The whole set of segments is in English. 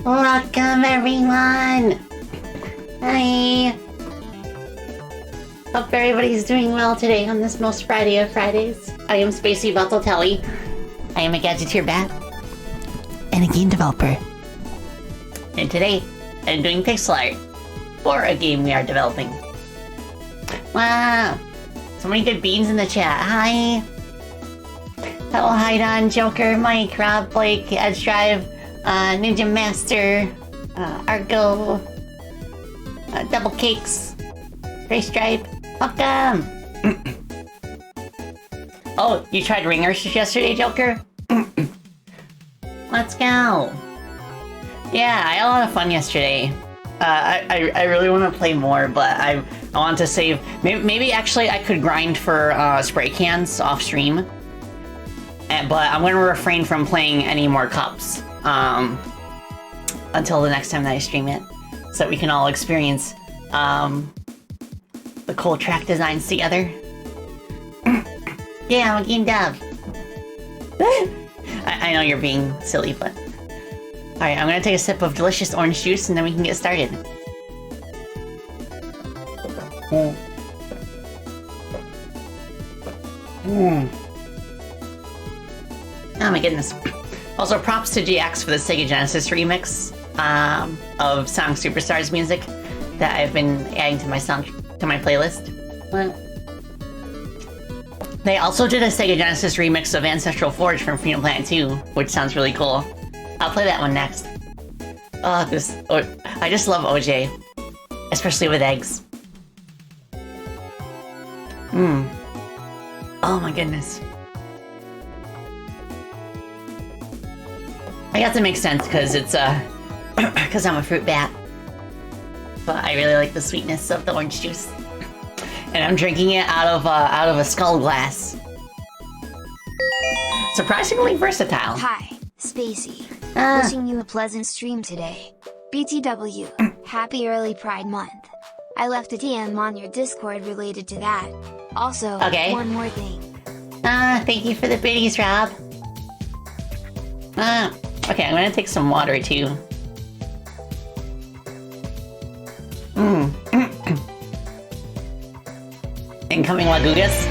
Welcome everyone! Hi! Hope everybody's doing well today on this most Friday of Fridays. I am Spacey Bateltelli. I am a Gadgeteer Bat and a game developer. And today, I'm doing pixel art for a game we are developing. Wow! So many good beans in the chat. Hi! Hello, Haidon, Joker, Mike, Rob, Blake, Edge Drive, Ninja Master, Argo, Double Cakes, Gray Stripe. Welcome! Oh, you tried ringers yesterday, Joker? Let's go! Yeah, I had a lot of fun yesterday. I really want to play more, but I want to save... Maybe actually I could grind for spray cans off stream. But I'm going to refrain from playing any more cups until the next time that I stream it, so that we can all experience the cool track designs together. Yeah, I'm a game dev. I know you're being silly, but... Alright, I'm going to take a sip of delicious orange juice and then we can get started. Oh my goodness. Also, props to GX for the Sega Genesis remix of Sonic Superstars music that I've been adding to my playlist. Well, they also did a Sega Genesis remix of Ancestral Forge from Freedom Planet 2, which sounds really cool. I'll play that one next. Oh, I just love OJ, especially with eggs. Oh my goodness. I guess it makes sense because it's because I'm a fruit bat. But I really like the sweetness of the orange juice, and I'm drinking it out of a skull glass. Surprisingly versatile. Hi, Spacey. Wishing you a pleasant stream today. BTW, happy early Pride Month. I left a DM on your Discord related to that. Also, okay. One more thing. Thank you for the biddies, Rob. Okay, I'm gonna take some water too. Incoming Wagugas.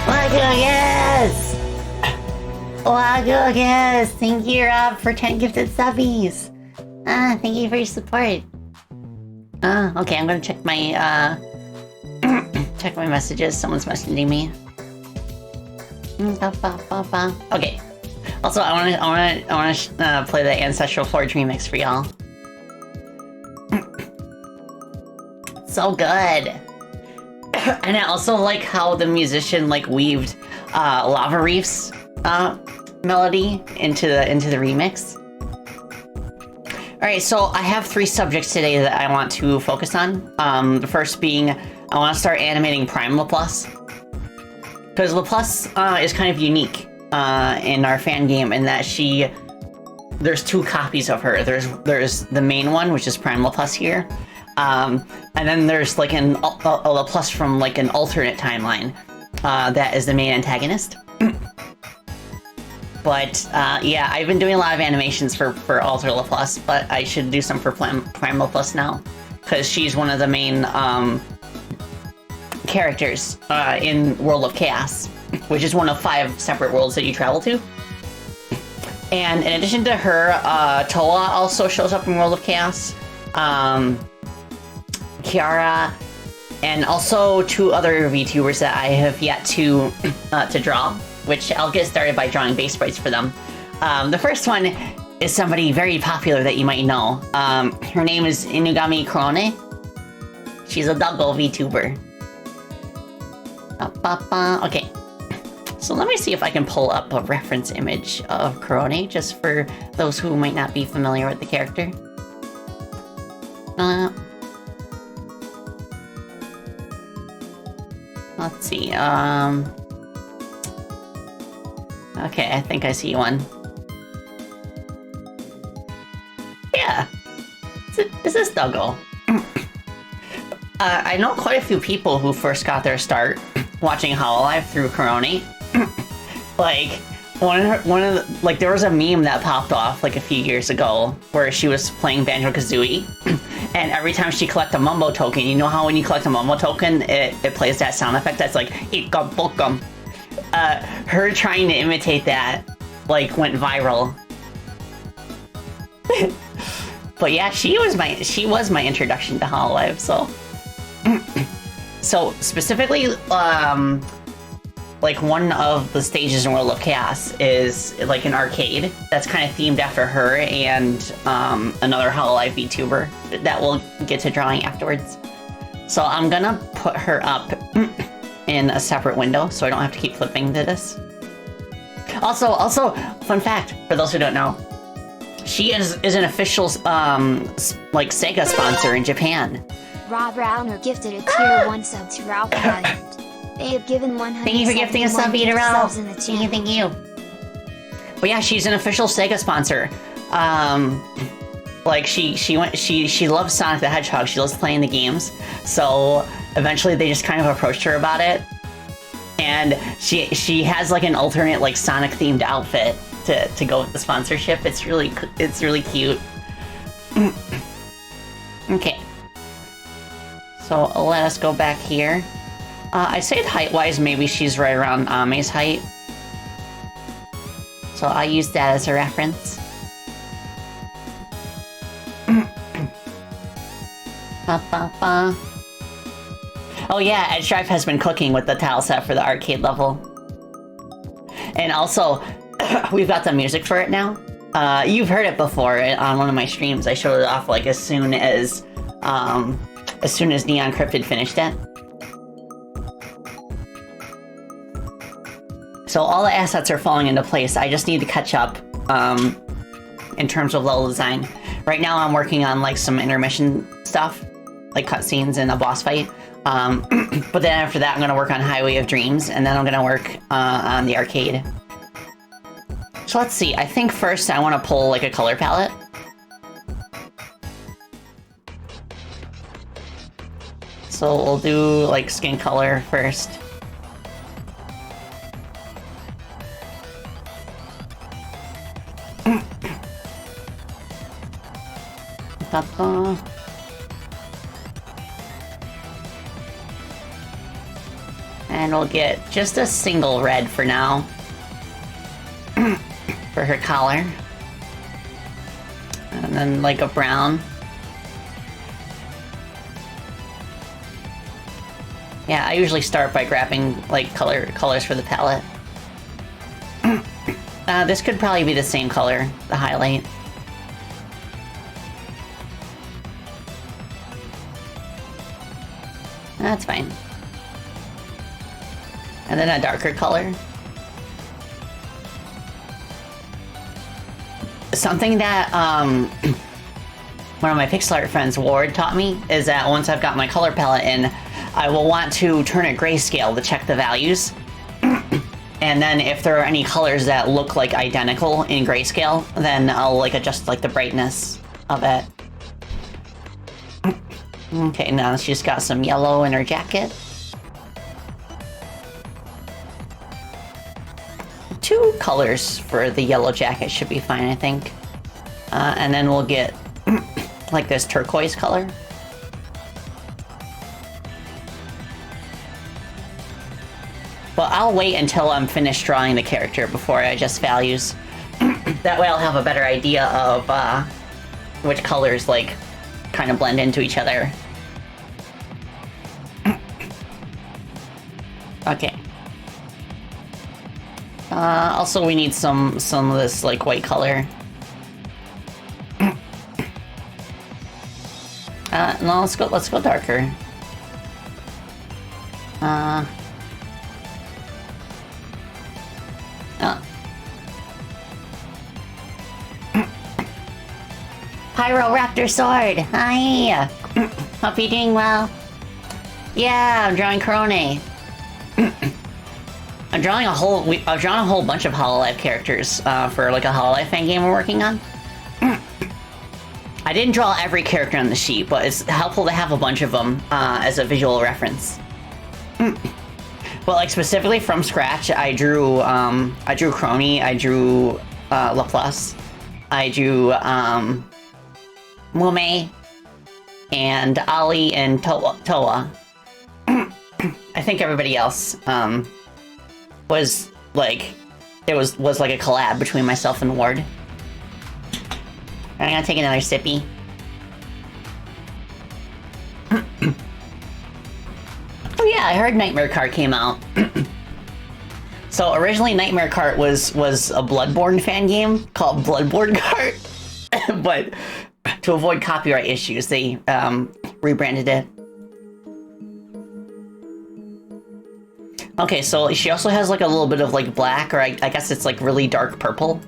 Wagugas! Wagugas! Thank you, Rob, for 10 gifted subbies. Thank you for your support. Okay, I'm gonna check my, check my messages. Someone's messaging me. Okay. Also, I wanna play the Ancestral Forge remix for y'all. So good. And I also like how the musician weaved Lava Reef's melody into the remix. Alright, so I have 3 subjects today that I want to focus on. The first being, I want to start animating Prime LaPlus. Because LaPlus is kind of unique in our fan game in that there's 2 copies of her. There's the main one, which is Prime LaPlus here. And then there's a LaPlus from an alternate timeline that is the main antagonist. But, yeah, I've been doing a lot of animations for Alter LaPlus, but I should do some for Prime LaPlus now. Because she's one of the main characters in World of Chaos, which is one of 5 separate worlds that you travel to. And in addition to her, Toa also shows up in World of Chaos. Kiara, and also 2 other VTubers that I have yet to draw, which I'll get started by drawing base sprites for them. The first one is somebody very popular that you might know. Her name is Inugami Korone. She's a Doggo VTuber. Okay, so let me see if I can pull up a reference image of Korone, just for those who might not be familiar with the character. Let's see, okay, I think I see one. Yeah! Is this Doggo? I know quite a few people who first got their start watching hololive through Korone. Like, there was a meme that popped off like a few years ago where she was playing Banjo-Kazooie, and every time she collects a Mumbo token, you know how when you collect a Mumbo token, it plays that sound effect that's like, "Ikka bookum." Her trying to imitate that, like, went viral. But yeah, she was my introduction to hololive, so. So specifically, like, one of the stages in World of Chaos is like an arcade that's kind of themed after her and another hololive VTuber that we'll get to drawing afterwards. So I'm gonna put her up in a separate window so I don't have to keep flipping to this. Also, fun fact for those who don't know, she is an official like Sega sponsor in Japan. Rob Rauner gifted a tier 1 sub to Ralph Valiant. They have given 100 Thank you for gifting a sub, Peter Ralph. subs in the channel. Thank you. But yeah, she's an official Sega sponsor. Like she loves Sonic the Hedgehog. She loves playing the games. So eventually they just kind of approached her about it. And she has like an alternate like Sonic themed outfit to go with the sponsorship. It's really cute. Okay. So let us go back here. I say height-wise, maybe she's right around Ame's height. So I'll use that as a reference. Oh yeah, Edge Drive has been cooking with the tile set for the arcade level. And also, we've got the music for it now. You've heard it before on one of my streams. I showed it off like as soon as Neon Cryptid finished it. So all the assets are falling into place. I just need to catch up in terms of level design. Right now I'm working on like some intermission stuff, like cutscenes and a boss fight. But then after that I'm gonna work on Highway of Dreams, and then I'm gonna work on the arcade. So let's see, I think first I want to pull like a color palette. So we'll do like skin color first. And we'll get just a single red for now. For her collar. And then like a brown. Yeah, I usually start by grabbing like colors for the palette. This could probably be the same color, the highlight. That's fine. And then a darker color. Something that one of my pixel art friends, Ward, taught me is that once I've got my color palette in, I will want to turn it grayscale to check the values. And then if there are any colors that look like identical in grayscale, then I'll like adjust like the brightness of it. Okay, now she's got some yellow in her jacket. 2 colors for the yellow jacket should be fine, I think. And then we'll get like this turquoise color. But I'll wait until I'm finished drawing the character before I adjust values. That way I'll have a better idea of which colors like kind of blend into each other. Okay. Also we need some of this like white color. No, let's go darker. Pyroraptor sword! Hi! Hope you're doing well. Yeah, I'm drawing Korone. I'm drawing a whole bunch of hololive characters for like a hololive fangame we're working on. I didn't draw every character on the sheet, but it's helpful to have a bunch of them as a visual reference. But like specifically from scratch, I drew Krone, I drew Laplace, I drew Mume, and Ali and Toa. I think everybody else was like was like a collab between myself and Ward. I'm gonna take another sippy. Oh yeah, I heard Nightmare Cart came out. So originally Nightmare Cart was a Bloodborne fan game called Bloodborne Cart, but to avoid copyright issues, they rebranded it. Okay, so she also has like a little bit of like black, or I guess it's like really dark purple.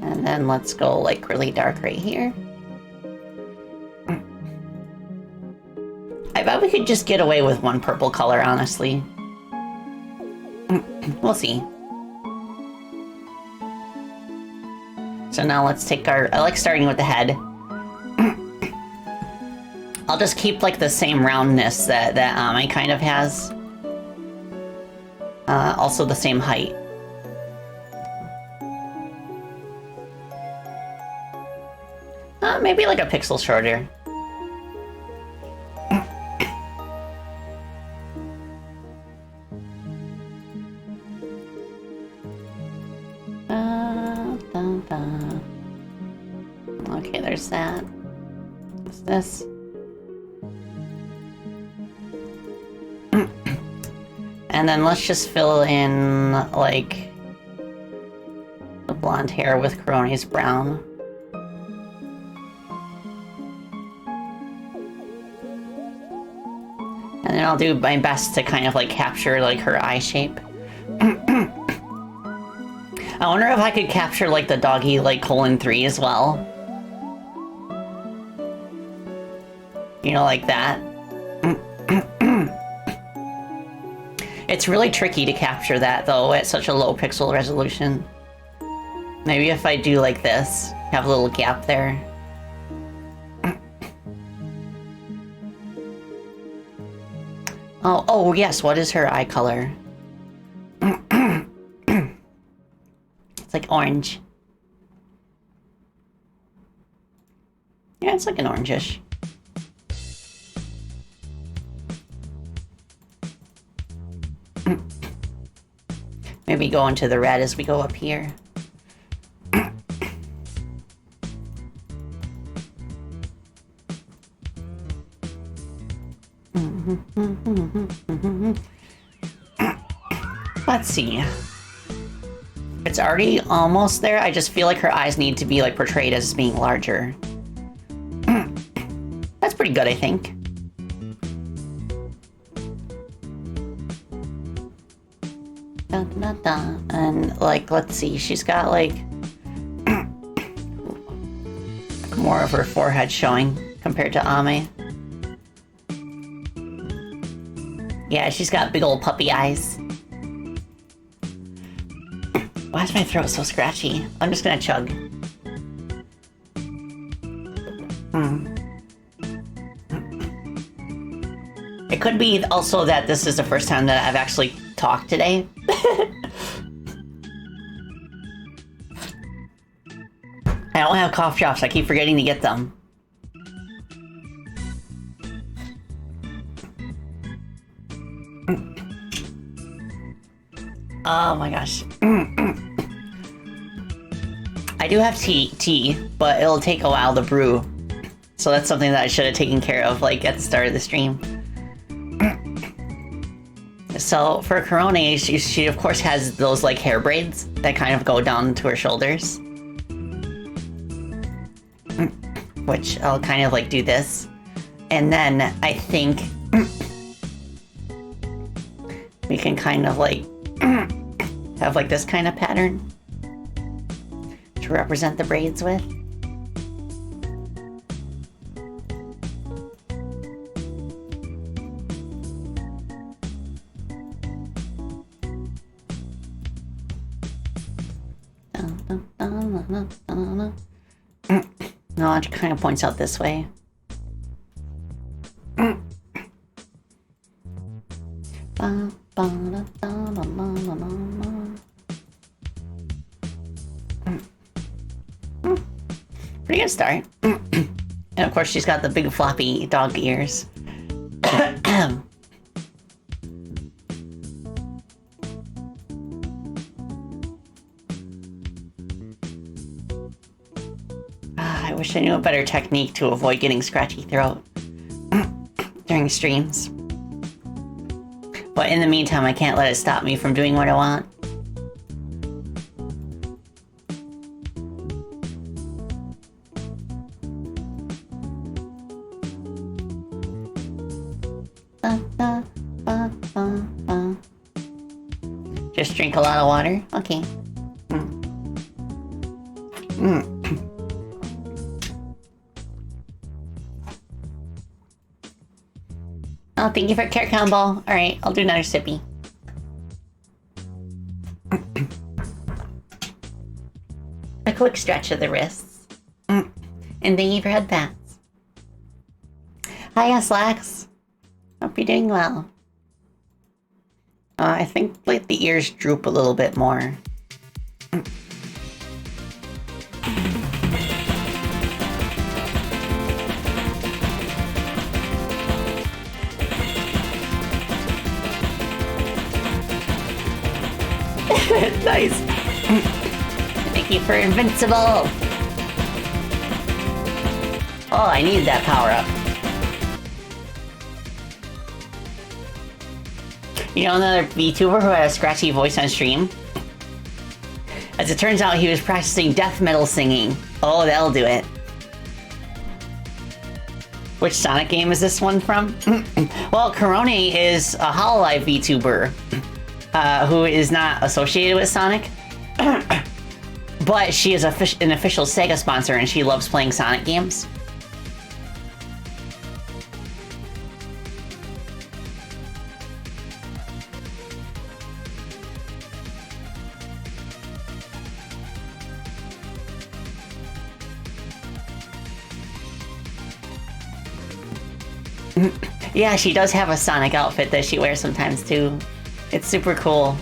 And then let's go like really dark right here. I bet we could just get away with one purple color, honestly. We'll see. So now let's take our... I like starting with the head. I'll just keep like the same roundness that Ame kind of has. Also the same height. Maybe like a pixel shorter. Okay, there's that. What's this? And then let's just fill in, like, the blonde hair with Korone's brown. And then I'll do my best to kind of, like, capture, like, her eye shape. I wonder if I could capture, like, the doggy, like, :3 as well. You know, like that. It's really tricky to capture that, though, at such a low pixel resolution. Maybe if I do like this, have a little gap there. Oh yes, what is her eye color? It's like orange. Yeah, it's like an orangish. Maybe go into the red as we go up here. Let's see. It's already almost there. I just feel like her eyes need to be like portrayed as being larger. That's pretty good, I think. And like, let's see, she's got like more of her forehead showing compared to Ame. Yeah, she's got big old puppy eyes. Why is my throat so scratchy? I'm just gonna chug. It could be also that this is the first time that I've actually talked today. I don't have cough drops, I keep forgetting to get them. Oh my gosh. I do have tea, but it'll take a while to brew. So that's something that I should have taken care of, like, at the start of the stream. So, for Korone, she of course has those, like, hair braids that kind of go down to her shoulders. Which I'll kind of, like, do this. And then, I think... we can kind of, like... have, like, this kind of pattern to represent the braids with. No, it kind of points out this way. Pretty good start. And of course she's got the big floppy dog ears. I wish I knew a better technique to avoid getting scratchy throat during streams. But in the meantime, I can't let it stop me from doing what I want. Just drink a lot of water? Okay. Oh, thank you for care combo. Alright, I'll do another sippy. A quick stretch of the wrists. And thank you for head pats. Hiya, Slacks. Hope you're doing well. I think like the ears droop a little bit more. Nice. Thank you for Invincible. Oh, I need that power up. You know another VTuber who had a scratchy voice on stream? As it turns out, he was practicing death metal singing. Oh, that'll do it. Which Sonic game is this one from? Well, Korone is a hololive VTuber who is not associated with Sonic. But she is an official Sega sponsor and she loves playing Sonic games. Yeah, she does have a Sonic outfit that she wears sometimes too. It's super cool.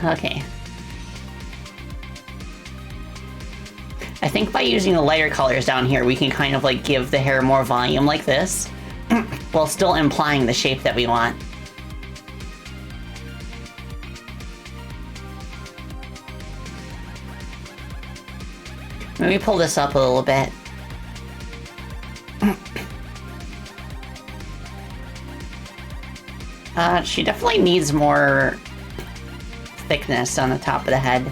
Okay. I think by using the lighter colors down here, we can kind of like give the hair more volume like this, while still implying the shape that we want. Maybe pull this up a little bit. She definitely needs more thickness on the top of the head.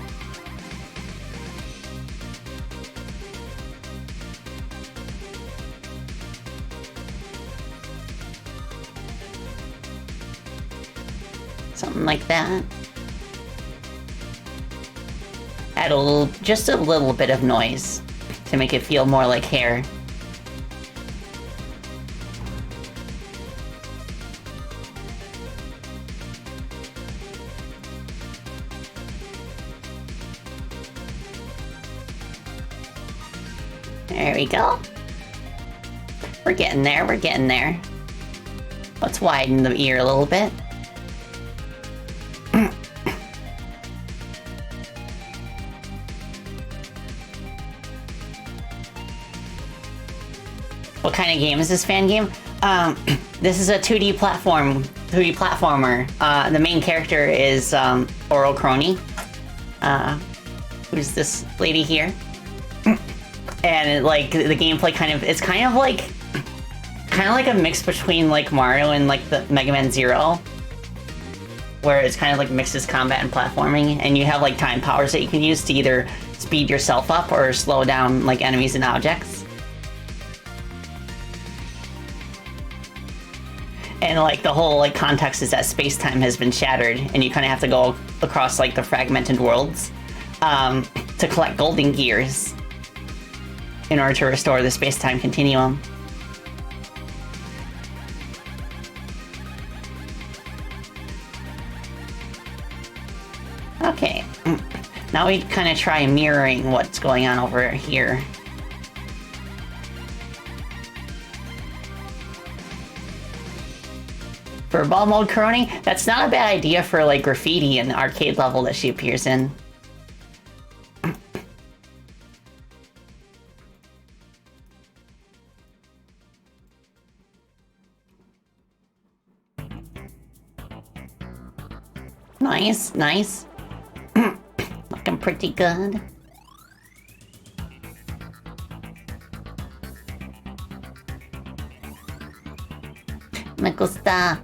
Something like that. Add a little, just a little bit of noise to make it feel more like hair. There we go. We're getting there, we're getting there. Let's widen the ear a little bit. What kind of game is this fan game? This is a 2D platformer. The main character is Oozora Korone, who's this lady here. And like the gameplay it's kind of like a mix between like Mario and like the Mega Man Zero, where it's kind of like mixes combat and platforming, and you have like time powers that you can use to either speed yourself up or slow down like enemies and objects. And like the whole like context is that space-time has been shattered and you kind of have to go across like the fragmented worlds to collect golden gears in order to restore the space-time continuum. Now we kind of try mirroring what's going on over here. For ball mode Korone, that's not a bad idea for like graffiti in the arcade level that she appears in. Nice, nice. Looking pretty good. Me gusta.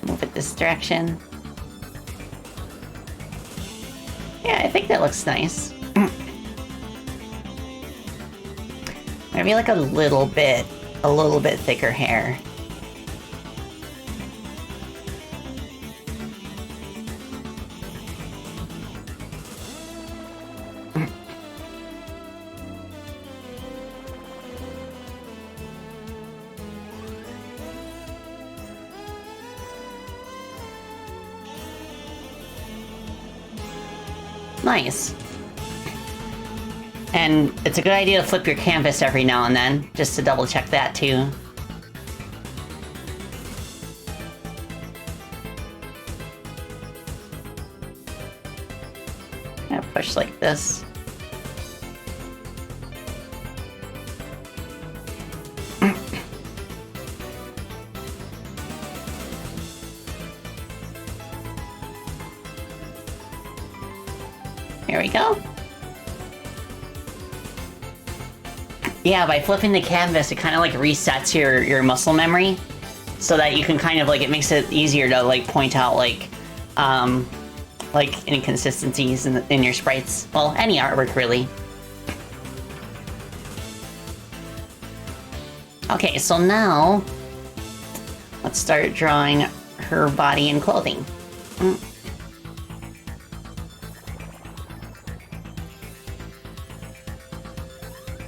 Move it this direction. Yeah, I think that looks nice. Maybe like a little bit thicker hair. Nice. And it's a good idea to flip your canvas every now and then, just to double check that too. Gonna push like this. Here we go. Yeah, by flipping the canvas, it kind of like resets your muscle memory, so that you can kind of like, it makes it easier to like point out like inconsistencies in your sprites. Well, any artwork really. Okay, so now let's start drawing her body and clothing.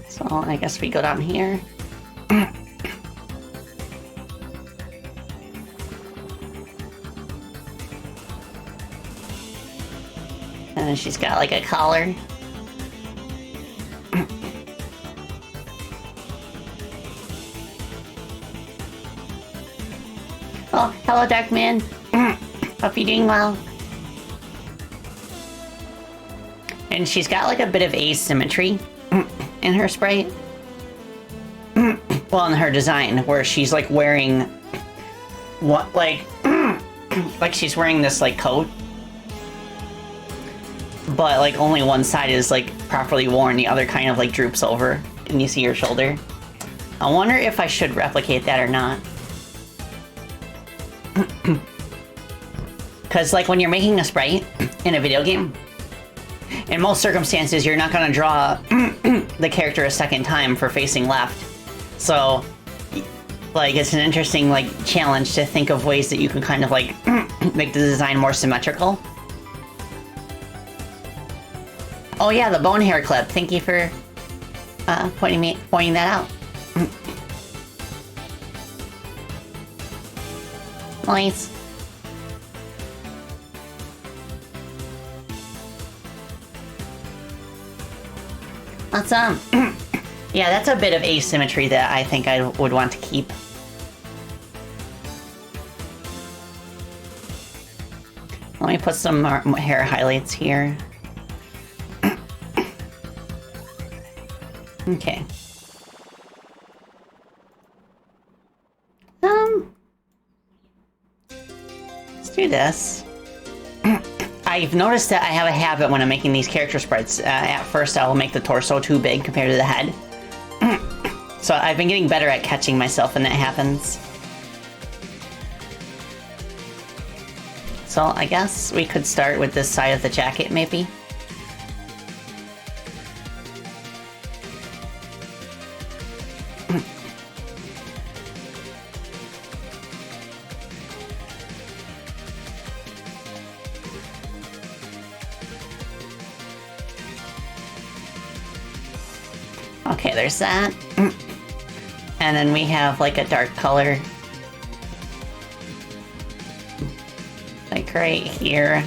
So I guess we go down here. And then she's got like a collar. Oh, hello, Darkman. Hope you're doing well. And she's got like a bit of asymmetry in her sprite. Well, in her design, where she's like wearing what, like she's wearing this like coat, but like only one side is like properly worn, the other kind of like droops over, and you see her shoulder. I wonder if I should replicate that or not. Because like when you're making a sprite in a video game, in most circumstances, you're not going to draw the character a second time for facing left. So, like, it's an interesting, like, challenge to think of ways that you can kind of, like, make the design more symmetrical. Oh yeah, the bone hair clip. Thank you for pointing that out. Nice. Awesome. Yeah, that's a bit of asymmetry that I think I would want to keep. Let me put some hair highlights here. Okay. Let's do this. I've noticed that I have a habit when I'm making these character sprites. At first, I will make the torso too big compared to the head. So I've been getting better at catching myself when that happens. So I guess we could start with this side of the jacket, maybe. Okay, there's that. And then we have like a dark color. like right here.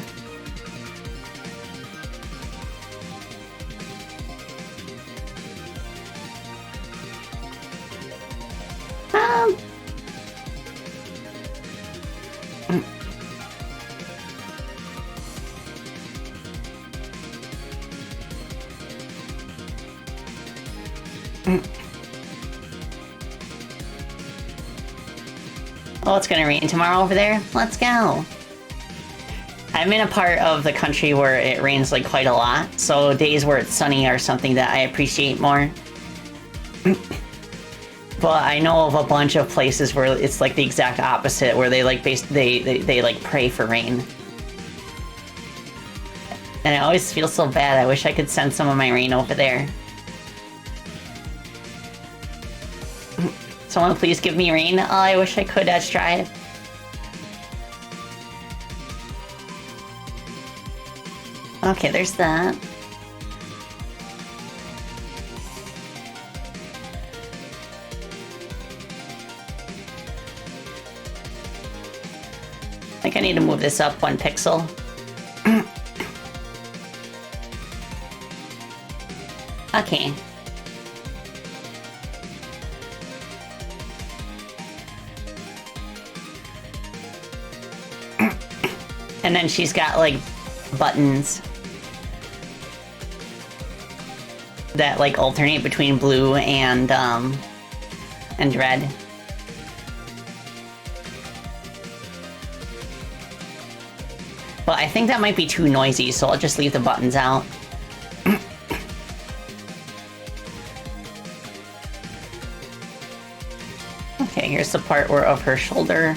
Oh, it's gonna rain tomorrow over there? Let's go! I'm in a part of the country where it rains like quite a lot, so days where it's sunny are something that I appreciate more. But I know of a bunch of places where it's like the exact opposite, where they like they like pray for rain. And I always feel so bad. I wish I could send some of my rain over there. Someone please give me rain. Oh, I wish I could, Edge Drive. Okay, there's that. I think I need to move this up 1 pixel. Okay. And then she's got like buttons that like alternate between blue and red. But I think that might be too noisy, so I'll just leave the buttons out. Okay, here's the part where of her shoulder.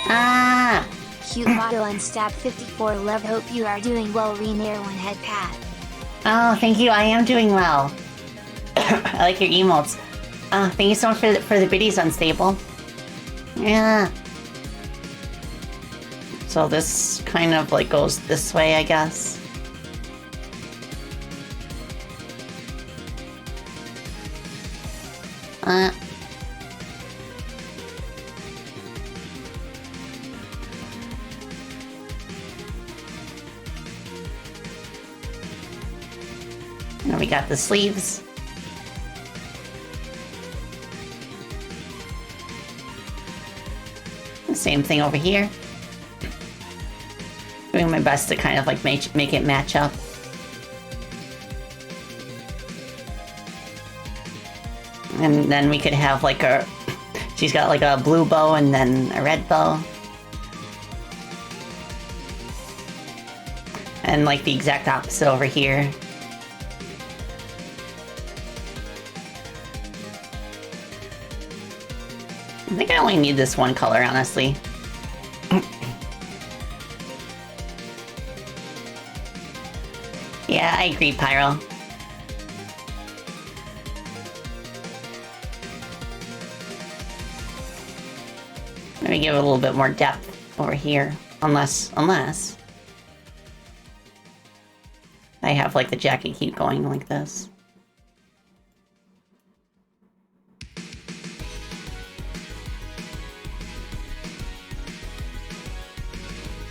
Ah! Cute motto and stab 54 love. Hope you are doing well. Renair one head pat. Oh, thank you. I am doing well. I like your emotes. Thank you so much for the biddies, Unstable. Yeah. So this kind of like goes this way, I guess. And we got the sleeves. The same thing over here. Doing my best to kind of like make it match up. And then we could have like she's got like a blue bow and then a red bow. And like the exact opposite over here. I think I only need this one color, honestly. Yeah, I agree, Pyro. Let me give it a little bit more depth over here. Unless I have like the jacket keep going like this.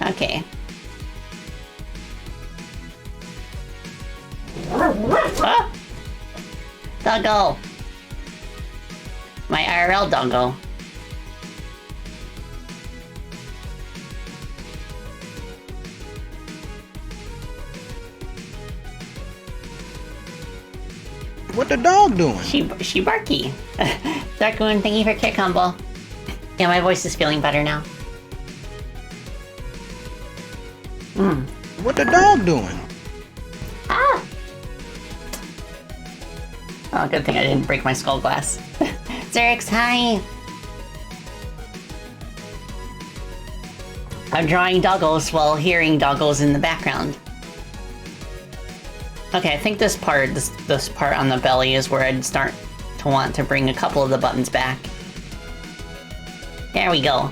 Okay. Ah! Doggo! My IRL doggo. What the dog doing? She barky. Darkoon, thank you for kick combo. Yeah, my voice is feeling better now. What the dog doing? Ah! Oh, good thing I didn't break my skull glass. Zerix, hi! I'm drawing doggos while hearing doggos in the background. Okay, I think this part on the belly is where I'd start to want to bring a couple of the buttons back. There we go.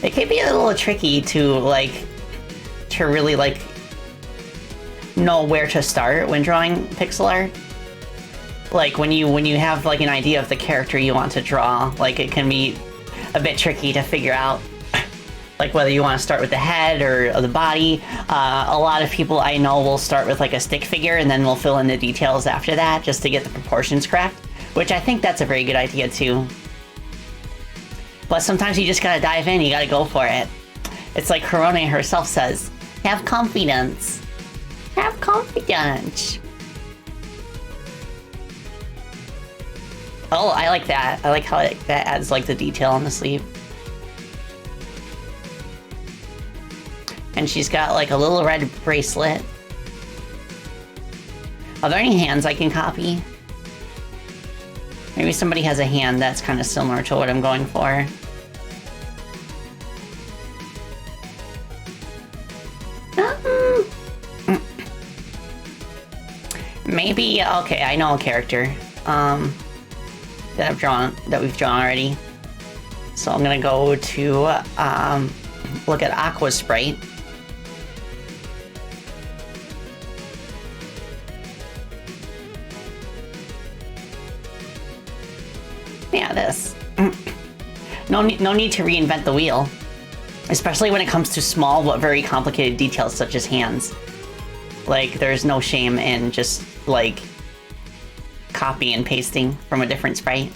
It could be a little tricky to, like, to really like know where to start when drawing pixel art. Like when you have like an idea of the character you want to draw, like it can be a bit tricky to figure out like whether you want to start with the head or the body. A lot of people I know will start with like a stick figure and then we'll fill in the details after that just to get the proportions correct, which I think that's a very good idea too. But sometimes you just gotta dive in, you gotta go for it. It's like Korone herself says, have confidence. Have confidence. Oh, I like that. I like how that adds like the detail on the sleeve. And she's got like a little red bracelet. Are there any hands I can copy? Maybe somebody has a hand that's kind of similar to what I'm going for. Maybe, okay, I know a character that we've drawn already. So I'm gonna go to look at Aqua Sprite. Yeah, this. No need to reinvent the wheel, especially when it comes to small but very complicated details such as hands. Like, there's no shame in just like copy and pasting from a different sprite.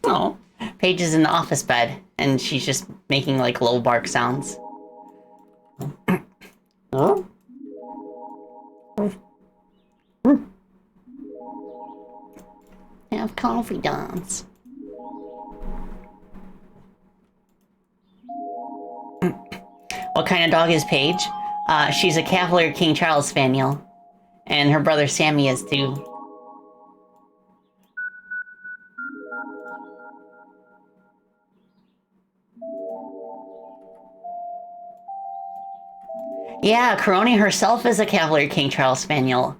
Oh, Paige is in the office bed, and she's just making, like, low bark sounds. Oh? Have confidence. What kind of dog is Paige? She's a Cavalier King Charles Spaniel, and her brother Sammy is too. Yeah, Korone herself is a Cavalier King Charles Spaniel.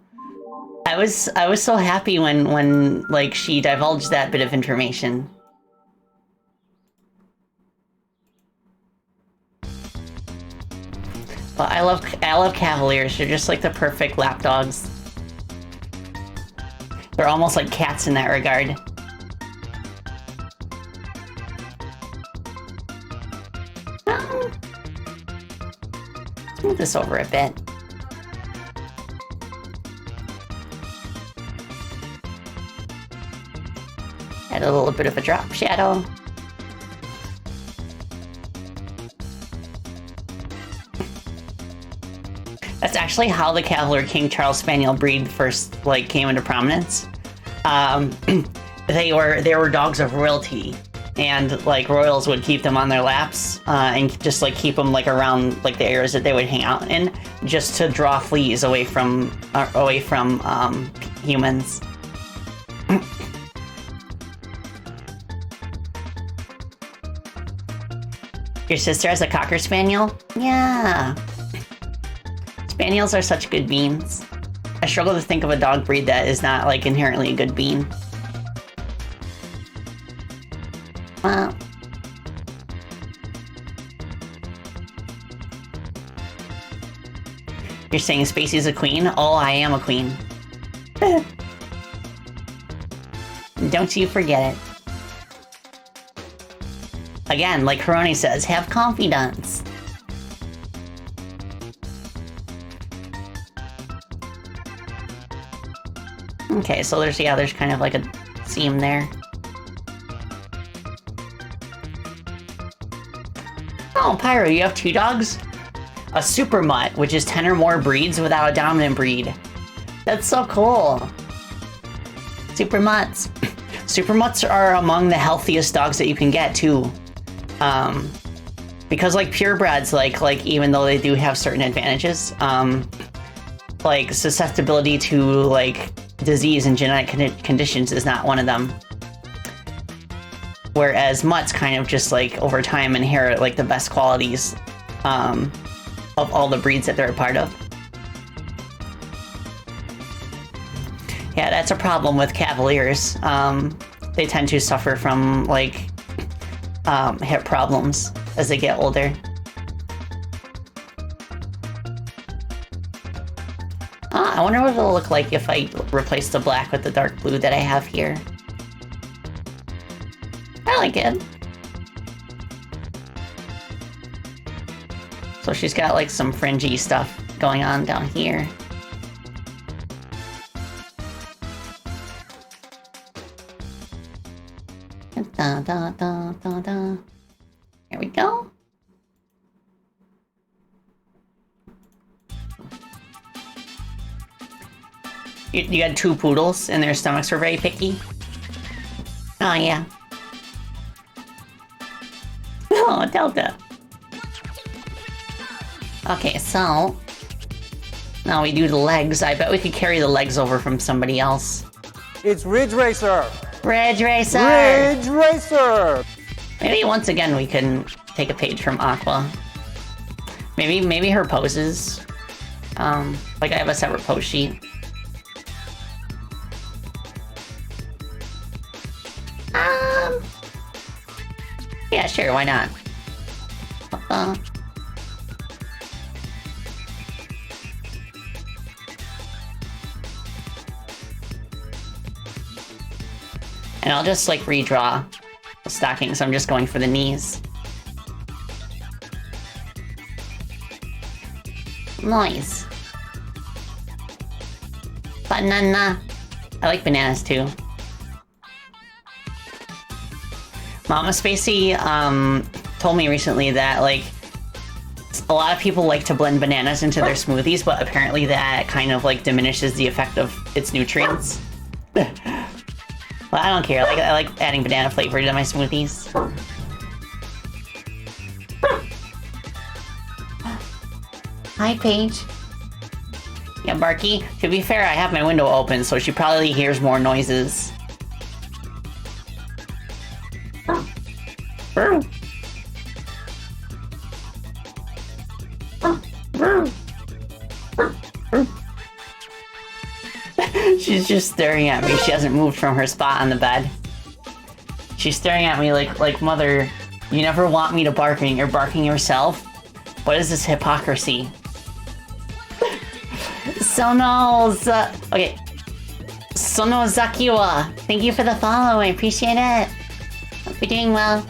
I was so happy when like she divulged that bit of information. But I love Cavaliers. They're just like the perfect lap dogs. They're almost like cats in that regard. Let's move this over a bit. Add a little bit of a drop shadow. That's actually how the Cavalier King Charles Spaniel breed first like came into prominence. They were dogs of royalty, and like royals would keep them on their laps and just like keep them like around like the areas that they would hang out in, just to draw fleas away from humans. Your sister has a Cocker Spaniel? Yeah. Spaniels are such good beans. I struggle to think of a dog breed that is not, like, inherently a good bean. Well. You're saying Spacey's a queen? Oh, I am a queen. Don't you forget it. Again, like Korone says, have confidence. Okay, so there's kind of like a seam there. Oh, Pyro, you have two dogs? A super mutt, which is 10 or more breeds without a dominant breed. That's so cool. Super mutts. Super mutts are among the healthiest dogs that you can get, too. Because like purebreds, like even though they do have certain advantages, like susceptibility to like disease and genetic conditions is not one of them. Whereas mutts kind of just like over time inherit like the best qualities of all the breeds that they're a part of. Yeah, that's a problem with Cavaliers. They tend to suffer from, like, hip problems as they get older. I wonder what it'll look like if I replace the black with the dark blue that I have here. I like it. So she's got, like, some fringy stuff going on down here. Da, da, da, da, da. Here we go. You had 2 poodles and their stomachs were very picky? Oh, yeah. Oh, Delta. Okay, so... now we do the legs. I bet we could carry the legs over from somebody else. It's Ridge Racer! Ridge Racer! Ridge Racer! Maybe once again we can take a page from Aqua. Maybe her poses. Like I have a separate pose sheet. Yeah, sure, why not? And I'll just, like, redraw the stockings. I'm just going for the knees. Nice. Banana. I like bananas, too. Mama Spacey, told me recently that, like, a lot of people like to blend bananas into their smoothies, but apparently that kind of, like, diminishes the effect of its nutrients. Well, I don't care. I like adding banana flavor to my smoothies. Hi, Paige. Yeah, Barky. To be fair, I have my window open, so she probably hears more noises. She's just staring at me. She hasn't moved from her spot on the bed. She's staring at me like, Mother, you never want me to bark and you're barking yourself? What is this hypocrisy? Sonos, okay. Sono Zakiwa, thank you for the follow, I appreciate it. Hope you're doing well.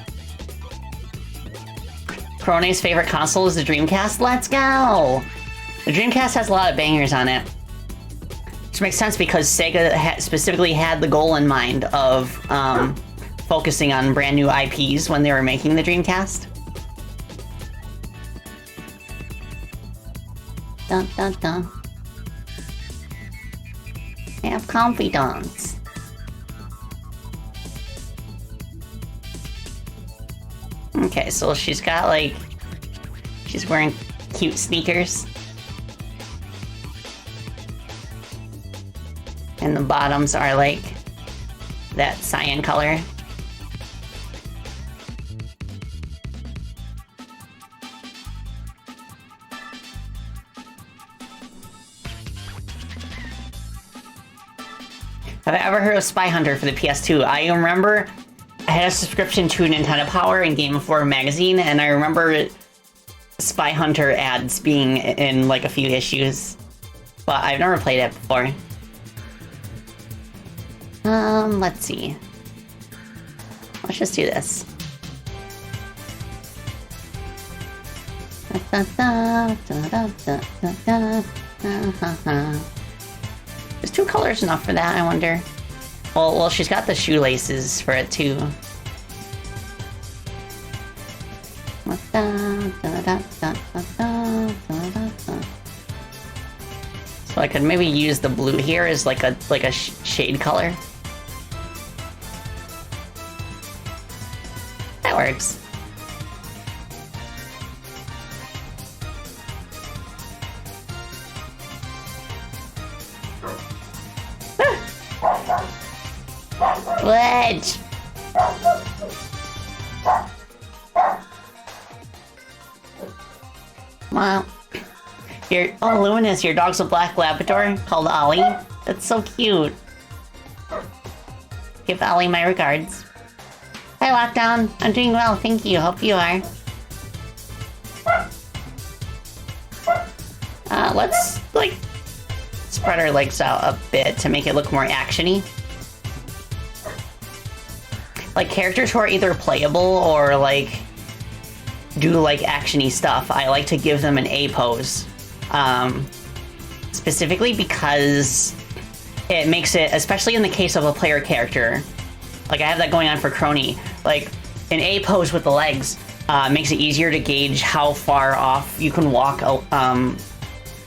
Korone's favorite console is the Dreamcast? Let's go! The Dreamcast has a lot of bangers on it. Which makes sense because Sega specifically had the goal in mind of focusing on brand new IPs when they were making the Dreamcast. Dun dun dun. Have confidence. Okay, so she's got, like, she's wearing cute sneakers. And the bottoms are, like, that cyan color. Have I ever heard of Spy Hunter for the PS2? I remember I had a subscription to Nintendo Power and Game Informer magazine, and I remember Spy Hunter ads being in, like, a few issues. But I've never played it before. Let's see. Let's just do this. Is 2 colors enough for that, I wonder? Well, she's got the shoelaces for it, too. So I could maybe use the blue here as like a shade color. That works. Wedge! Wow. Oh, Luminous, your dog's a black Labrador called Ollie. That's so cute. Give Ollie my regards. Hi, Lockdown. I'm doing well, thank you. Hope you are. Let's, like, spread our legs out a bit to make it look more action-y. Like, characters who are either playable or, like, do, like, action-y stuff, I like to give them an A pose. Specifically because it makes it, especially in the case of a player character, like, I have that going on for Crony, like, an A pose with the legs makes it easier to gauge how far off you can walk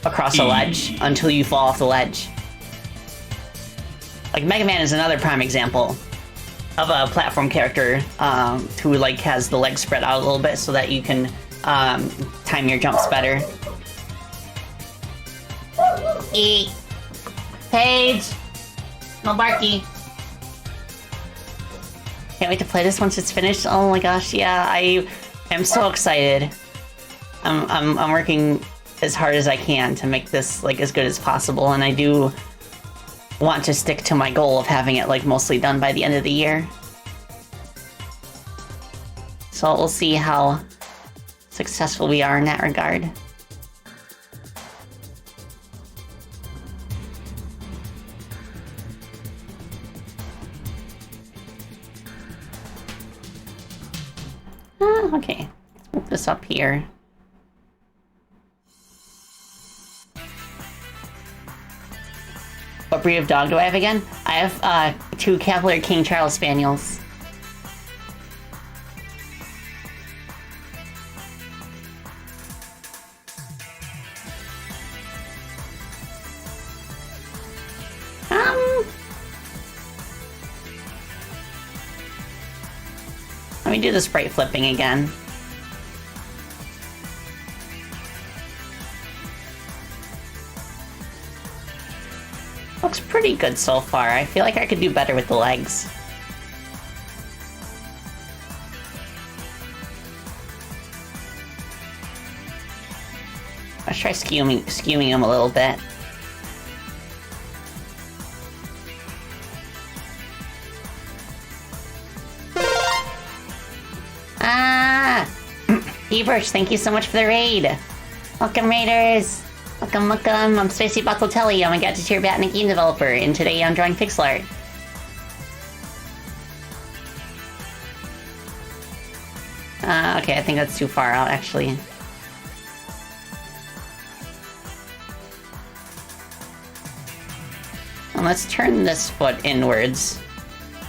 across a ledge until you fall off the ledge. Like, Mega Man is another prime example of a platform character who, like, has the legs spread out a little bit so that you can time your jumps better. Paige! No barky. Can't wait to play this once it's finished. Oh my gosh, yeah, I am so excited. I'm working as hard as I can to make this, like, as good as possible, and I do want to stick to my goal of having it, like, mostly done by the end of the year. So we'll see how successful we are in that regard. Okay, let's move this up here. What breed of dog do I have again? I have 2 Cavalier King Charles Spaniels. Let me do the sprite flipping again. Looks pretty good so far. I feel like I could do better with the legs. Let's try skewing them a little bit. Vtubers, thank you so much for the raid. Welcome, raiders. Welcome, welcome. I'm Spacey Bucklatelli. I'm a Gadget Tier Batman game developer, and today I'm drawing pixel art. Okay, I think that's too far out, actually. And let's turn this foot inwards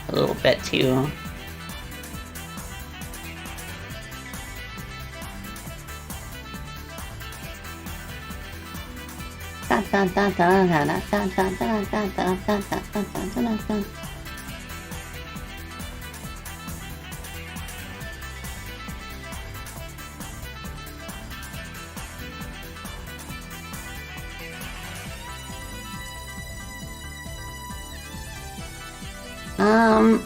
a little bit, too. I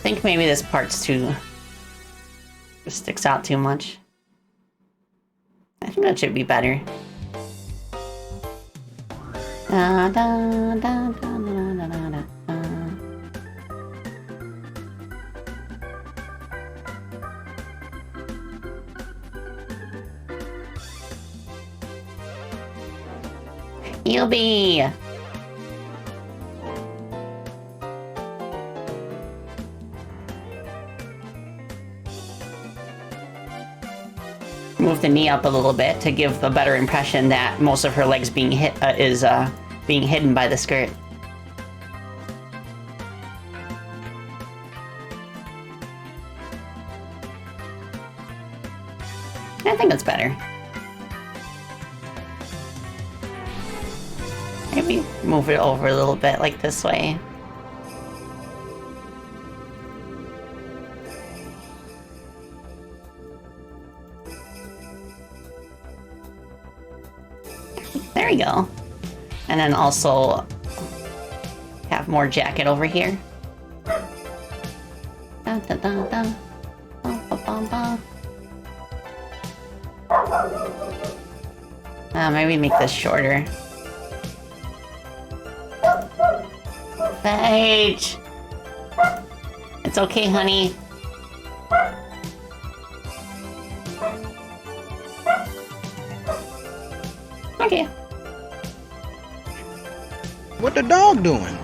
think maybe this part's too... sticks out too much. I think that should be better. Da, da, da, da, da, da, da, da. You'll be. Move the knee up a little bit to give a better impression that most of her legs being being hidden by the skirt. I think that's better. Maybe move it over a little bit, like this way. There we go. And then also have more jacket over here. Da, da, da, da. Ba, ba, ba, ba. Maybe make this shorter. Paige! It's okay, honey. Okay. What the dog doing?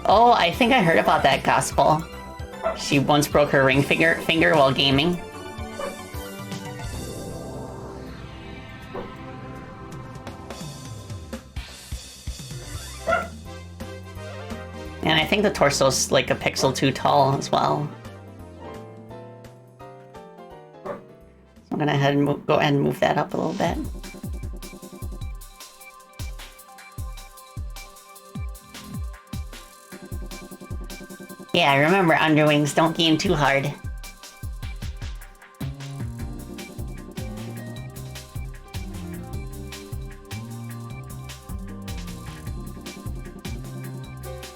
Oh, I think I heard about that gospel. She once broke her ring finger while gaming. And I think the torso's like a pixel too tall as well. So I'm gonna go ahead and move that up a little bit. Yeah, remember, underwings don't game too hard.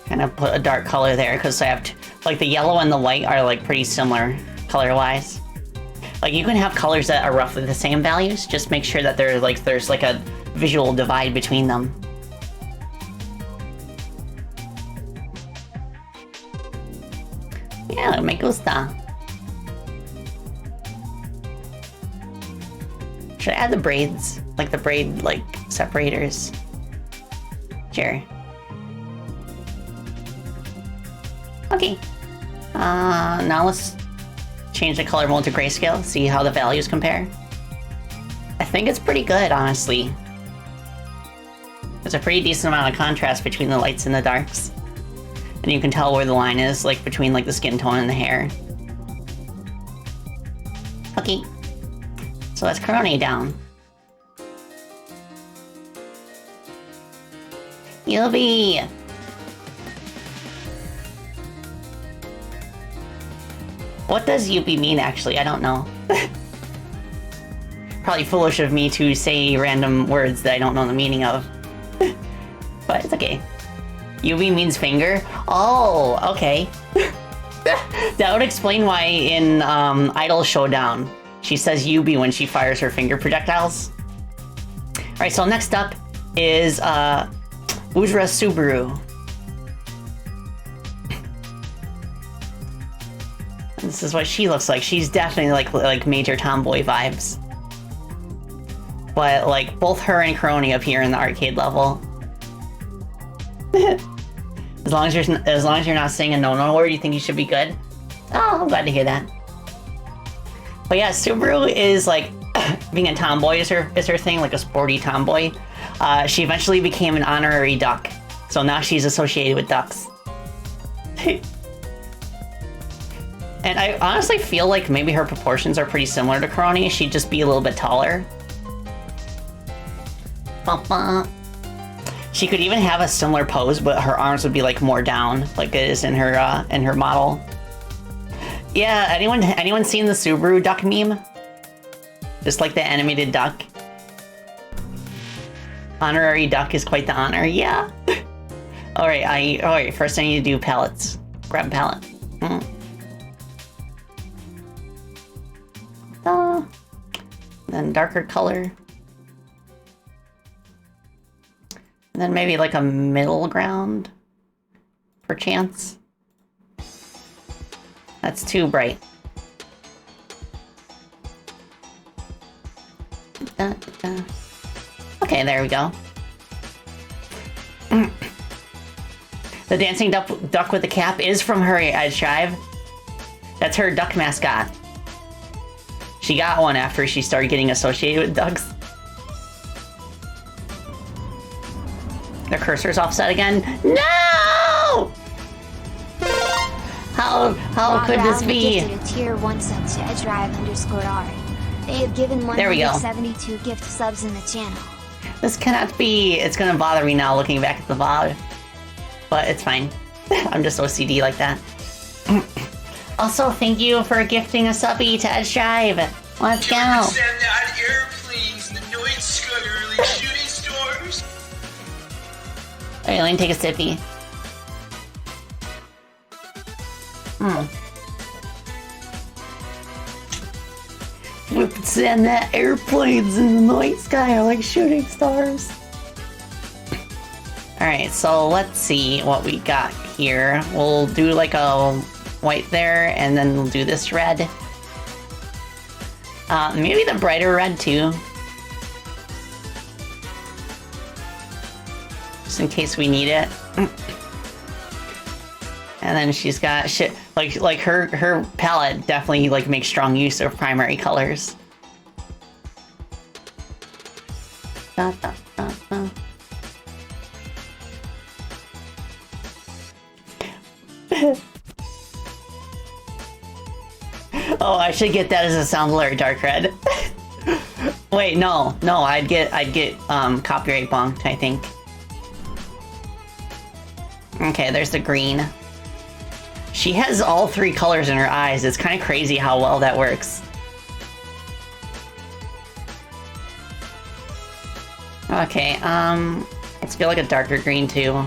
Kind of put a dark color there because I have like the yellow and the white are like pretty similar color-wise. Like you can have colors that are roughly the same values, just make sure that there's like a visual divide between them. Yeah, me gusta. Should I add the braids? Like the braid, like, separators? Sure. Okay. Now let's change the color mode to grayscale, see how the values compare. I think it's pretty good, honestly. There's a pretty decent amount of contrast between the lights and the darks. And you can tell where the line is, like, between, like, the skin tone and the hair. Okay. So that's Korone down. Yubi! What does Yubi mean, actually? I don't know. Probably foolish of me to say random words that I don't know the meaning of. But it's okay. Yubi means finger? Oh, okay. That would explain why in Idol Showdown, she says Yubi when she fires her finger projectiles. Alright, so next up is Oozora Subaru. This is what she looks like. She's definitely like major tomboy vibes. But like both her and Korone appear in the arcade level. As long as you're not saying a no word, you think you should be good. Oh, I'm glad to hear that. But yeah, Subaru is like being a tomboy is her thing, like a sporty tomboy. She eventually became an honorary duck, so now she's associated with ducks. And I honestly feel like maybe her proportions are pretty similar to Korone. She'd just be a little bit taller. She could even have a similar pose, but her arms would be like more down, like it is in her model. Yeah, anyone seen the Subaru duck meme? Just like the animated duck. Honorary duck is quite the honor. Yeah. All right. First I need to do palettes. Grab a palette. Then darker color. And then maybe like a middle ground, perchance. That's too bright. Okay, there we go. The dancing duck with the cap is from her Edge Drive. That's her duck mascot. She got one after she started getting associated with ducks. The cursor's offset again. No! How could this be? Gifted a tier 1 sub to edgedrive_r. They have given 172 gift subs in the channel. This cannot be. It's gonna bother me now looking back at the VOD. But it's fine. I'm just OCD like that. Also, thank you for gifting a subby to Edge Drive. Let's go. Send out airplanes in the night sky early shooting stars. Alright, let me take a sippy. Send that airplanes in the night sky are like shooting stars. Alright, so let's see what we got here. We'll do like a white there, and then we'll do this red. Maybe the brighter red too. Just in case we need it. And then she's got shit like her palette definitely like makes strong use of primary colors. Da, da, da, da. Oh, I should get that as a sound alert, dark red. Wait, no, I'd get copyright bonked, I think. Okay, there's the green. She has all three colors in her eyes. It's kind of crazy how well that works. Okay, let's go like a darker green too.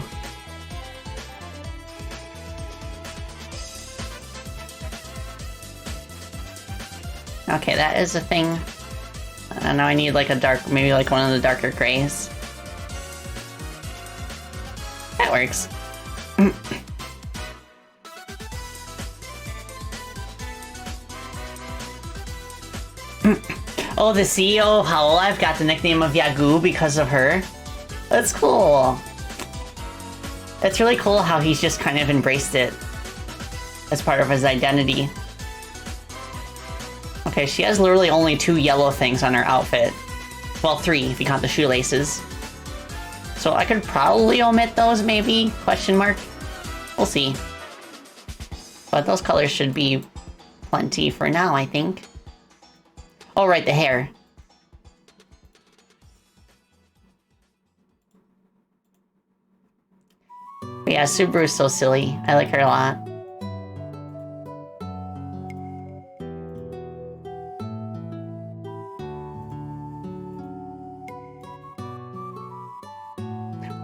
Okay, that is a thing. Now I need like a dark, maybe like one of the darker grays. That works. Oh, the CEO of Hololive got the nickname of Yagoo because of her. That's cool. It's really cool how he's just kind of embraced it as part of his identity. Okay, she has literally only 2 yellow things on her outfit. Well, 3 if you count the shoelaces. So I could probably omit those, maybe? Question mark? We'll see. But those colors should be plenty for now, I think. Oh, right, the hair. But yeah, Subaru's so silly. I like her a lot.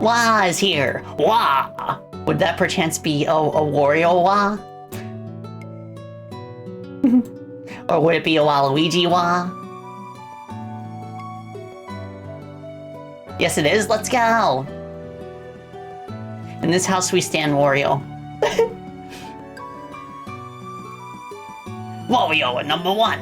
Wah is here. Wah! Would that perchance be a Wario Wah? Or would it be a Waluigi Wah? Yes, it is. Let's go! In this house we stand Wario. Wario at number 1!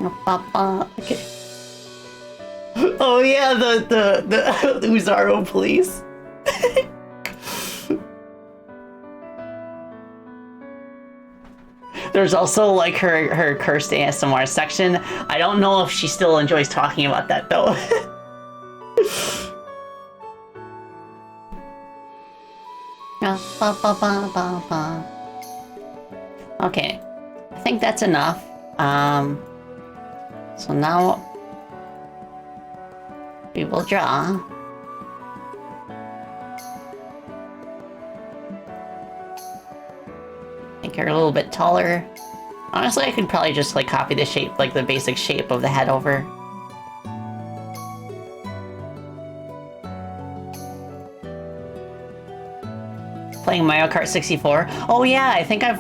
Okay. Oh yeah, the Oozora police. There's also like her cursed ASMR section. I don't know if she still enjoys talking about that though. Okay, I think that's enough. So now we will draw. Make her a little bit taller. Honestly, I could probably just like copy the shape, like the basic shape of the head over. Playing Mario Kart 64. Oh yeah, I think I've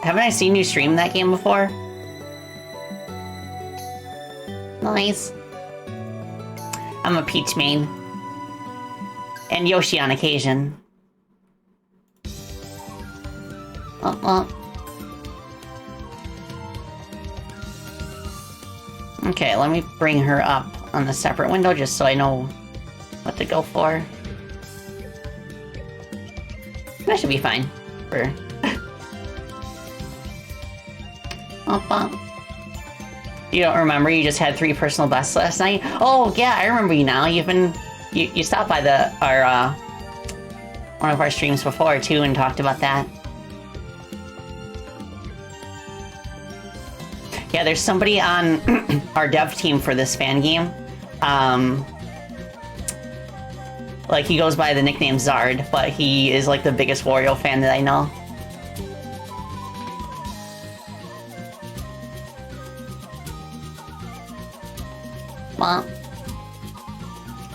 haven't I seen you stream that game before? Nice. I'm a Peach main. And Yoshi on occasion. Okay, let me bring her up on the separate window just so I know what to go for. That should be fine. For You don't remember? You just had 3 personal bests last night? Oh yeah, I remember you now. You stopped by our one of our streams before too and talked about that. Yeah, there's somebody on our dev team for this fan game. Like he goes by the nickname Zard, but he is like the biggest Wario fan that I know.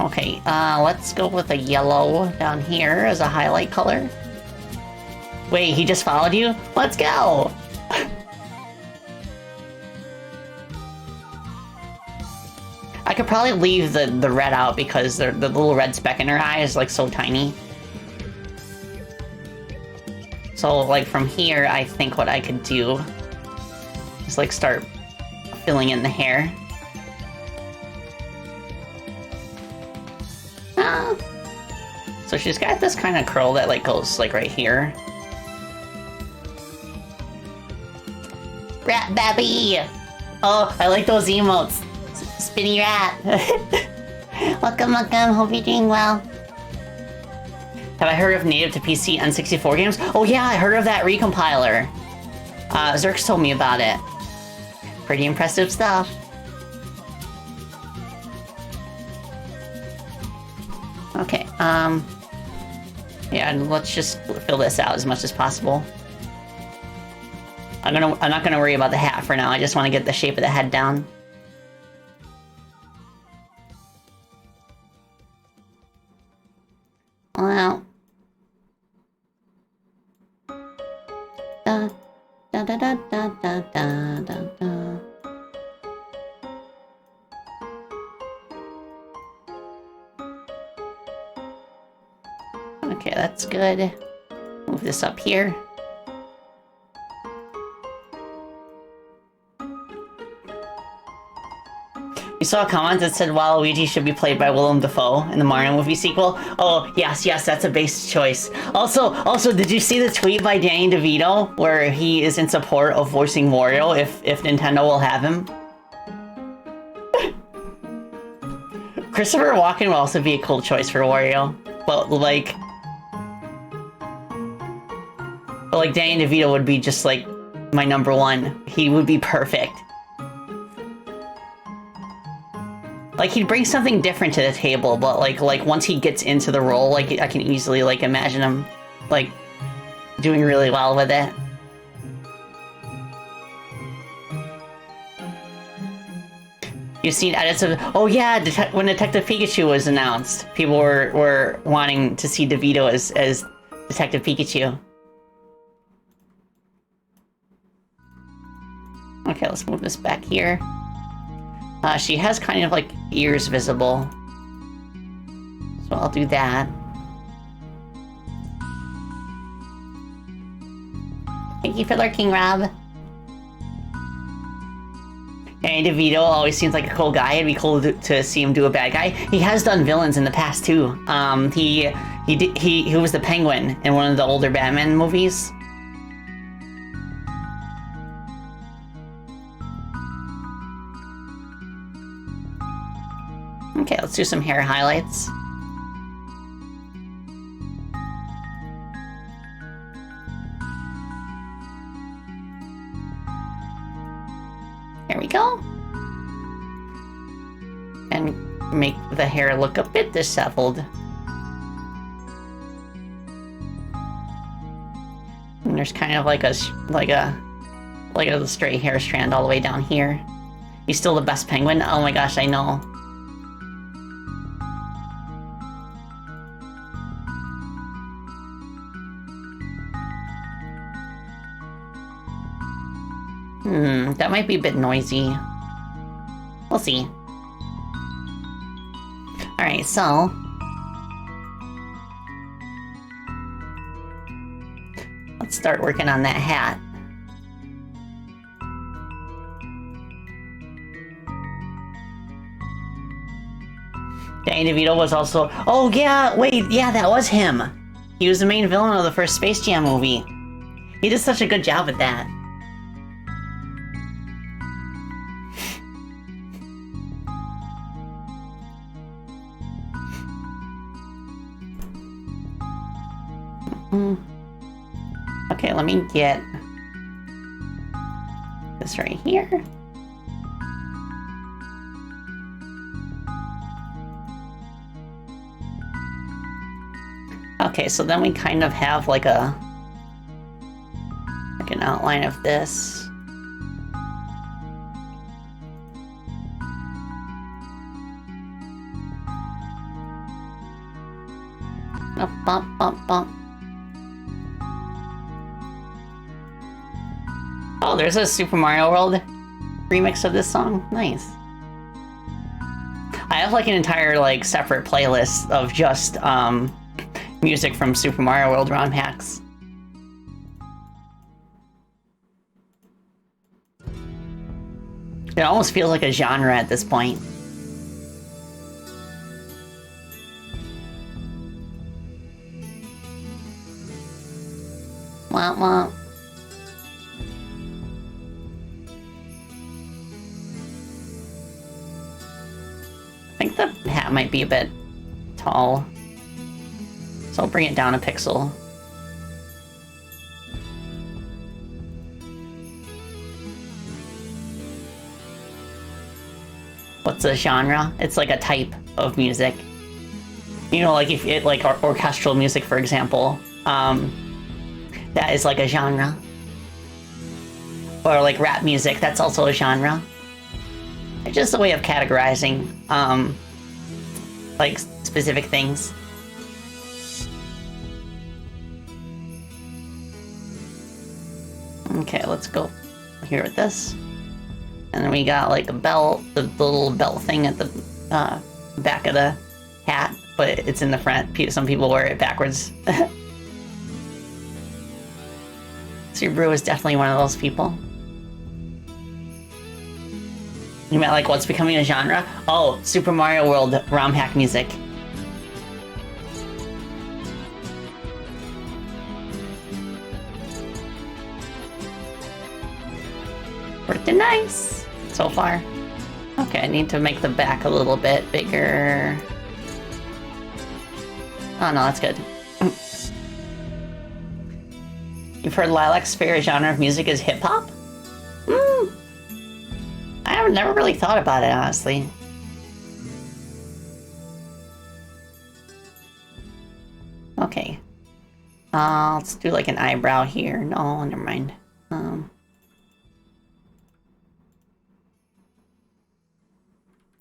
Okay, let's go with a yellow down here as a highlight color. Wait, he just followed you? Let's go! I could probably leave the red out because the little red speck in her eye is like so tiny. So like from here, I think what I could do is like start filling in the hair. So she's got this kind of curl that like goes like right here. Rat Babby! Oh, I like those emotes. Spinny rat. Welcome, welcome. Hope you're doing well. Have I heard of native to PC N64 games? Oh yeah, I heard of that recompiler. Zerx told me about it. Pretty impressive stuff. Okay, yeah, let's just fill this out as much as possible. I'm not gonna worry about the hat for now. I just want to get the shape of the head down. Well. Da da da da da da da da. Okay, that's good. Move this up here. You saw a comment that said Waluigi should be played by Willem Dafoe in the Mario movie sequel. Oh, yes, that's a base choice. Also, did you see the tweet by Danny DeVito where he is in support of voicing Wario if Nintendo will have him? Christopher Walken will also be a cool choice for Wario, but like Danny DeVito would be just like my #1. He would be perfect. Like, he'd bring something different to the table, but like once he gets into the role, like, I can easily, like, imagine him, like, doing really well with it. You've seen edits of... Oh yeah, when Detective Pikachu was announced, people were wanting to see DeVito as Detective Pikachu. Okay, let's move this back here. She has kind of like ears visible, so I'll do that. Thank you for lurking, Rob. Danny DeVito always seems like a cool guy. It'd be cool to see him do a bad guy. He has done villains in the past too. He was the Penguin in one of the older Batman movies. Okay, let's do some hair highlights. There we go. And make the hair look a bit disheveled. And there's kind of like a stray hair strand all the way down here. He's still the best penguin? Oh my gosh, I know. That might be a bit noisy. We'll see. Alright, so... let's start working on that hat. Danny DeVito was also... Oh yeah, wait, yeah, that was him! He was the main villain of the first Space Jam movie. He did such a good job at that. Okay, let me get this right here. Okay, so then we kind of have like an outline of this. Bump, bump, bump. Oh, there's a Super Mario World remix of this song. Nice. I have like an entire like separate playlist of just music from Super Mario World ROM hacks. It almost feels like a genre at this point. Womp womp. I think the hat might be a bit tall, so I'll bring it down a pixel. What's a genre? It's like a type of music. You know, like if it like orchestral music, for example, that is like a genre. Or like rap music, that's also a genre. It's just a way of categorizing, like specific things. Okay, let's go here with this. And then we got like a belt, the little belt thing at the back of the hat, but it's in the front. Some people wear it backwards. Subaru is definitely one of those people. You meant like what's becoming a genre? Oh, Super Mario World ROM hack music. Pretty nice so far. Okay, I need to make the back a little bit bigger. Oh no, that's good. You've heard Lilac's favorite genre of music is hip-hop? I have never really thought about it, honestly. Okay. Let's do like an eyebrow here. No, never mind.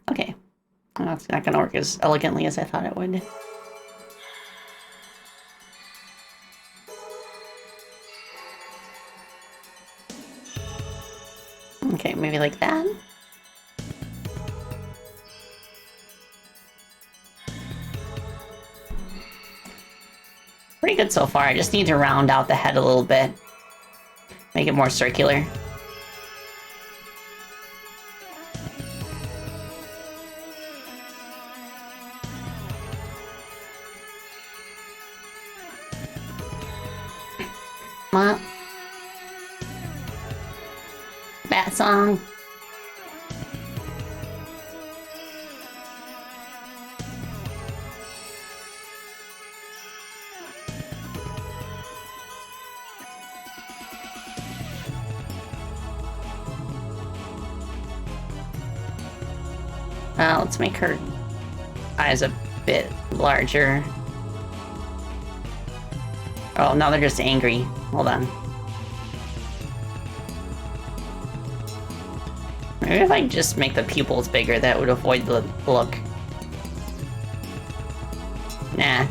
Okay. Well, it's not gonna work as elegantly as I thought it would. Okay, maybe like that. Pretty good so far. I just need to round out the head a little bit. Make it more circular. Come on. Bat song. Let's make her eyes a bit larger. Oh, now they're just angry. Hold on. Maybe if I just make the pupils bigger, that would avoid the look. Nah.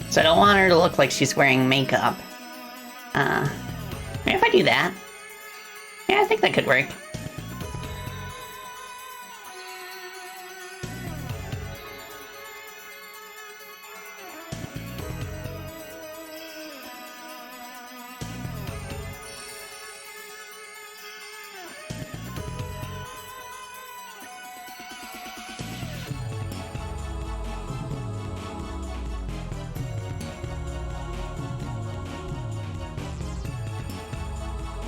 So I don't want her to look like she's wearing makeup. Maybe if I do that. Yeah, I think that could work.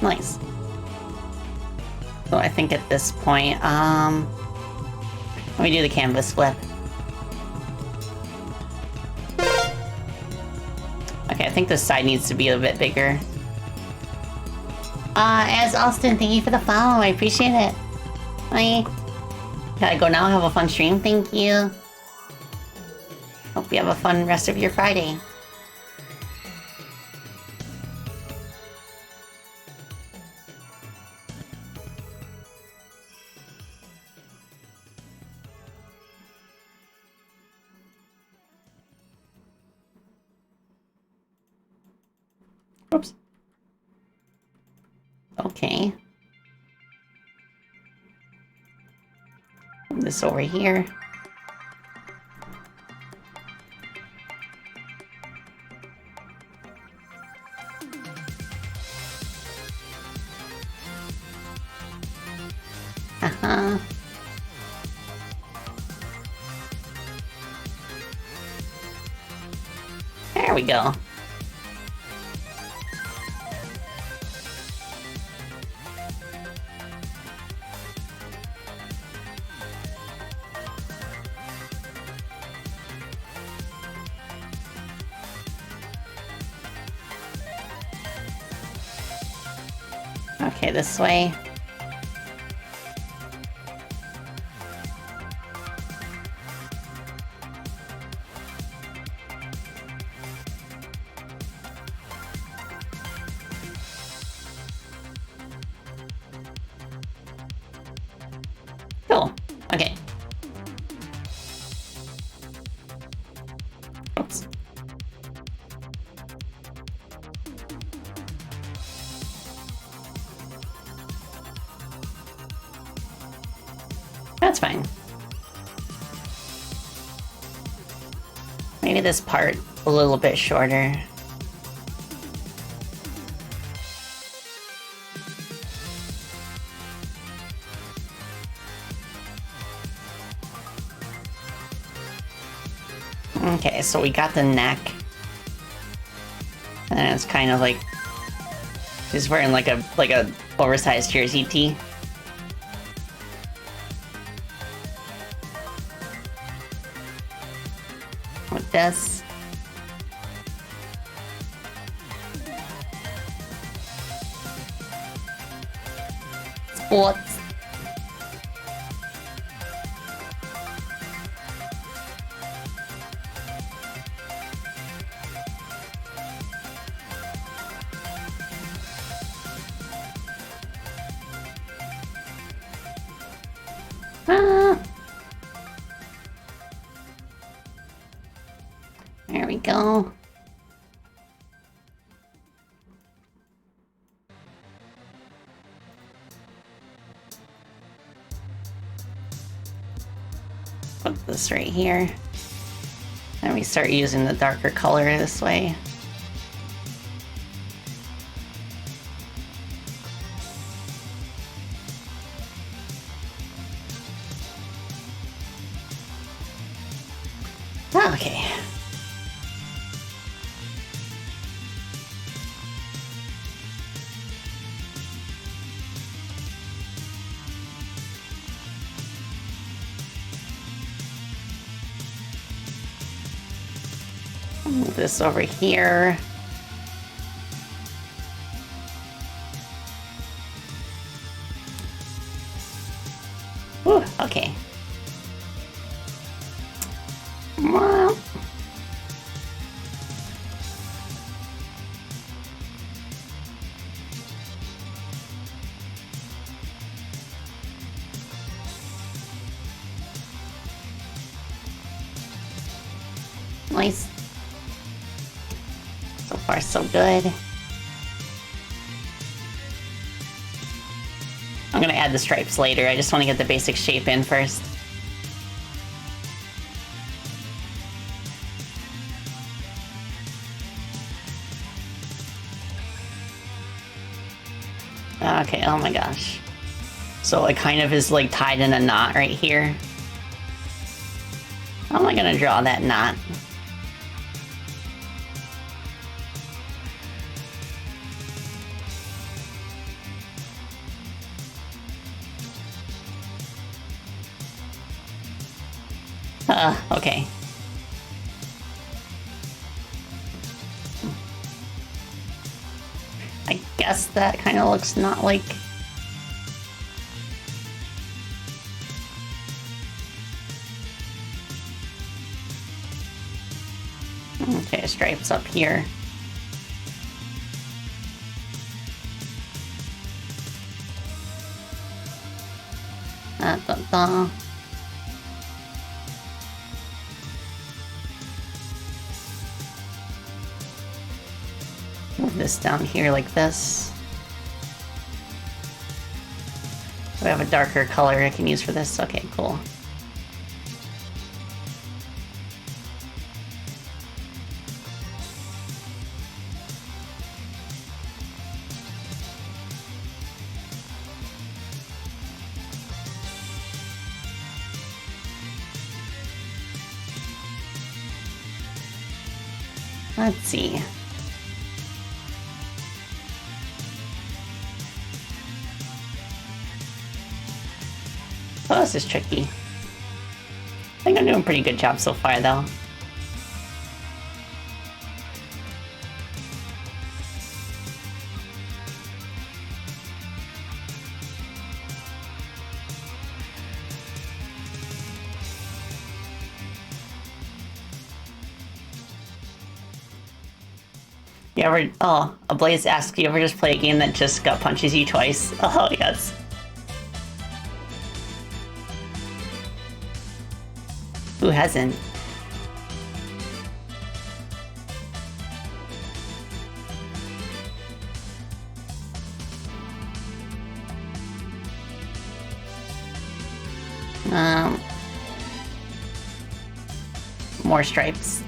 Nice. So I think at this point, let me do the canvas flip. Okay, I think this side needs to be a bit bigger. As Austin, thank you for the follow. I appreciate it. Bye. Gotta go now. Have a fun stream. Thank you. Hope you have a fun rest of your Friday. Okay. Move this over here. Uh-huh. There we go. Okay, this way. Cool. Okay. Oops. That's fine. Maybe this part a little bit shorter. Okay, so we got the neck. And it's kind of like she's wearing like a oversized jersey tee. With this. Sports. There we go. Put this right here. And we start using the darker color this way. Okay. Move this over here. Ooh, okay. Well. Nice. So far, so good. I'm gonna add the stripes later. I just want to get the basic shape in first. Okay, oh my gosh. So it kind of is like tied in a knot right here. How am I gonna draw that knot? Okay. I guess that kind of looks not like... Okay, stripes up here. Da-da-da. Move this down here like this. I have a darker color I can use for this. Okay, cool. Let's see. Oh, this is tricky. I think I'm doing a pretty good job so far, though. You ever... Oh, Ablaze asks, you ever just play a game that just gut punches you twice? Oh, yes. Who hasn't? More stripes.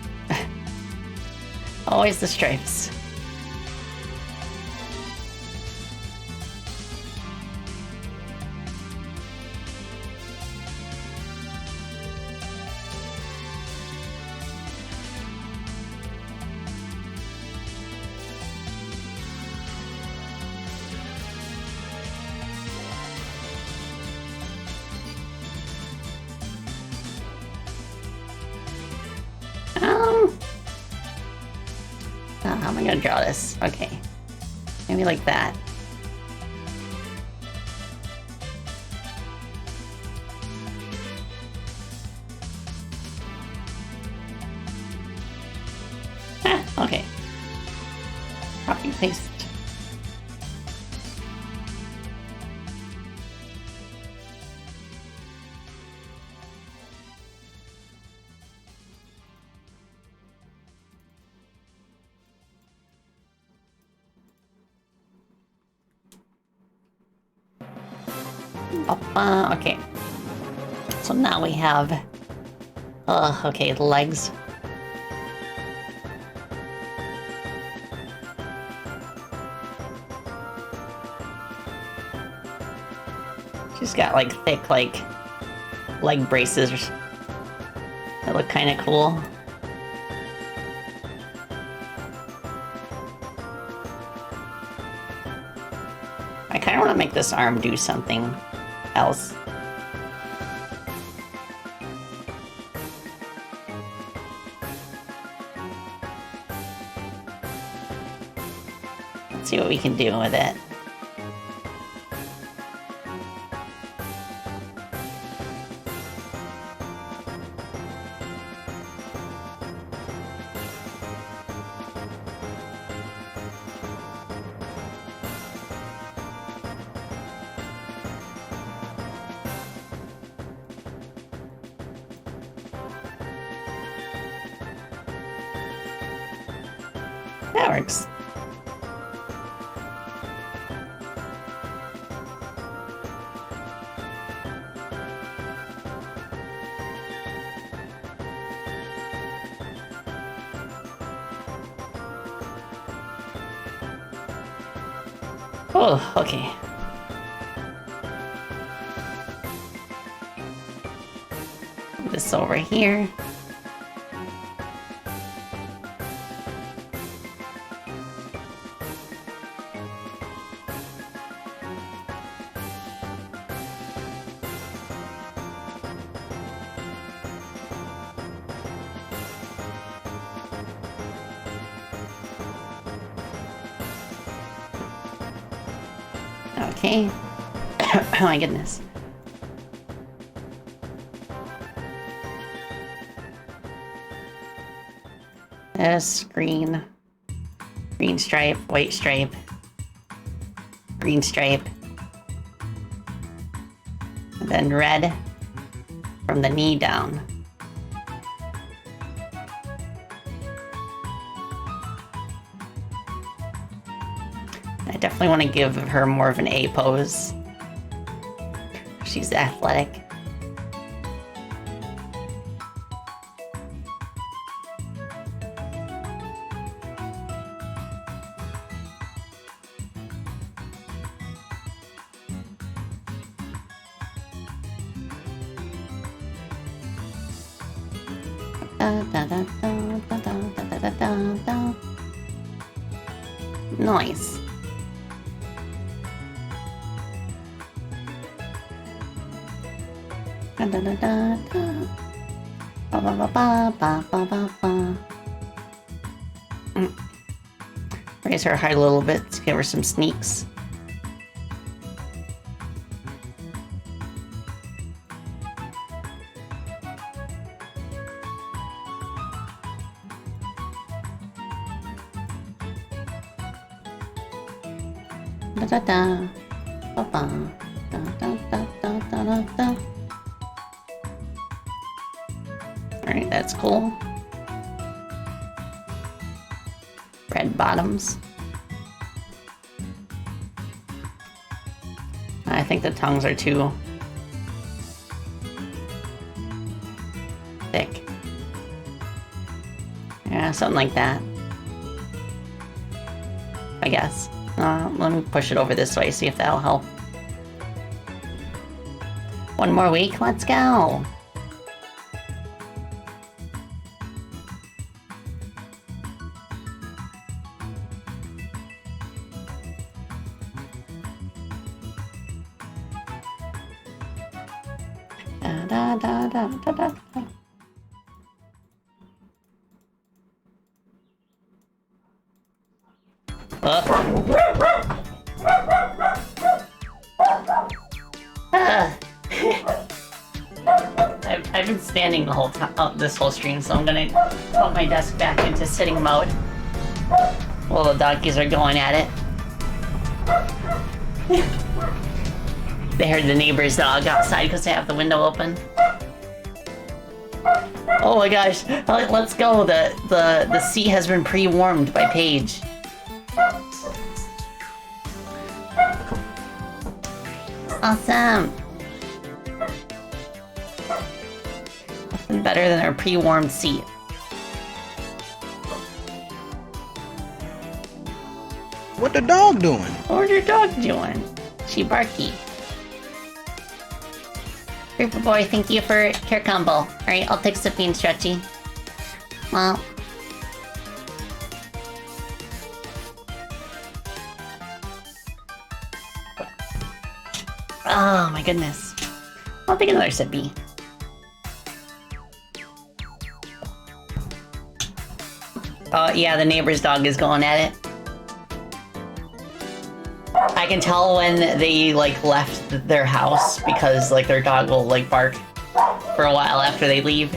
Always the stripes. How am I gonna draw this? Okay. Maybe like that. Okay. Copy paste. Okay. So now we have... okay, the legs. She's got, like, thick, like, leg braces that look kind of cool. I kind of want to make this arm do something else. Let's see what we can do with it. That works. Oh, okay. Move this over here. Okay. Oh my goodness. This green stripe, white stripe, green stripe, and then red from the knee down. I definitely want to give her more of an A pose. she's athletic. Nice. Raise her height a little bit to give her some sneaks. Da da da, ba ba, da da da da da da da. All right, that's cool. Red bottoms. I think the tongues are too thick. Yeah, something like that. I guess. Let me push it over this way, see if that'll help. One more week, let's go! Da da da da da da. I've been standing the whole time, this whole stream, so I'm gonna put my desk back into sitting mode while the doggies are going at it. They heard the neighbor's dog outside because they have the window open. Oh my gosh, let's go. The seat has been pre-warmed by Paige. Awesome. Nothing better than our pre-warmed seat. What the dog doing? What's your dog doing? She barky. Creeper boy, thank you for care combo. Alright, I'll take Sippy and Stretchy. Well. Oh my goodness. I'll take another Sippy. Oh yeah, the neighbor's dog is going at it. I can tell when they like left their house because like their dog will like bark for a while after they leave.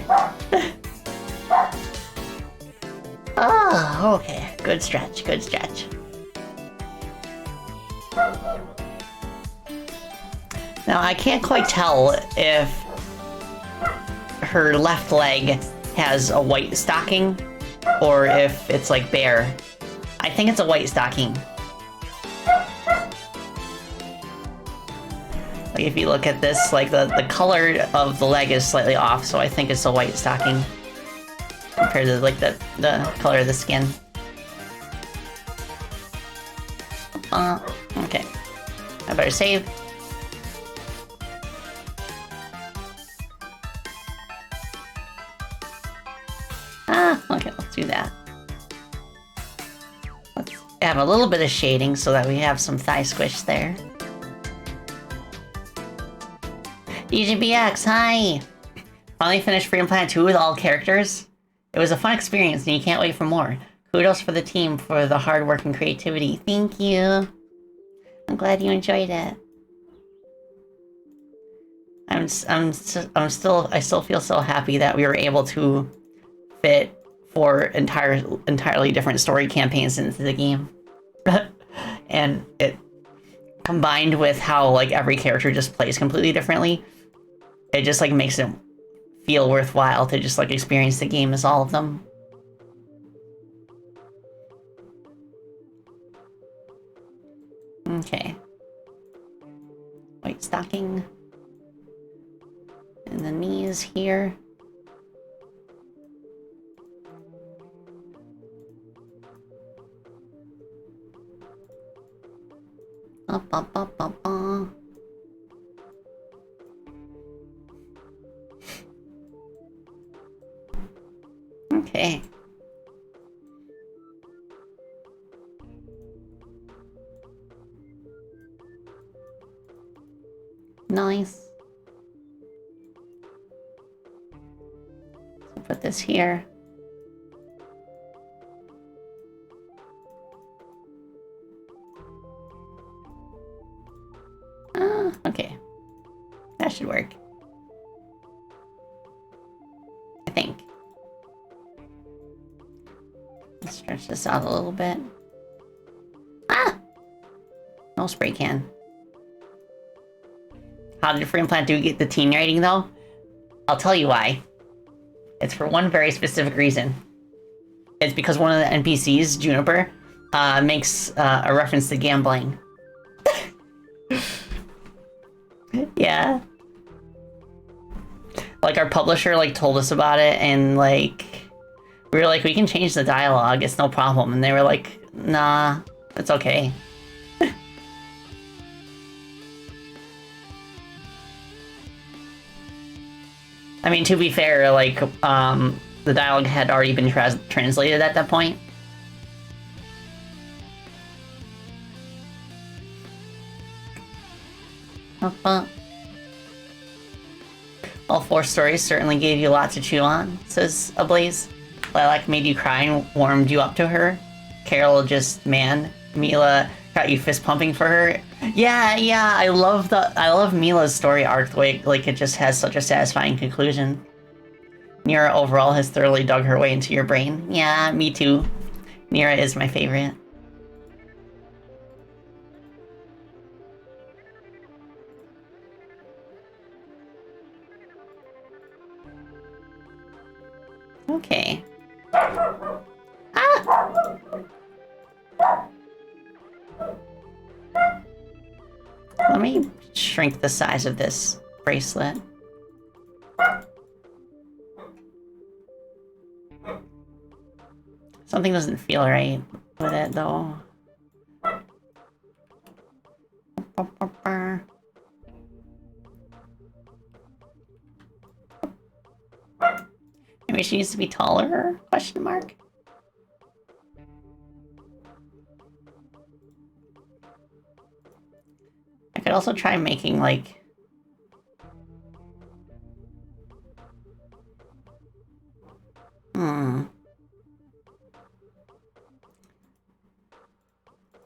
Oh, okay. Good stretch, good stretch. Now I can't quite tell if her left leg has a white stocking or if it's like bare. I think it's a white stocking. Like if you look at this, like the color of the leg is slightly off, so I think it's a white stocking compared to like the color of the skin. Okay. I better save. Okay, let's do that. Let's have a little bit of shading so that we have some thigh squish there. DJBX, hi! Finally finished Freedom Planet 2 with all characters. It was a fun experience and you can't wait for more. Kudos for the team for the hard work and creativity. Thank you. I'm glad you enjoyed it. I still feel so happy that we were able to fit 4 entirely different story campaigns into the game. And it combined with how like every character just plays completely differently, it just like makes it feel worthwhile to just like experience the game as all of them. Okay. White stocking. the knees here. Up, up, up, up, up. Okay. Nice. So put this here. Okay. That should work. I think. Let's stretch this out a little bit. Ah! No spray can. How did Free Plant do get the teen rating though? I'll tell you why. It's for one very specific reason. It's because one of the NPCs, Juniper, makes a reference to gambling. Yeah. Like our publisher told us about it, and we were like, we can change the dialogue, it's no problem. And they were like, nah, it's okay. I mean, to be fair, the dialogue had already been translated at that point. All 4 stories certainly gave you a lot to chew on, says Ablaze. Lilac made you cry and warmed you up to her. Carol just, man. Mila got you fist pumping for her. Yeah, I love Mila's story arc, the way it just has such a satisfying conclusion. Nira overall has thoroughly dug her way into your brain. Yeah, me too. Nira is my favorite. Okay. Ah! Let me shrink the size of this bracelet. Something doesn't feel right with it, though. Maybe she needs to be taller? Question mark. I could also try making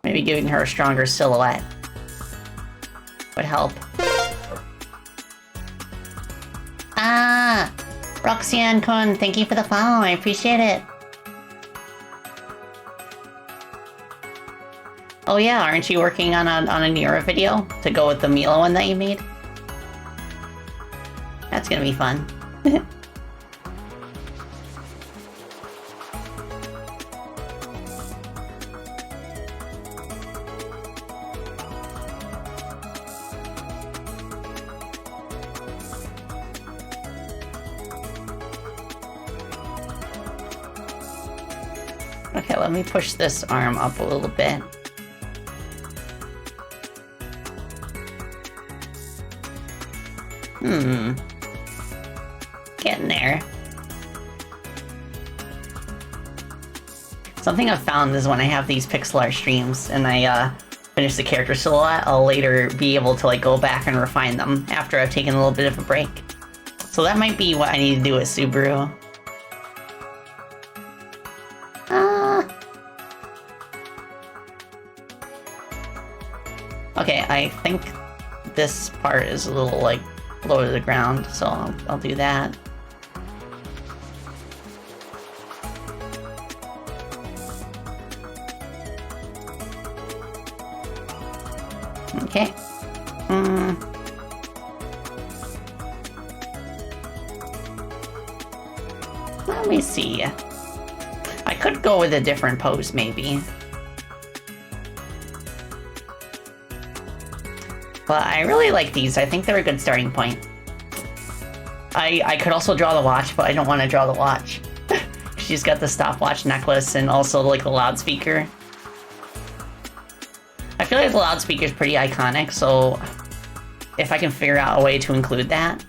maybe giving her a stronger silhouette would help. Ah! Roxanne Kun, thank you for the follow, I appreciate it. Oh yeah, aren't you working on a Nira video to go with the Mila one that you made? That's gonna be fun. Okay, let me push this arm up a little bit. Getting there. Something I've found is when I have these pixel art streams and I finish the character silhouette, I'll later be able to go back and refine them after I've taken a little bit of a break. So that might be what I need to do with Subaru. Okay, I think this part is a little low to the ground, so I'll do that. Okay. Let me see. I could go with a different pose, maybe. But I really like these. I think they're a good starting point. I could also draw the watch, but I don't want to draw the watch. She's got the stopwatch necklace and also like the loudspeaker. I feel like the loudspeaker is pretty iconic, so if I can figure out a way to include that.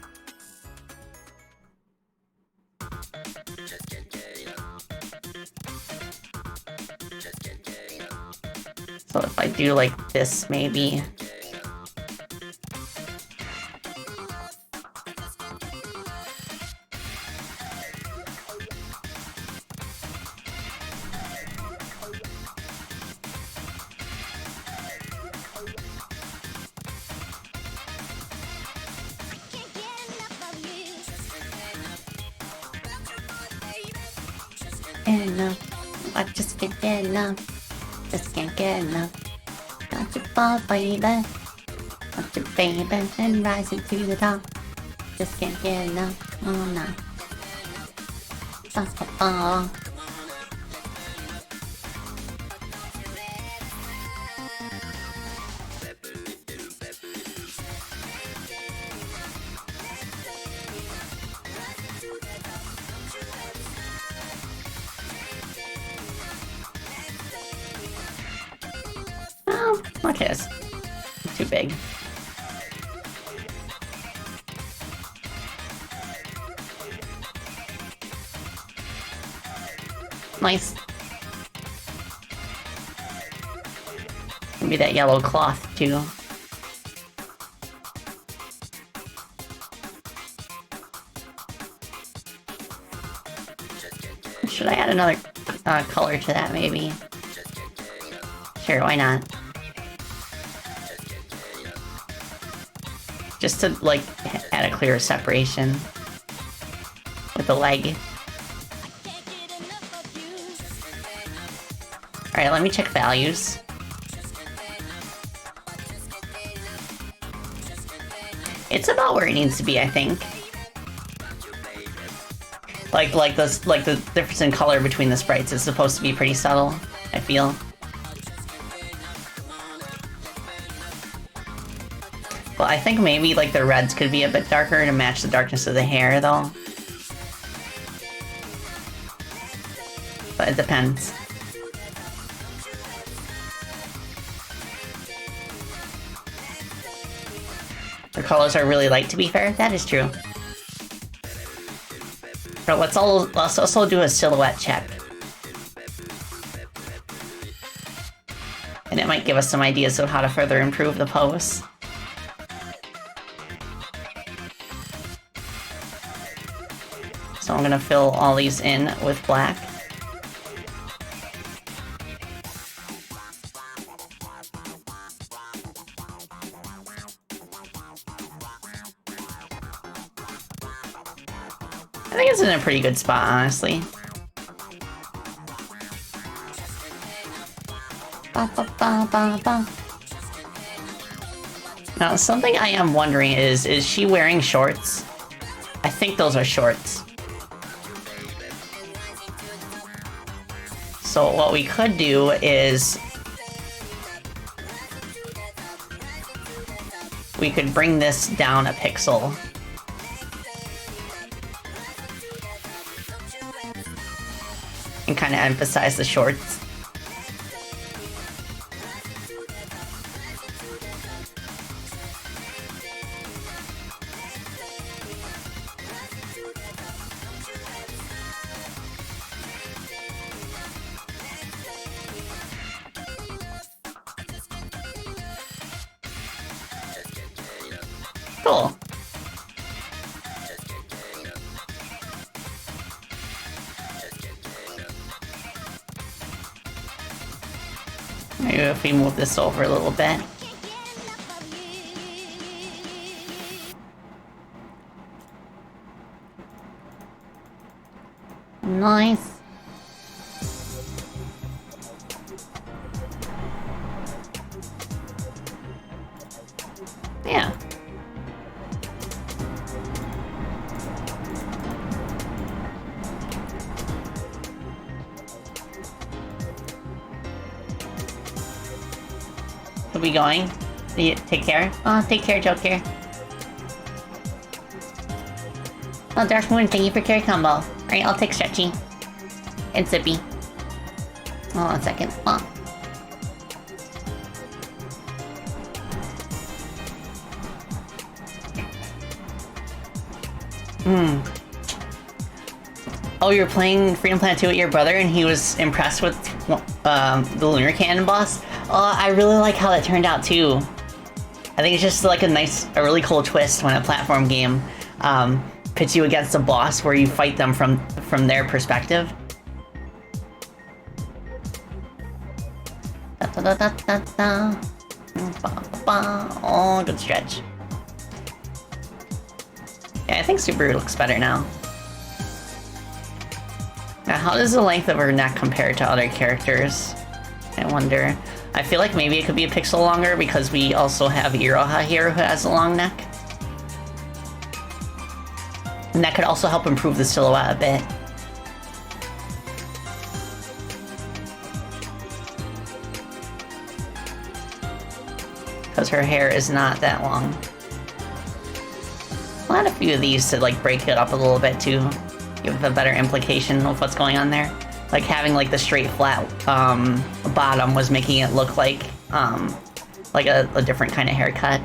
So if I do like this, maybe. Enough. I just can't get enough. Just can't get enough. Got your ball, baby. Got your baby. And rising to the top. Just can't get enough. Oh no. Oh. Okay, it's too big. Nice. Maybe that yellow cloth too. Should I add another color to that maybe? Sure, why not? Just to, like, add a clearer separation with the leg. Alright, let me check values. It's about where it needs to be, I think. Like the difference in color between the sprites is supposed to be pretty subtle, I feel. Well, I think maybe, like, the reds could be a bit darker to match the darkness of the hair, though. But it depends. The colors are really light, to be fair. That is true. But let's also do a silhouette check. And it might give us some ideas of how to further improve the pose. So I'm gonna fill all these in with black. I think it's in a pretty good spot, honestly. Ba, ba, ba, ba, ba. Now, something I am wondering is she wearing shorts? I think those are shorts. So what we could do is we could bring this down a pixel. And kind of emphasize the shorts. Cool. Maybe if we move this over a little bit. Nice. Yeah. Are we going? See you, take care. Oh, take care, Joker. Oh, Dark Moon, thank you for carry combo. Alright, I'll take Stretchy. And Zippy. Hold on a second. Oh. Oh, you're playing Freedom Planet 2 with your brother and he was impressed with the Lunar Cannon boss? Oh, I really like how that turned out too. I think it's just like a really cool twist when a platform game pits you against a boss where you fight them from their perspective. Oh, good stretch. Yeah, I think Subaru looks better now. Now, how does the length of her neck compare to other characters? I wonder. I feel like maybe it could be a pixel longer because we also have Iroha here who has a long neck. And that could also help improve the silhouette a bit. Because her hair is not that long. I'll add a few of these to like break it up a little bit too. Give a better implication of what's going on there. Like having like the straight flat bottom was making it look like a different kind of haircut.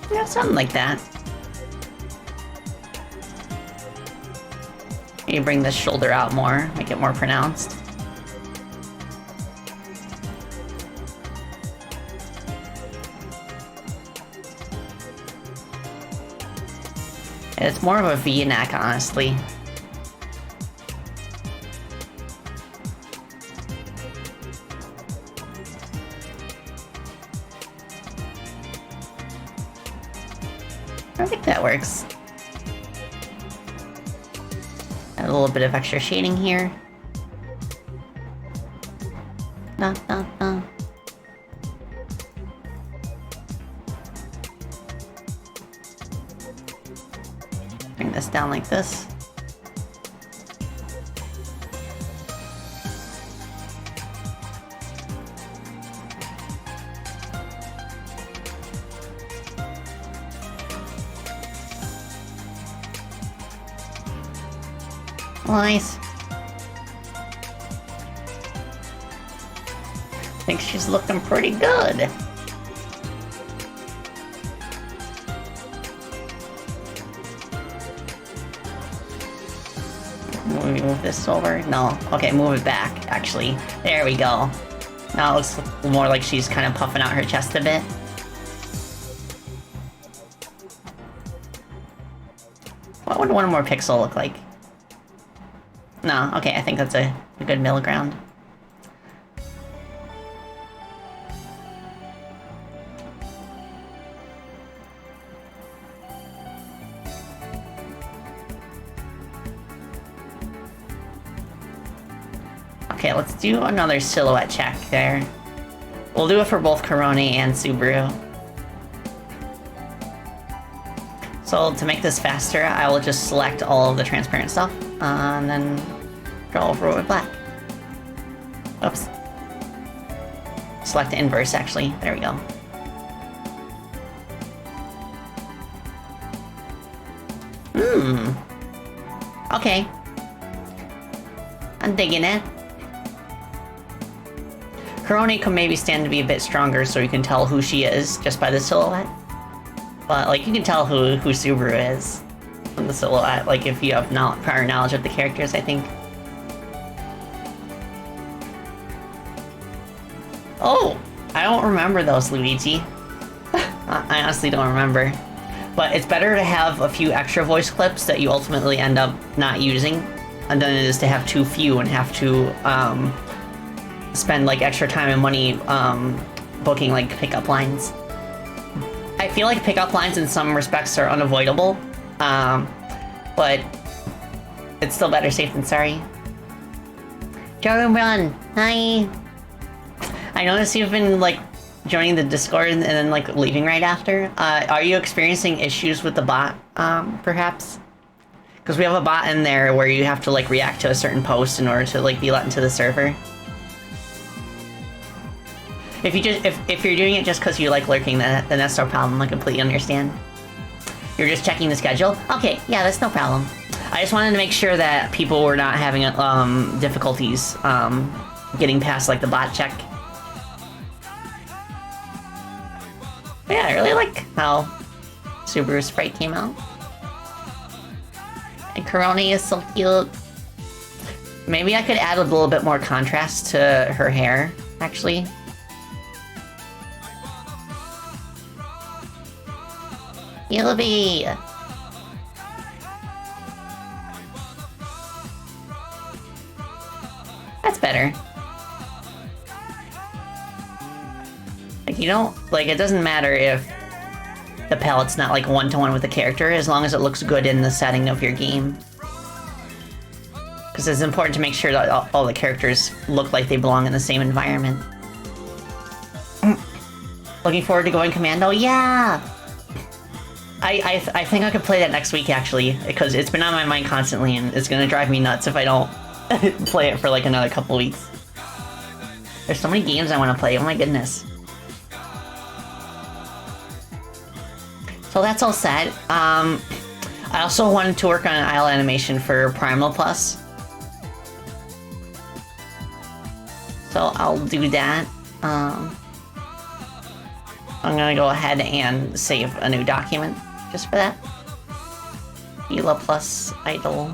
Yeah, something like that. You bring this shoulder out more, make it more pronounced. And it's more of a V-neck, honestly. I think that works. Add a little bit of extra shading here. Bring this down like this. Nice. Think she's looking pretty good. Move this over? No. Okay, move it back, actually. There we go. Now it looks more like she's kind of puffing out her chest a bit. What would one more pixel look like? No, okay, I think that's a good middle ground. Okay, let's do another silhouette check there. We'll do it for both Korone and Subaru. So to make this faster, I will just select all of the transparent stuff, and then draw over it with black. Oops. Select inverse, actually. There we go. Okay. I'm digging it. Korone could maybe stand to be a bit stronger so you can tell who she is just by the silhouette. But, like, you can tell who Subaru is from the silhouette, like, if you have prior knowledge of the characters, I think. Oh! I don't remember those, Luigi. I honestly don't remember. But it's better to have a few extra voice clips that you ultimately end up not using than it is to have too few and have to, spend, like, extra time and money, booking, like, pickup lines. I feel like pickup lines in some respects are unavoidable, but it's still better safe than sorry. Jordan Run, hi! I noticed you've been, like, joining the Discord and then, like, leaving right after. Are you experiencing issues with the bot, perhaps? Because we have a bot in there where you have to like react to a certain post in order to like be let into the server. If you're doing it just because you like lurking, then that's no problem. I completely understand. You're just checking the schedule? Okay, yeah, that's no problem. I just wanted to make sure that people were not having difficulties getting past like the bot check. But yeah, I really like how Subaru Sprite came out. And Korone is so cute. Maybe I could add a little bit more contrast to her hair, actually. Yellowbee! That's better. Like, you don't... Like, it doesn't matter if the palette's not, like, one-to-one with the character, as long as it looks good in the setting of your game. Because it's important to make sure that all the characters look like they belong in the same environment. Looking forward to going Commando? Yeah! I think I could play that next week, actually, because it's been on my mind constantly, and it's gonna drive me nuts if I don't play it for, like, another couple weeks. There's so many games I want to play, oh my goodness. So that's all set. I also wanted to work on an idle animation for Primal Plus. So I'll do that. I'm gonna go ahead and save a new document just for that. Hila Plus Idle.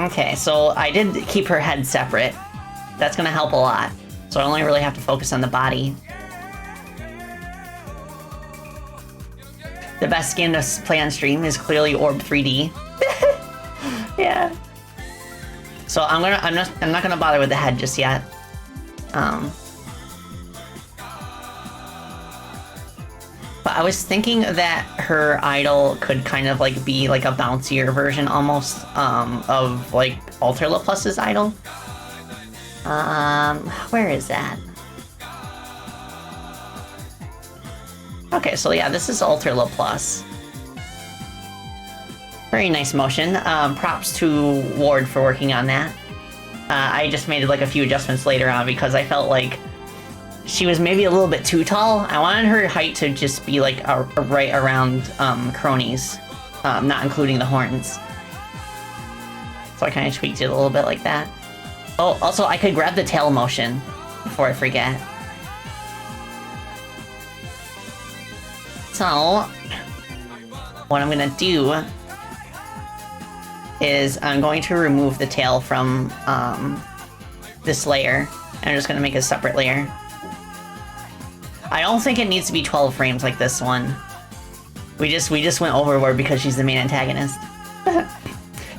Okay, so I did keep her head separate. That's gonna help a lot. So I only really have to focus on the body. The best game to play on stream is clearly Orb 3D. Yeah. So I'm not gonna bother with the head just yet. But I was thinking that her idol could kind of like be like a bouncier version almost of like Alter Laplace's idol. Where is that? Okay, so yeah, this is Alter Laplace. Very nice motion. Props to Ward for working on that. I just made like a few adjustments later on because I felt like she was maybe a little bit too tall. I wanted her height to just be like right around Kroni's, not including the horns. So I kind of tweaked it a little bit like that. Oh, also I could grab the tail motion before I forget. So what I'm gonna do is I'm going to remove the tail from this layer, and I'm just gonna make a separate layer. I don't think it needs to be 12 frames like this one. We just went overboard because she's the main antagonist.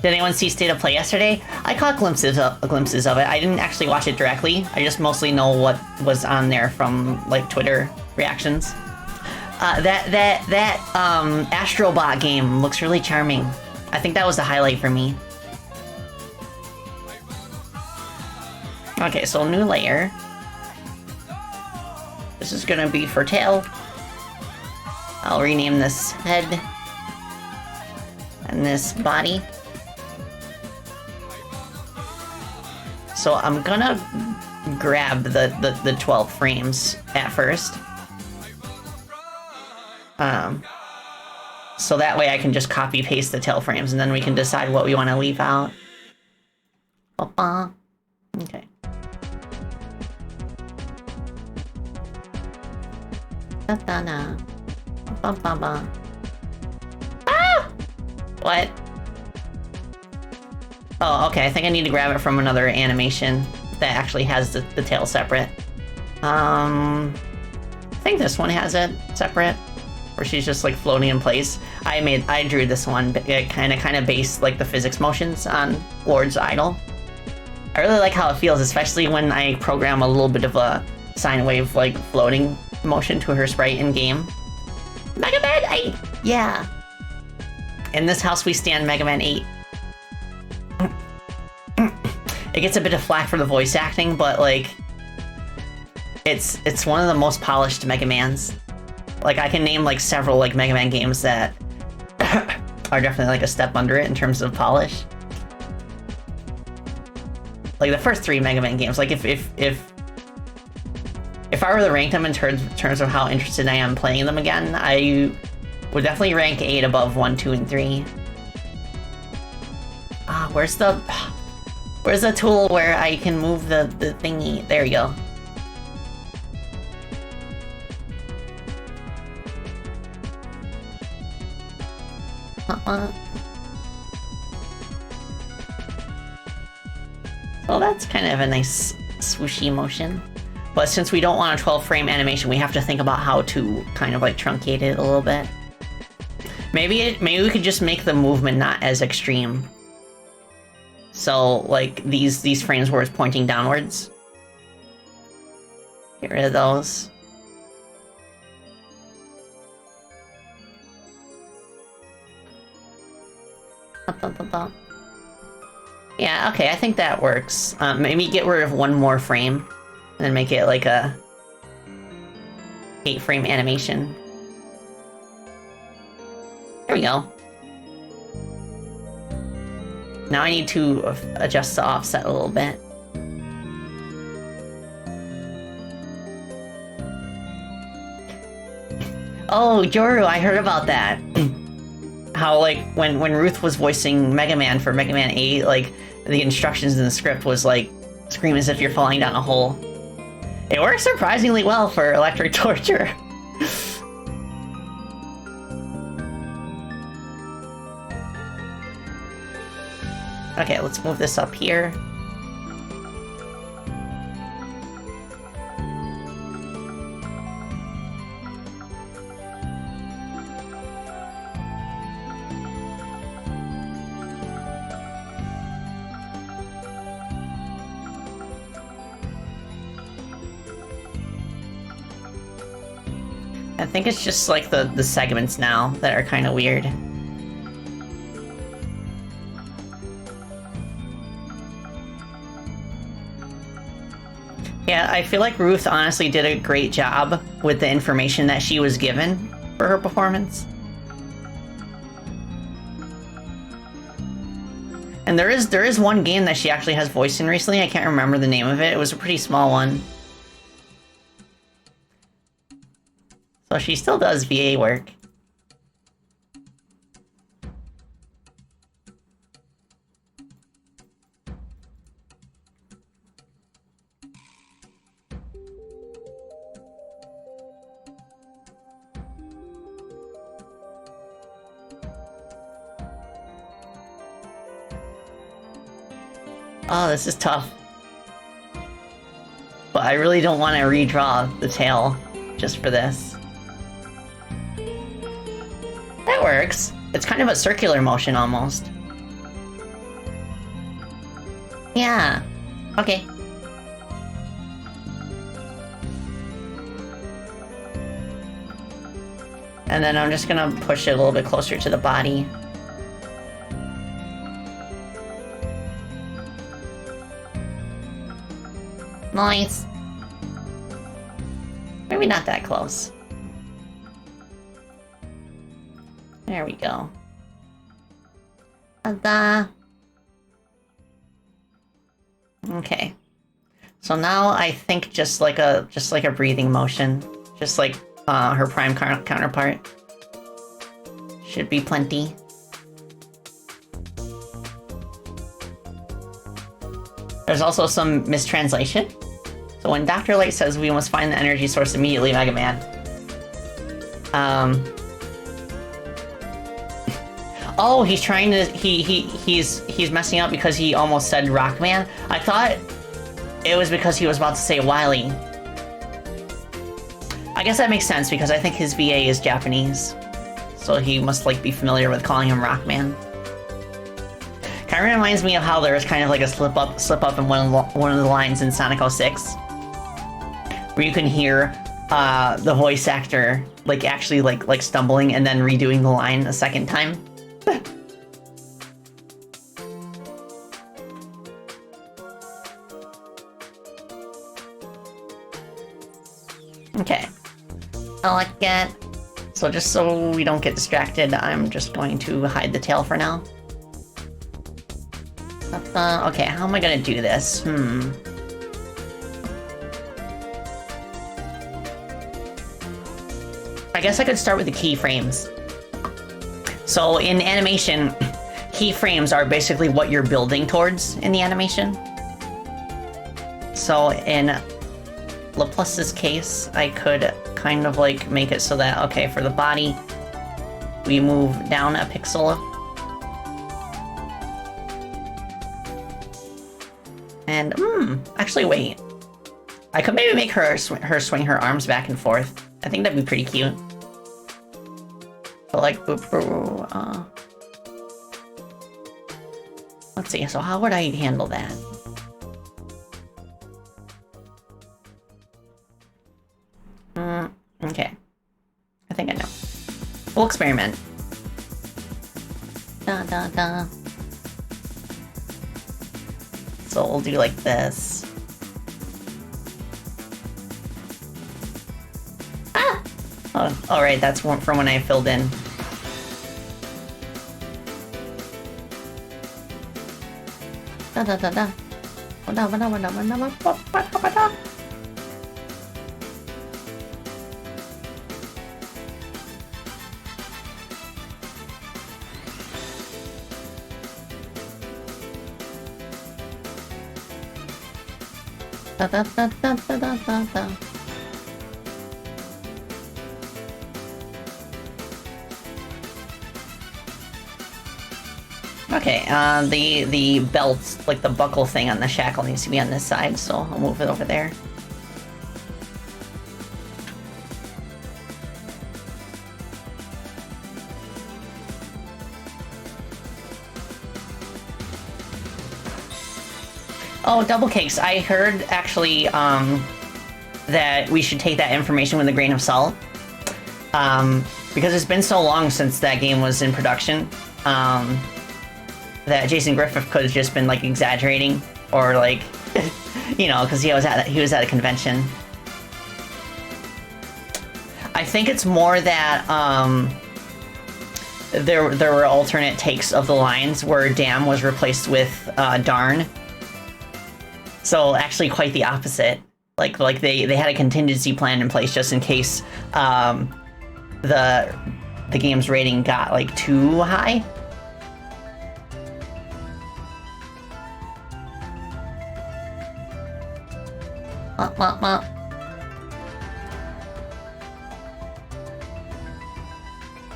Did anyone see State of Play yesterday? I caught glimpses of it. I didn't actually watch it directly. I just mostly know what was on there from like Twitter reactions. That Astrobot game looks really charming. I think that was the highlight for me. Okay, so new layer. This is gonna be for tail. I'll rename this head and this body. So I'm gonna grab the 12 frames at first. So that way I can just copy paste the tail frames and then we can decide what we want to leave out. Okay. Ah! What? Oh, okay, I think I need to grab it from another animation that actually has the tail separate. I think this one has it separate, where she's just like floating in place. I drew this one, but it kind of based like the physics motions on Ward's idol. I really like how it feels, especially when I program a little bit of a sine wave like floating motion to her sprite in game. Mega Man 8! Yeah. In this house we stand Mega Man 8. It gets a bit of flack for the voice acting, but like, it's one of the most polished Mega Mans. Like, I can name, like, several, like, Mega Man games that are definitely, like, a step under it in terms of polish. Like, the first 3 Mega Man games, like, if I were to rank them in terms of how interested I am playing them again, I would definitely rank 8 above 1, 2, and 3. Ah, where's the tool where I can move the thingy? There you go. So that's kind of a nice swooshy motion. But since we don't want a 12-frame animation, we have to think about how to kind of like truncate it a little bit. Maybe we could just make the movement not as extreme. So like these frames where it's pointing downwards. Get rid of those. Yeah, okay, I think that works. Maybe get rid of one more frame, and then make it like a 8-frame animation. There we go. Now I need to adjust the offset a little bit. Oh, Joru, I heard about that. How, like, when Ruth was voicing Mega Man for Mega Man 8, like, the instructions in the script was, like, scream as if you're falling down a hole. It works surprisingly well for electric torture. Okay, let's move this up here. I think it's just like the segments now that are kind of weird. Yeah, I feel like Ruth honestly did a great job with the information that she was given for her performance. And there is one game that she actually has voiced in recently. I can't remember the name of it. It was a pretty small one. So she still does VA work. Oh, this is tough. But I really don't want to redraw the tail just for this. That works. It's kind of a circular motion almost. Yeah. Okay. And then I'm just gonna push it a little bit closer to the body. Nice. Maybe not that close. There we go. Ta-da. Okay. So now I think just like a breathing motion, just like her prime counterpart. Should be plenty. There's also some mistranslation. So when Dr. Light says we must find the energy source immediately, Mega Man. Oh, he's trying to he's messing up because he almost said Rockman. I thought it was because he was about to say Wily. I guess that makes sense because I think his VA is Japanese. So he must like be familiar with calling him Rockman. Kind of reminds me of how there was kind of like a slip up in one of the lines in Sonic 06, where you can hear the voice actor like actually like stumbling and then redoing the line a second time. Okay. I like that. So just so we don't get distracted, I'm just going to hide the tail for now. Okay, how am I gonna do this? I guess I could start with the keyframes. So in animation, keyframes are basically what you're building towards in the animation. So in Laplace's case, I could kind of like make it so that, okay, for the body, we move down a pixel. And, actually wait. I could maybe make her swing her arms back and forth. I think that'd be pretty cute. But like, let's see, so how would I handle that? Okay. I think I know. We'll experiment. Da da da. So we'll do like this. Ah! Oh, alright, that's from when I filled in. Da da da da. Da da da da da da. Da da da da da da da da. Okay, the belt, like the buckle thing on the shackle needs to be on this side, so I'll move it over there. Oh, double cakes. I heard, actually, that we should take that information with a grain of salt. Because it's been so long since that game was in production, that Jason Griffith could have just been, like, exaggerating. Or, like, you know, because he was at a convention. I think it's more that, there were alternate takes of the lines where damn was replaced with, darn. So actually quite the opposite. Like they had a contingency plan in place just in case the game's rating got like too high.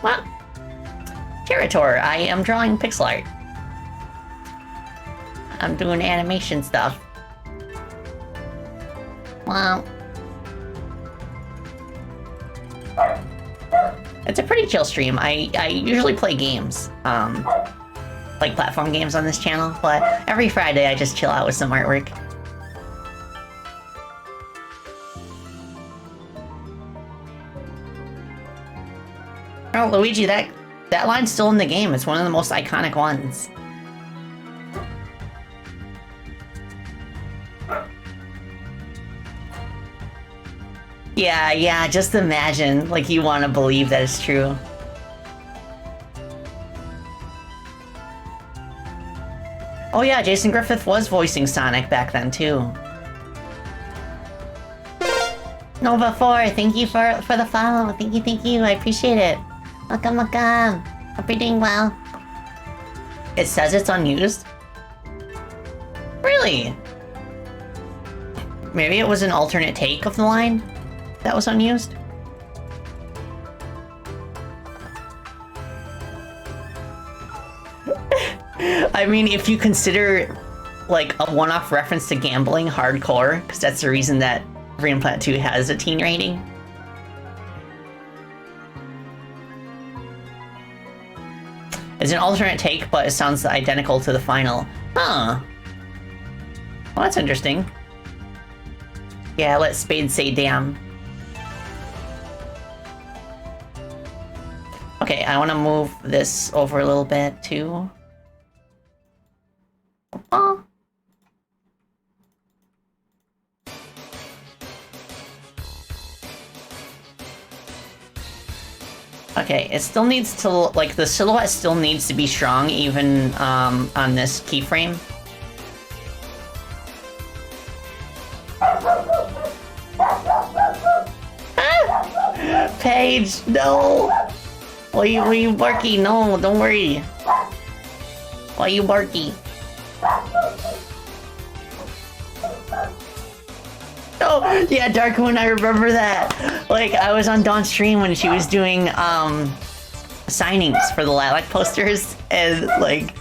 What? Territor, I am drawing pixel art. I'm doing animation stuff. Wow. It's a pretty chill stream. I usually play games, like platform games on this channel, but every Friday I just chill out with some artwork. Oh, Luigi, that line's still in the game. It's one of the most iconic ones. Yeah, just imagine, like, you want to believe that it's true. Oh yeah, Jason Griffith was voicing Sonic back then, too. Nova4, thank you for the follow. Thank you, I appreciate it. Welcome. Hope you're doing well. It says it's unused? Really? Maybe it was an alternate take of the line that was unused? I mean, if you consider, like, a one-off reference to gambling hardcore, because that's the reason that Rain Plat 2 has a teen rating. It's an alternate take, but it sounds identical to the final. Huh. Well, that's interesting. Yeah, let Spade say damn. Okay, I want to move this over a little bit, too. Oh. Okay, it still needs to, like, the silhouette still needs to be strong, even, on this keyframe. Ah! Paige, no! Why you barky? No, don't worry. Why you barky? Oh, yeah, Dark Moon, I remember that. Like, I was on Dawn's stream when she was doing, signings for the Lilac posters, and, like,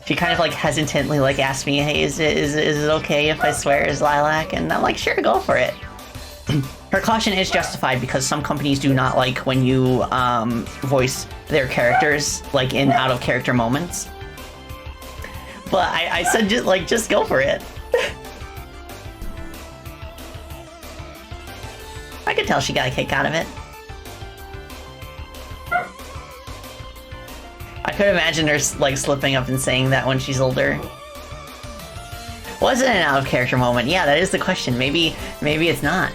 she kind of, like, hesitantly, like, asked me, hey, is it okay if I swear as Lilac? And I'm like, sure, go for it. Her caution is justified because some companies do not like when you, voice their characters, like, in out-of-character moments. But I said, just go for it. I could tell she got a kick out of it. I could imagine her, like, slipping up and saying that when she's older. Was it an out-of-character moment? Yeah, that is the question. Maybe it's not.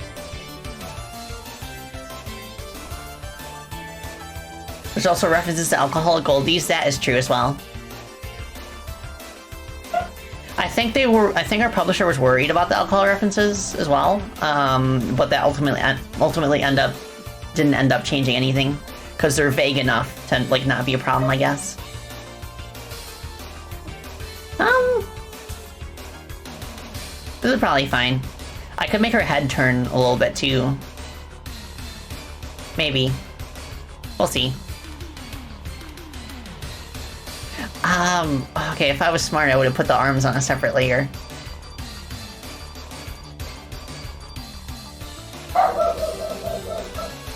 There's also references to alcoholic goldies. That is true as well. I think our publisher was worried about the alcohol references as well, but that ultimately didn't end up changing anything because they're vague enough to, like, not be a problem, I guess. This is probably fine. I could make her head turn a little bit too. Maybe. We'll see. Okay, if I was smart, I would have put the arms on a separate layer.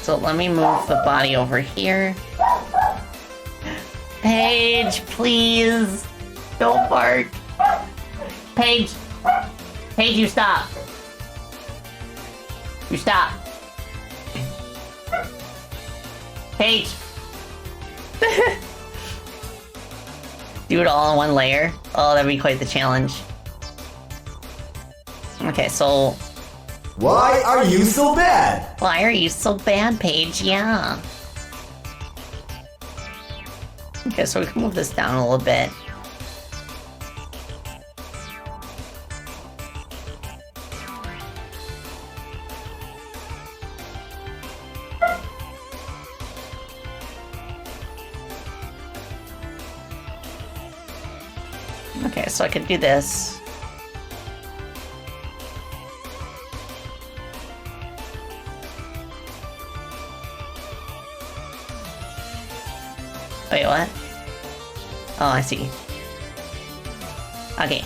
So let me move the body over here. Paige, please! Don't bark! Paige! Paige, you stop! You stop! Paige! Do it all in one layer? Oh, that'd be quite the challenge. Okay, so... Why are you so bad? Why are you so bad, Paige? Yeah. Okay, so we can move this down a little bit. Okay, so I could do this. Wait, what? Oh, I see. Okay.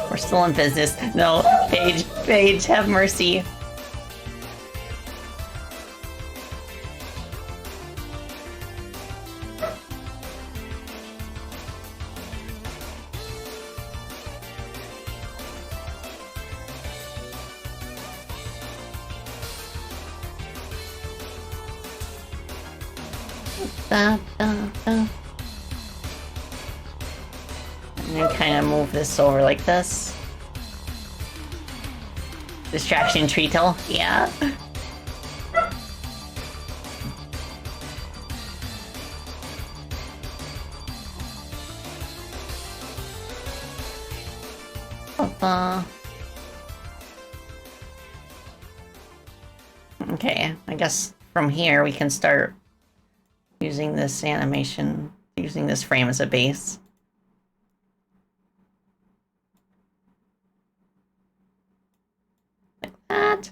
We're still in business. No, Paige, have mercy. And then kind of move this over like this. Distraction treacle, yeah. Okay, I guess from here we can start using this animation, using this frame as a base. Like that.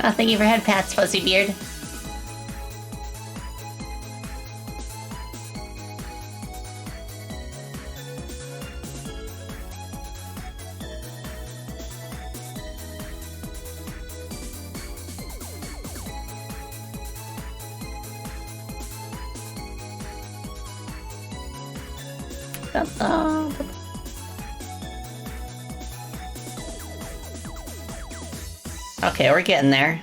Oh, thank you for head pats, Fuzzy Beard. Okay, we're getting there.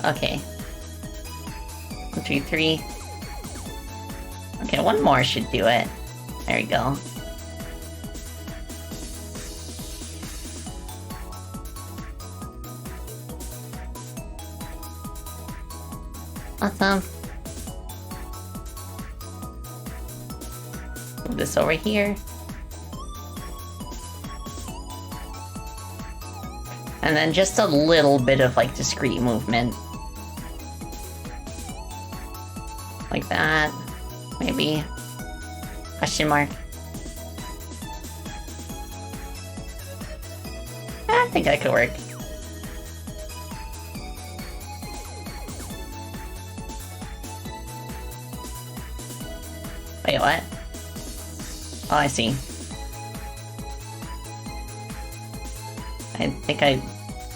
Okay. 1, 2, 3. Okay, one more should do it. There we go. Awesome. Move this over here. And then just a little bit of, like, discrete movement. Like that. Maybe. Question mark. I think that could work. Wait, what? Oh, I see. I think I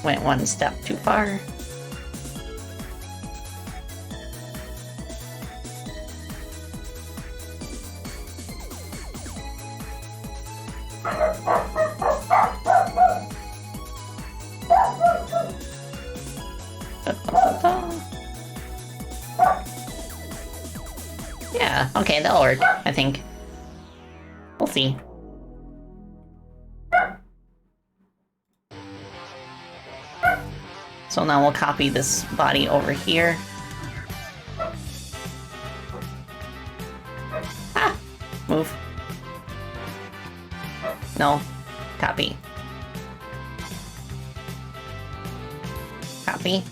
went one step too far. Yeah, okay, that'll work, I think. We'll see. So now we'll copy this body over here. Ah! Move. No. Copy. Copy.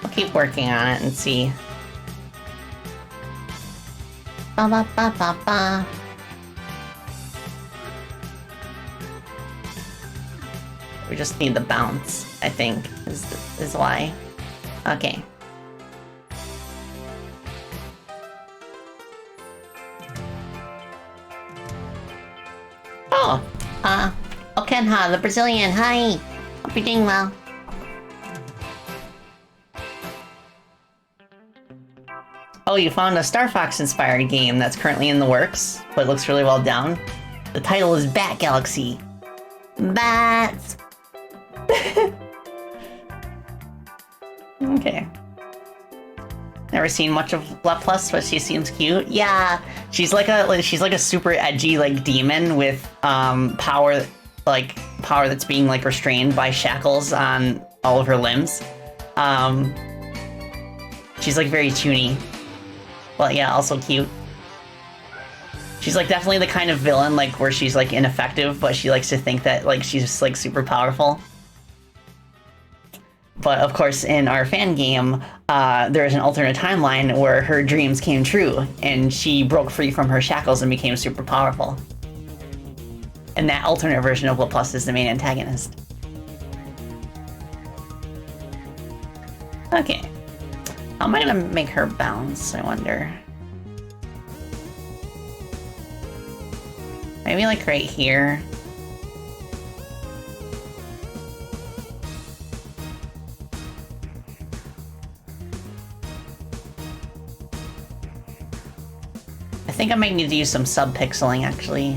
I'll keep working on it and see. Ba ba ba ba ba. We just need the bounce, I think, is why. Okay. Oh, Okenha, the Brazilian, hi! Hope you're doing well. Oh, you found a Star Fox-inspired game that's currently in the works, but looks really well done. The title is Bat Galaxy. Bats! Okay. Never seen much of Plus, but she seems cute. Yeah, she's like a super edgy like demon with power that's being like restrained by shackles on all of her limbs. She's like very toony. But yeah, also cute. She's like definitely the kind of villain like where she's like ineffective, but she likes to think that like she's like super powerful. But of course, in our fan game, there is an alternate timeline where her dreams came true, and she broke free from her shackles and became super powerful. And that alternate version of Laplace is the main antagonist. Okay. How am I gonna make her bounce, I wonder? Maybe like right here. I think I might need to use some sub-pixeling actually.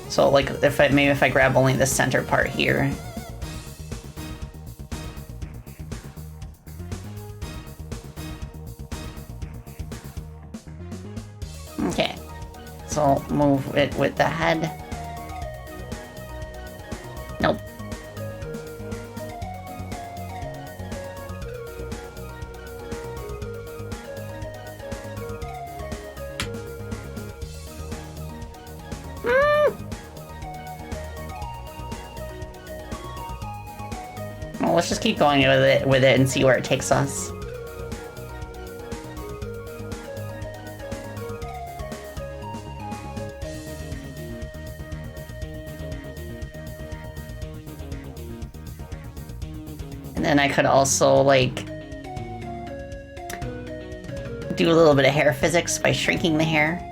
So like if I grab only the center part here. Okay. So move it with the head. Nope. Well, let's just keep going with it and see where it takes us. And then I could also, like, do a little bit of hair physics by shrinking the hair.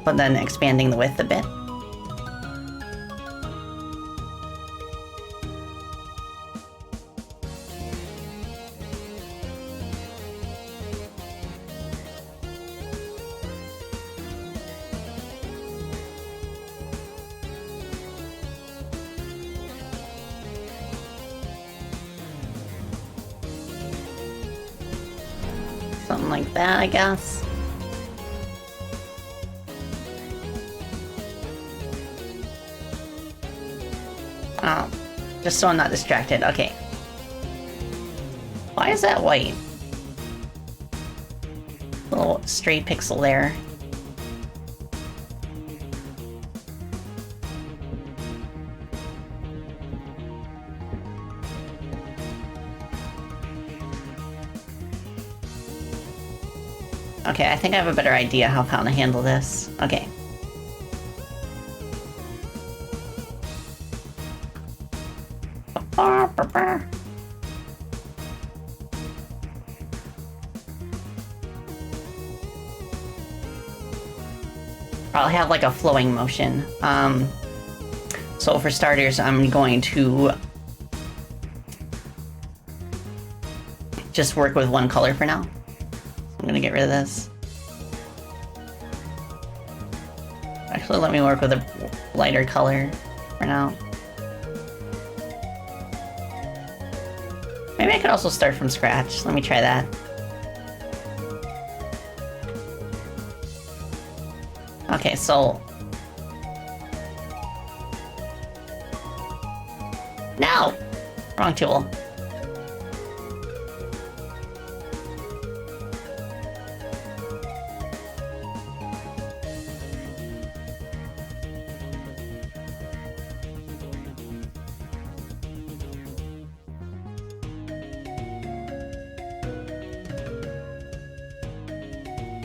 But then expanding the width a bit. Something like that, I guess. Oh, just so I'm not distracted. Okay. Why is that white? Little stray pixel there. Okay, I think I have a better idea how to handle this. Okay. I'll have like a flowing motion. So for starters, I'm going to just work with one color for now. I'm gonna get rid of this. Actually, let me work with a lighter color for now. Maybe I could also start from scratch. Let me try that. Okay, so... No! Wrong tool.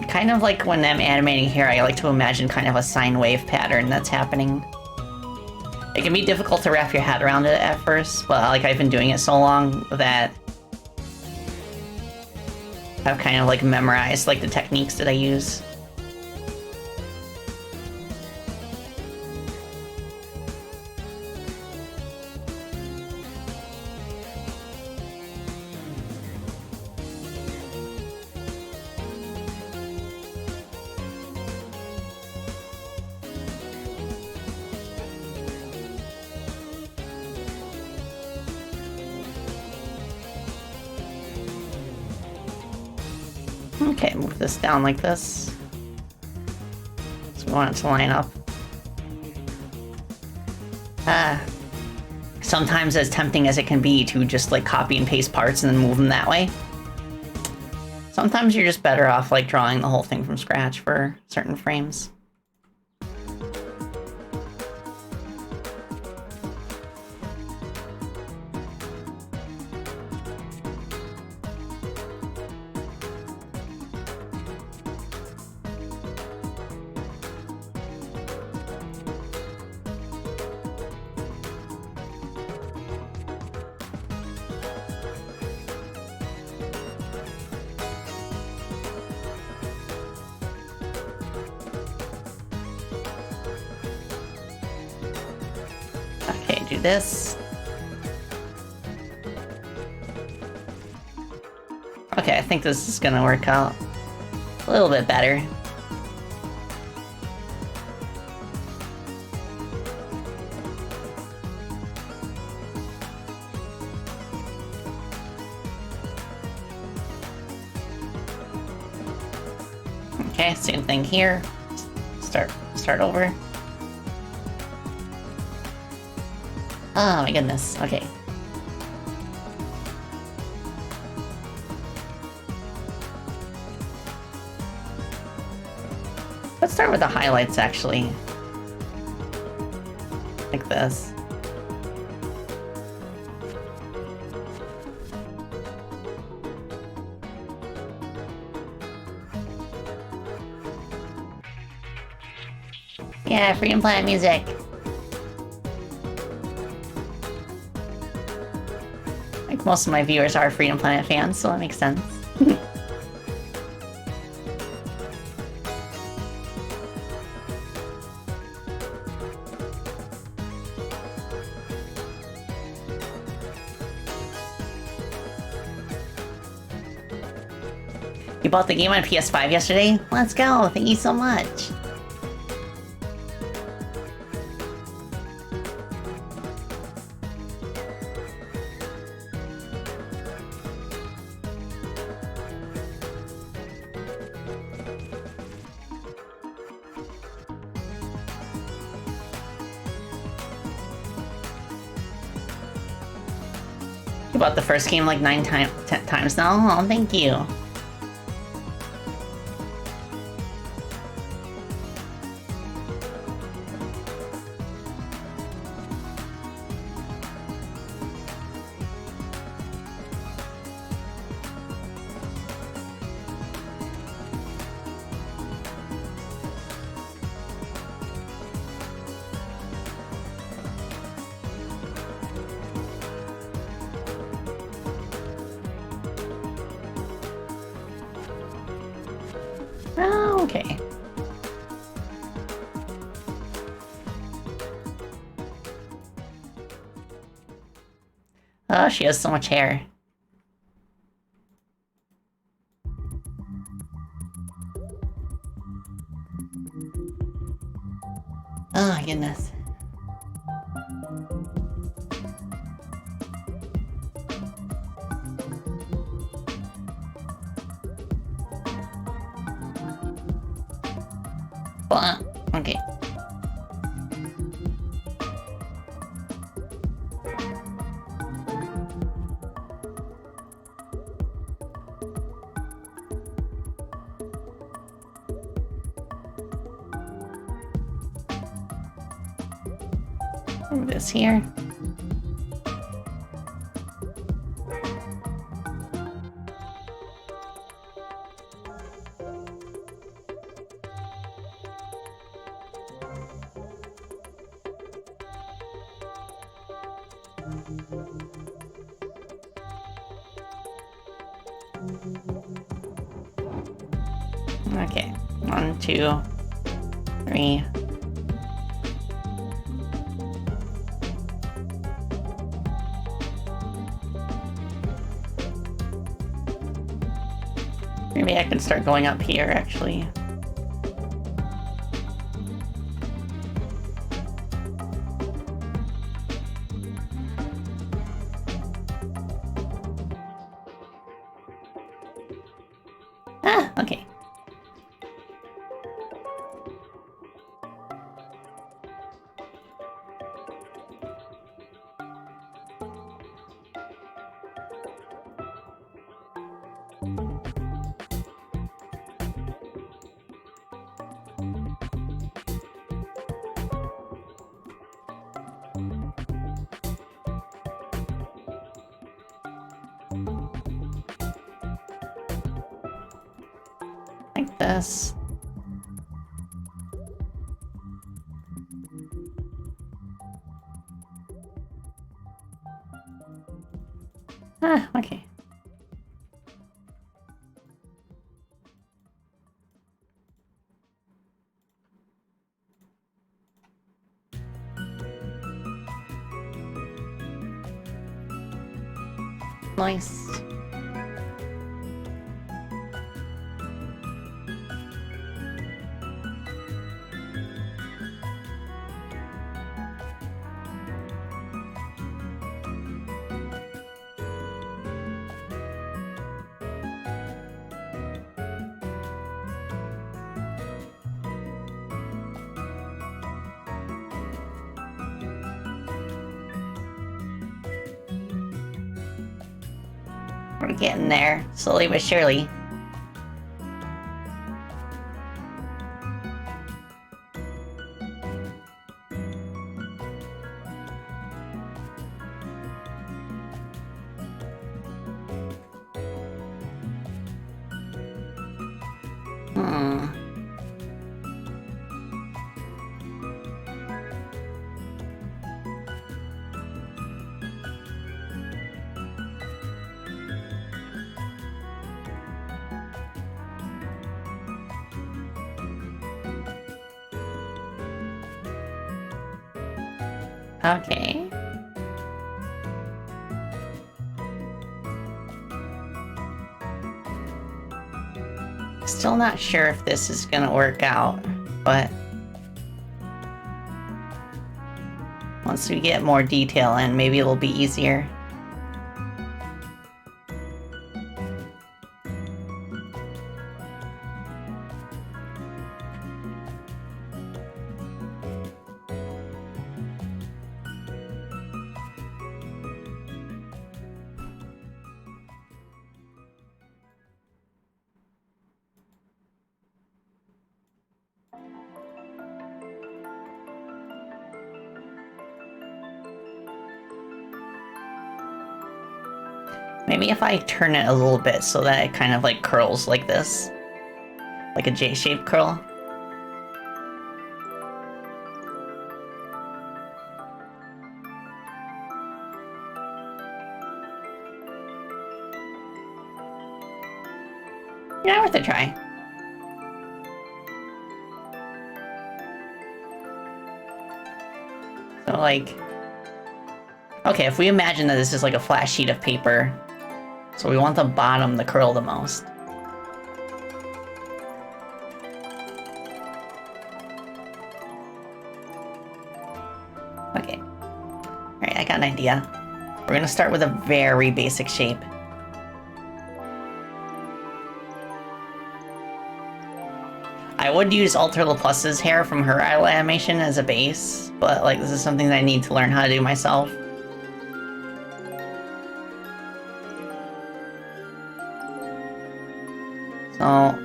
Kind of like when I'm animating here, I like to imagine kind of a sine wave pattern that's happening. It can be difficult to wrap your head around it at first, but like I've been doing it so long that I've kind of like memorized like the techniques that I use. Okay, move this down like this. So we want it to line up. Sometimes as tempting as it can be to just like copy and paste parts and then move them that way, sometimes you're just better off like drawing the whole thing from scratch for certain frames. Okay, do this. Okay, I think this is gonna work out a little bit better. Okay, same thing here. Start over. Oh my goodness, okay. Let's start with the highlights, actually. Like this. Yeah, Freedom Planet music. Like most of my viewers are Freedom Planet fans, so that makes sense. You bought the game on PS5 yesterday? Let's go! Thank you so much! You bought the first game like 10 times now? Oh, thank you. Oh, okay. Oh, she has so much hair. Oh my goodness. Okay. Move this here. Okay, 1, 2, 3. Maybe I can start going up here, actually. Ah, okay. Like this. Ah, okay. Nice. We're getting there, slowly but surely. Okay. Still not sure if this is gonna work out, but once we get more detail in, maybe it'll be easier. Maybe if I turn it a little bit so that it kind of like curls like this. Like a J-shaped curl. Yeah, worth a try. So like... Okay, if we imagine that this is like a flat sheet of paper, so we want the bottom to curl the most. Okay. Alright, I got an idea. We're gonna start with a very basic shape. I would use Alter LaPlus's hair from her idle animation as a base, but like this is something that I need to learn how to do myself. So,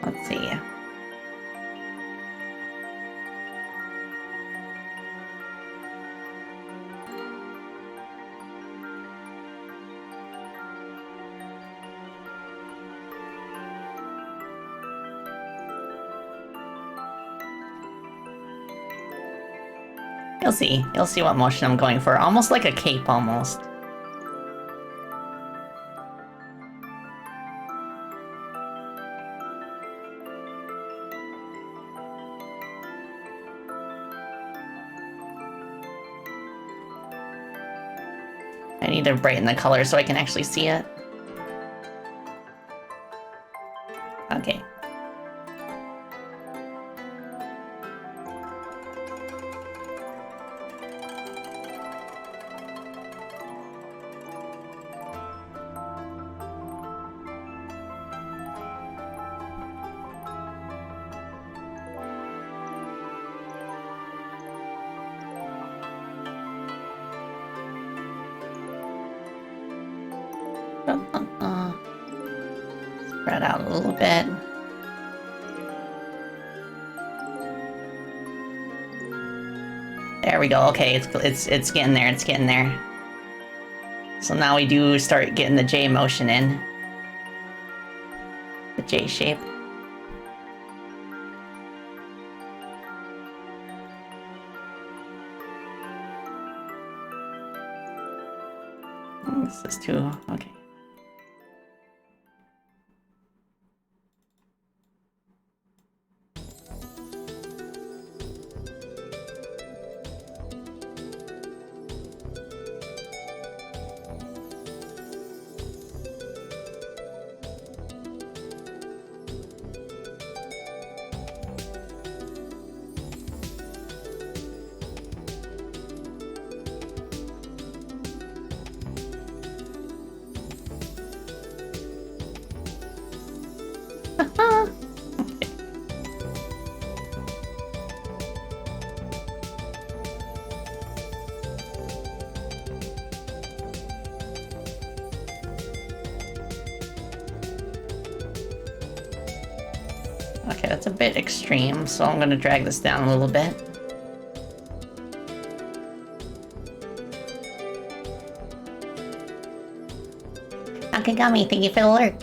let's see. You'll see. You'll see what motion I'm going for. Almost like a cape, almost. I need to brighten the color so I can actually see it. Okay. Spread out a little bit. There we go. Okay, it's getting there. It's getting there. So now we do start getting the J motion in. The J shape. This is too... okay. Okay, that's a bit extreme, so I'm gonna drag this down a little bit. Inugami, thank you for the lurk.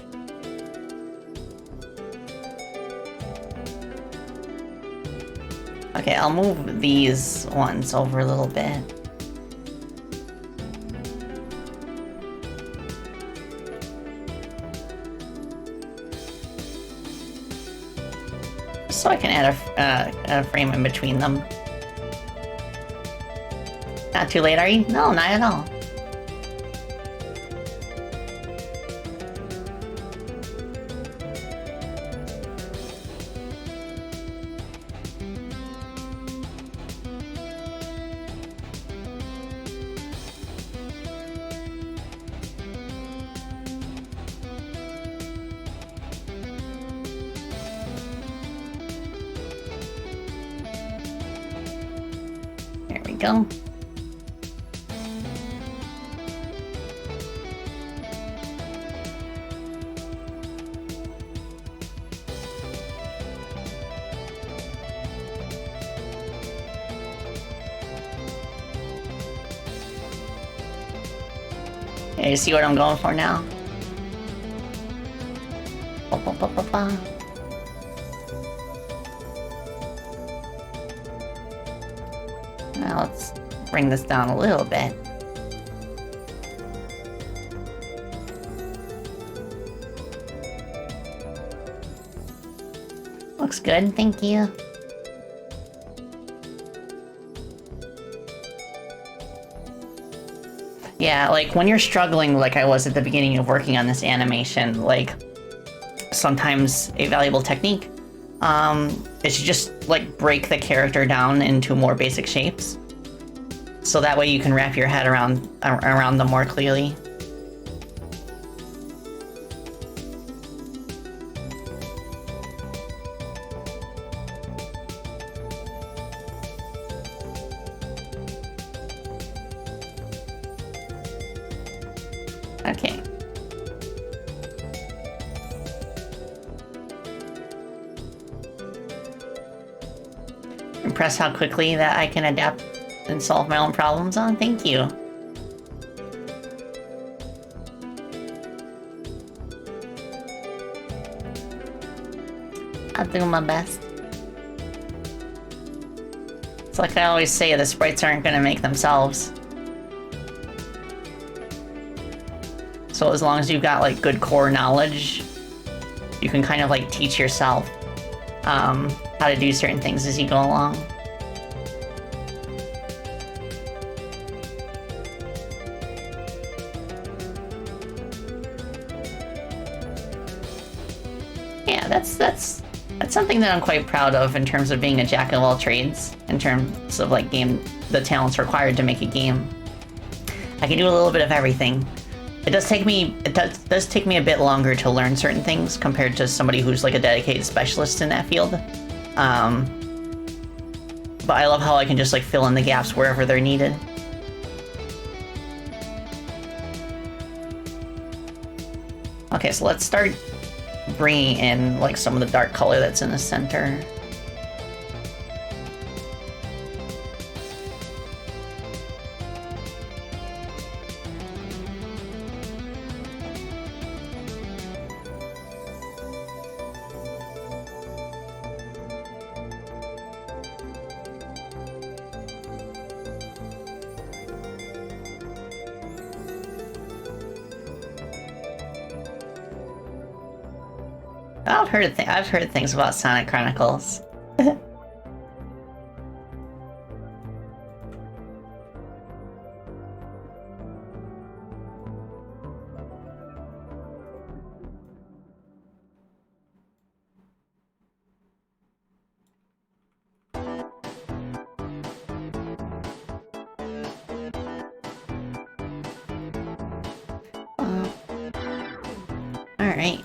Okay, I'll move these ones over a little bit. So I can add a frame in between them. Not too late, are you? No, not at all. There we go. Okay, you see what I'm going for now? Now let's bring this down a little bit. Looks good, thank you. Yeah, like when you're struggling like I was at the beginning of working on this animation, like sometimes a valuable technique is to just like break the character down into more basic shapes. So that way you can wrap your head around them more clearly. Okay. Impressed how quickly that I can adapt and solve my own problems on? Thank you. I'll do my best. It's like I always say, the sprites aren't gonna make themselves. So as long as you've got like good core knowledge, you can kind of like teach yourself how to do certain things as you go along. Yeah, that's something that I'm quite proud of in terms of being a jack of all trades, in terms of like the talents required to make a game. I can do a little bit of everything. It does take me a bit longer to learn certain things compared to somebody who's like a dedicated specialist in that field. But I love how I can just like fill in the gaps wherever they're needed. Okay, so let's start bringing in like some of the dark color that's in the center. I've heard things about Sonic Chronicles. All right.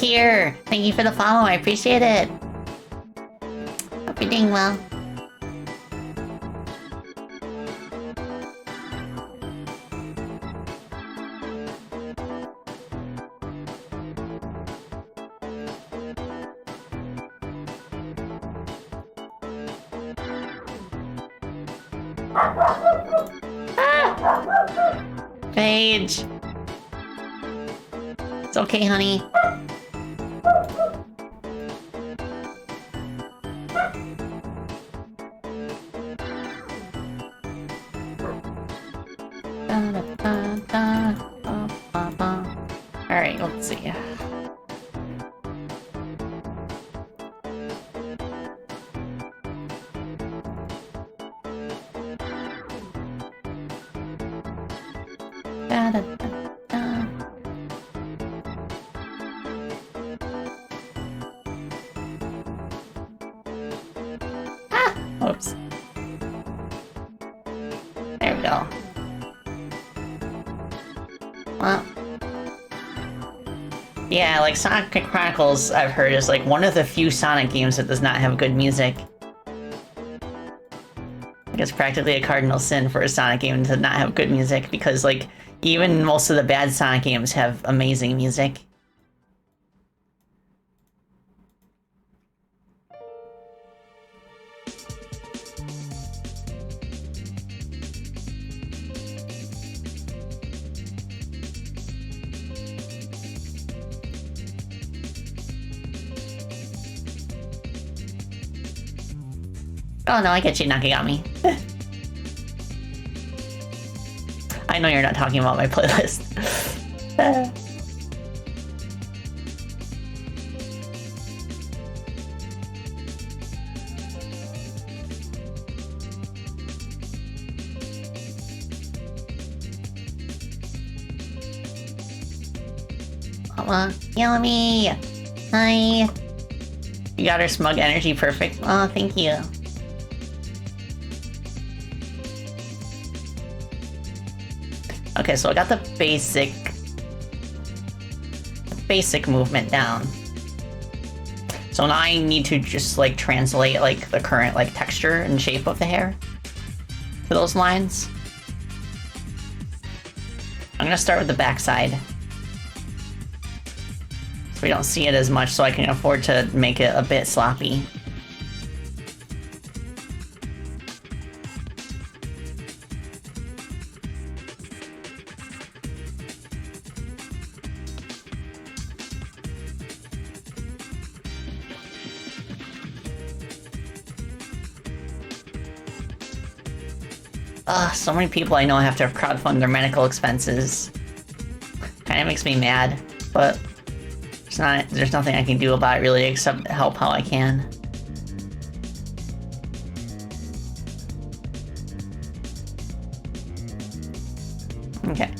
Kier, thank you for the follow, I appreciate it. Hope you're doing well. Paige. It's okay, honey. Alright, let's see. Oops. There we go. Well. Yeah, like Sonic Chronicles, I've heard, is like one of the few Sonic games that does not have good music. Like, it's practically a cardinal sin for a Sonic game to not have good music, because like, even most of the bad Sonic games have amazing music. Oh no, I get you, Nakagami. I know you're not talking about my playlist. Yummy! Hi! You got her smug energy perfect. Oh, thank you. Okay, so I got the basic movement down. So now I need to just like translate like the current like texture and shape of the hair to those lines. I'm gonna start with the backside. We don't see it as much, so I can afford to make it a bit sloppy. Ugh, so many people I know have to crowdfund their medical expenses. Kinda makes me mad, but there's nothing I can do about it really except help how I can. Okay.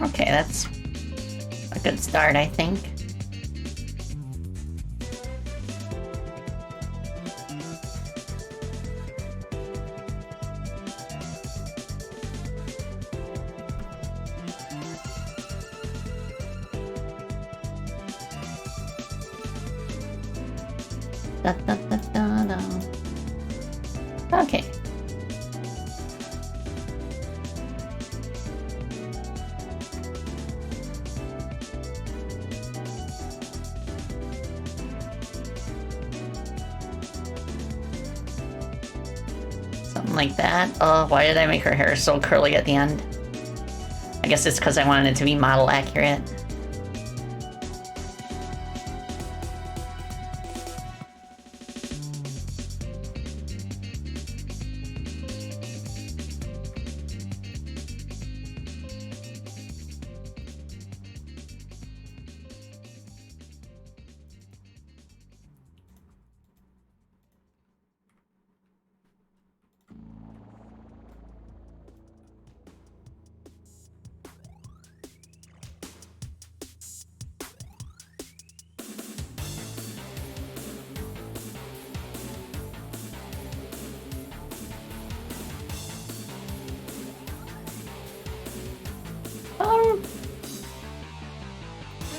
Okay, that's a good start, I think. Da, da, da, da, da. Okay. Something like that. Oh, why did I make her hair so curly at the end? I guess it's because I wanted it to be model accurate.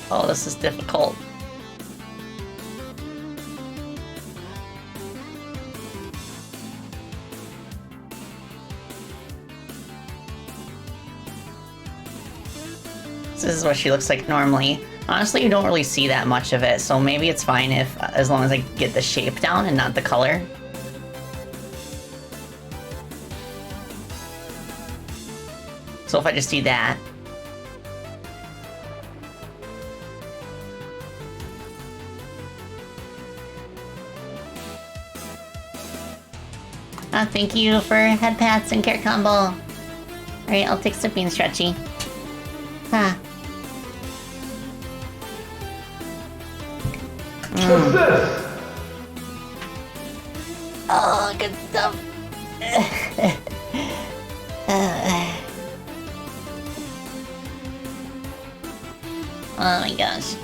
Oh, this is difficult. This is what she looks like normally. Honestly, you don't really see that much of it, so maybe it's fine if, as long as I get the shape down and not the color. So if I just do that. Thank you for head pats and care combo. Alright, I'll take Sippy and Stretchy. Huh. What's this? Oh, good stuff. Oh my gosh.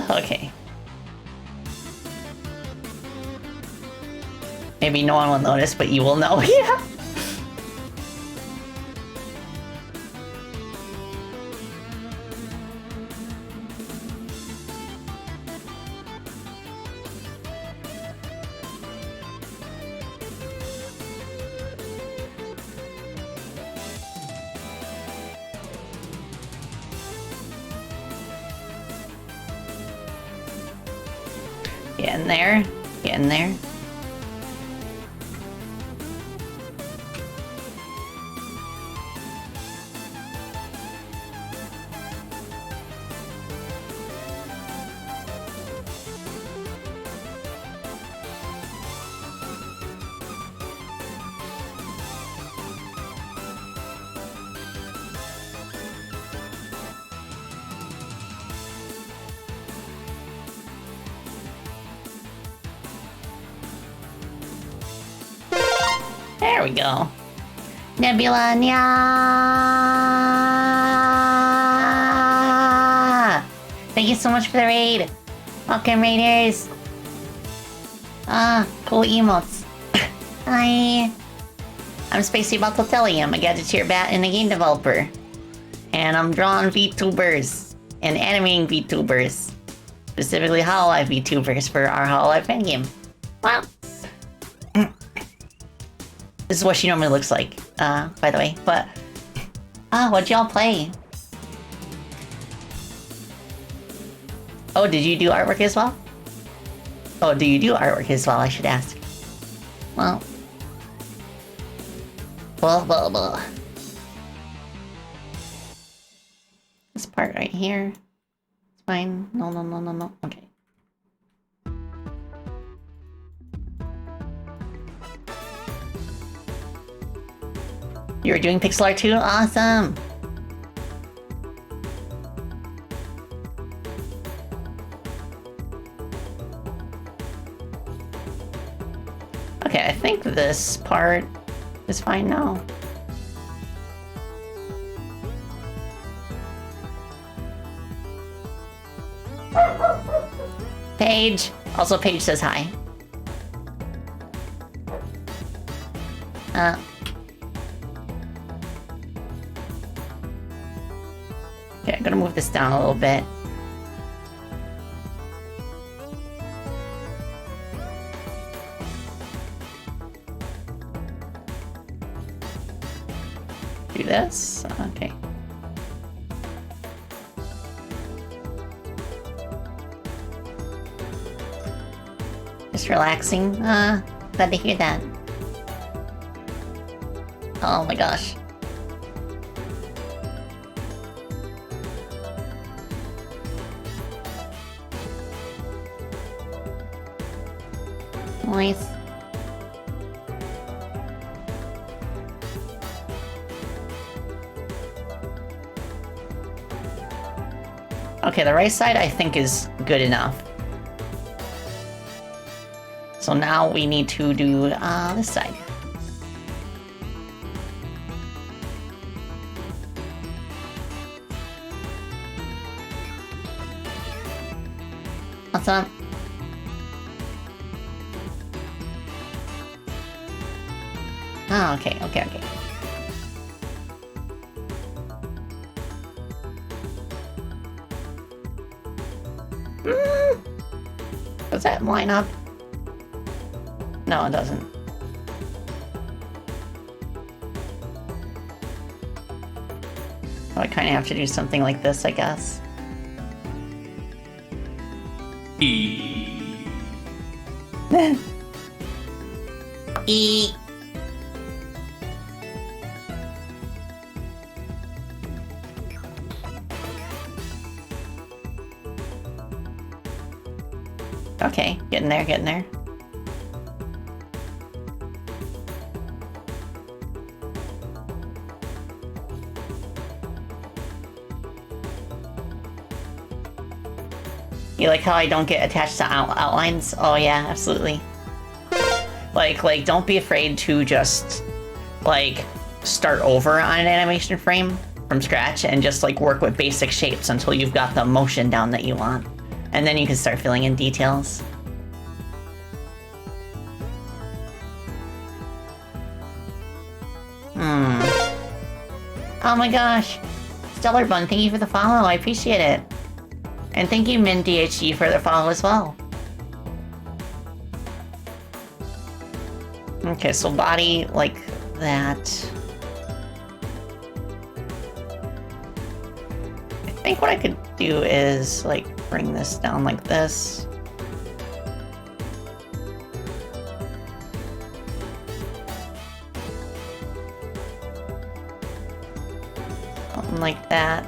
Okay. maybe no one will notice, but you will know. Yeah. Get in there. Get in there. There we go. Nebula, nya! Thank you so much for the raid. Welcome, raiders. Ah, cool emotes. Hi. I'm Spacey Baltoteli. I'm a gadgeteer bat and a game developer. And I'm drawing VTubers and animating VTubers. Specifically hololive VTubers for our hololive fan game. Wow. This is what she normally looks like, by the way. But, what'd y'all play? Oh, did you do artwork as well? Oh, do you do artwork as well, I should ask. Well. Blah, blah, blah. This part right here. It's fine. No, no, no, no, no. Okay. You were doing pixel art too? Awesome! Okay, I think this part is fine now. Paige! Also, Paige says hi. Okay, I'm gonna move this down a little bit. Do this? Okay. Just relaxing. Glad to hear that. Oh my gosh. Nice. Okay, the right side I think is good enough. So now we need to do this side. What's up? Oh, okay. Does that line up? No, it doesn't. So I kind of have to do something like this, I guess. E. Okay, getting there. You like how I don't get attached to outlines? Oh yeah, absolutely. Like, don't be afraid to just, like, start over on an animation frame from scratch and just, like, work with basic shapes until you've got the motion down that you want. And then you can start filling in details. Oh my gosh. Stellar Bun, thank you for the follow. I appreciate it. And thank you, Min DHG, for the follow as well. Okay, so body like that. I think what I could do is, like, bring this down like this. Something like that.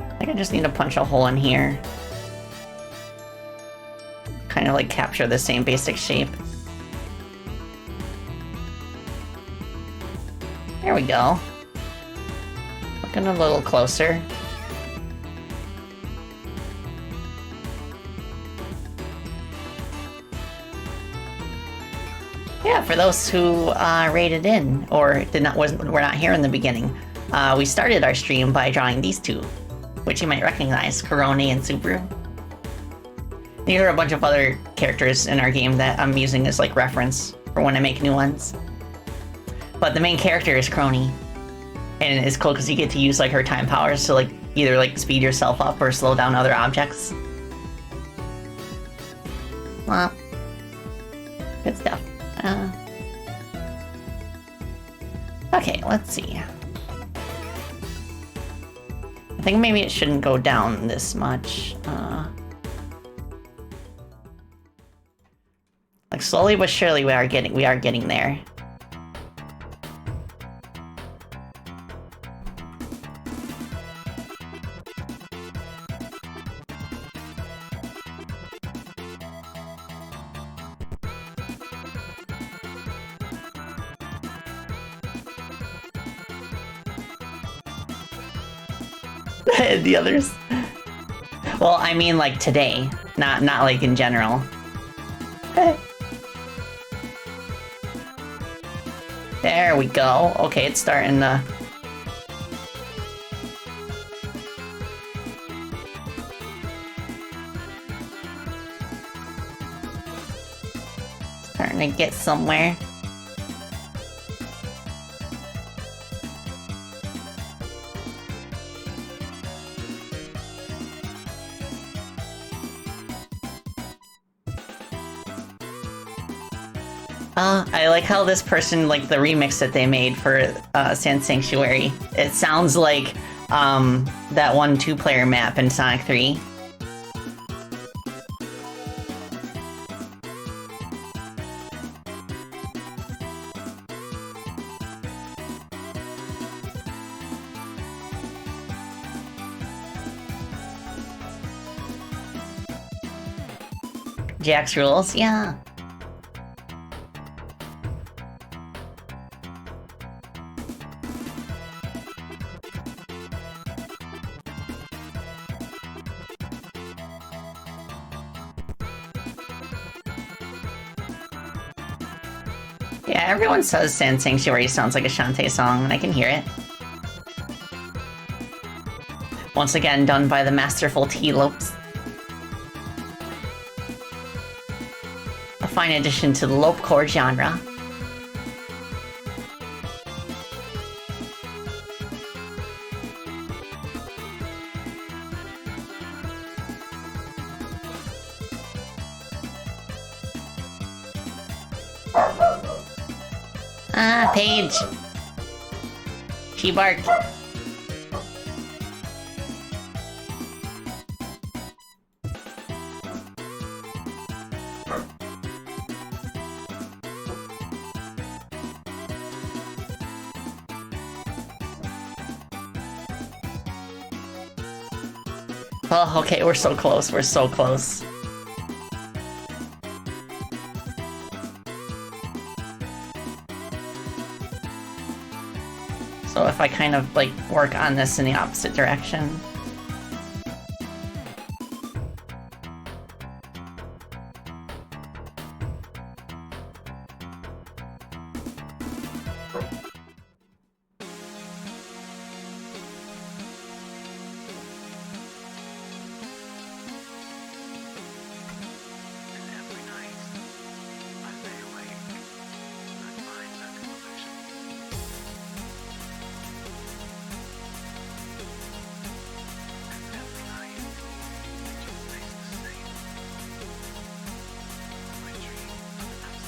I think I just need to punch a hole in here. Kind of like capture the same basic shape. There we go. Looking a little closer. Yeah, for those who raided in or were not here in the beginning, we started our stream by drawing these two, which you might recognize, Korone and Subaru. These are a bunch of other characters in our game that I'm using as like reference for when I make new ones. But the main character is Krone, and it's cool because you get to use like her time powers to like either like speed yourself up or slow down other objects. Well, good stuff. Okay, let's see. I think maybe it shouldn't go down this much. Like slowly but surely we are getting there. The others. Well, I mean like today, not like in general. There we go. Okay, it's starting to... Starting to get somewhere. I like how this person, like the remix that they made for Sand Sanctuary, it sounds like that one 2-player map in Sonic 3. Jack's rules, yeah. Yeah, everyone says Sand Sanctuary sounds like a Shantae song, and I can hear it. Once again, done by the masterful T-Lopes. A fine addition to the lopecore genre. Ah, Paige. She barked. Oh, okay, we're so close, we're so close. So if I kind of, like, work on this in the opposite direction.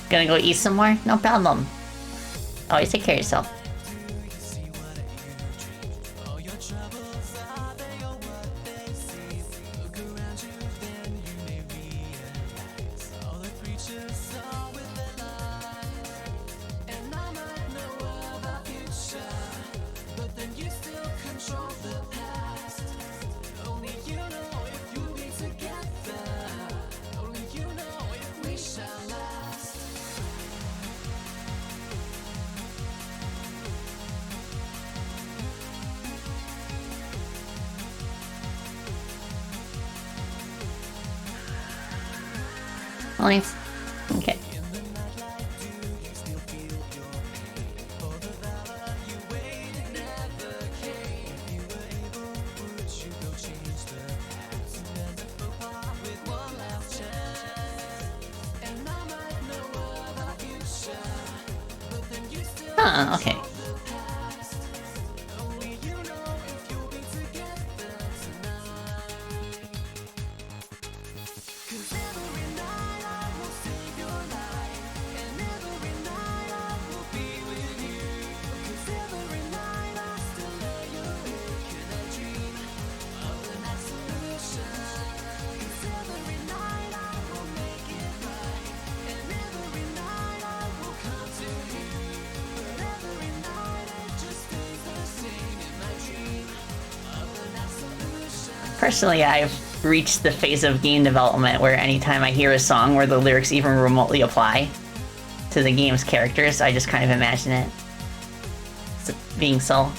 Gonna go eat some more? No problem. Always take care of yourself. Nice. Okay. Huh, okay. Personally, I've reached the phase of game development where anytime I hear a song where the lyrics even remotely apply to the game's characters, I just kind of imagine it being so.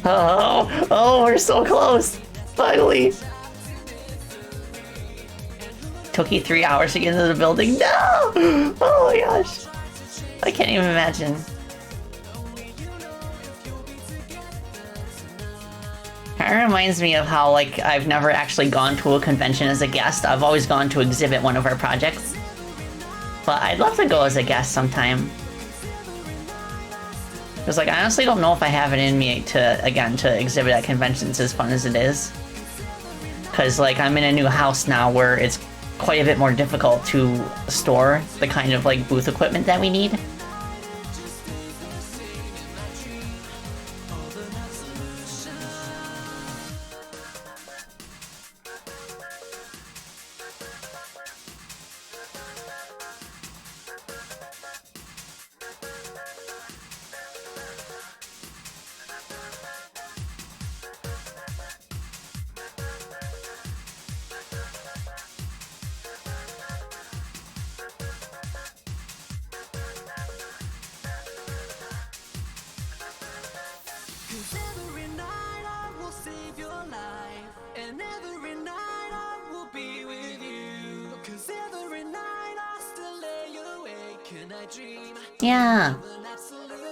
Oh, we're so close! Finally! Took you 3 hours to get into the building? No! Oh my gosh! I can't even imagine. Kinda reminds me of how, like, I've never actually gone to a convention as a guest. I've always gone to exhibit one of our projects. But I'd love to go as a guest sometime. Because, like, I honestly don't know if I have it in me to exhibit at conventions as fun as it is. Because, like, I'm in a new house now where it's quite a bit more difficult to store the kind of, like, booth equipment that we need. Yeah,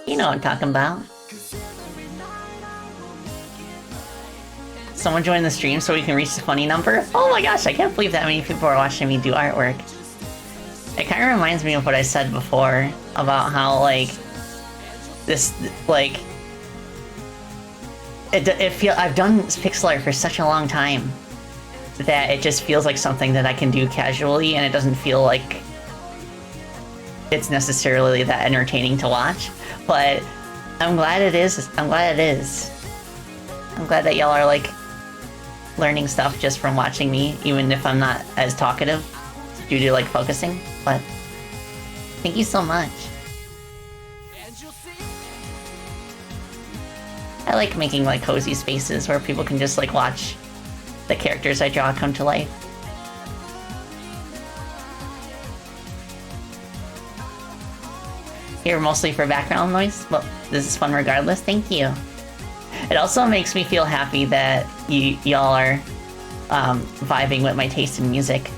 you know what I'm talking about. Someone join the stream so we can reach the funny number? Oh my gosh, I can't believe that many people are watching me do artwork. It kind of reminds me of what I said before about how, like, this, like, I've done pixel art for such a long time that it just feels like something that I can do casually, and it doesn't feel like it's necessarily that entertaining to watch. But I'm glad it is. I'm glad it is. I'm glad that y'all are, like, learning stuff just from watching me, even if I'm not as talkative due to, like, focusing. But thank you so much. I like making, like, cozy spaces where people can just, like, watch the characters I draw come to life. Here mostly for background noise, but this is fun regardless. Thank you. It also makes me feel happy that y'all are vibing with my taste in music.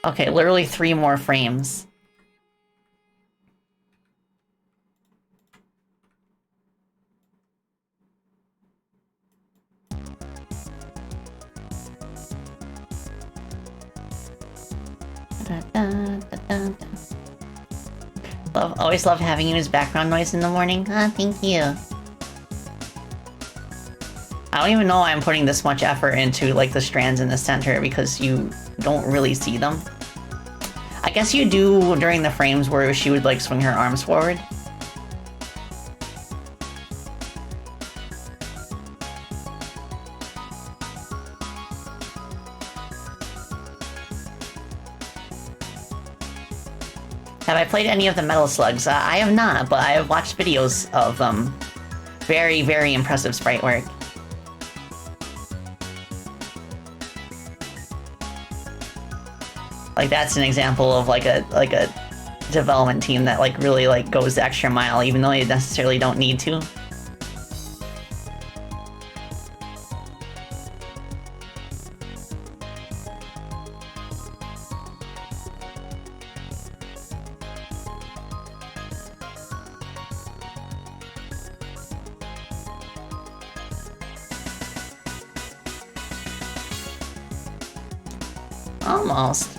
Okay, literally 3 more frames. Da, da, da, da, da. Always love having you as background noise in the morning. Ah, thank you. I don't even know why I'm putting this much effort into, like, the strands in the center, because you don't really see them. I guess you do during the frames where she would, like, swing her arms forward. Have I played any of the Metal Slugs? I have not, but I have watched videos of them. Very, very impressive sprite work. Like, that's an example of like a development team that like really like goes the extra mile, even though they necessarily don't need to. Almost.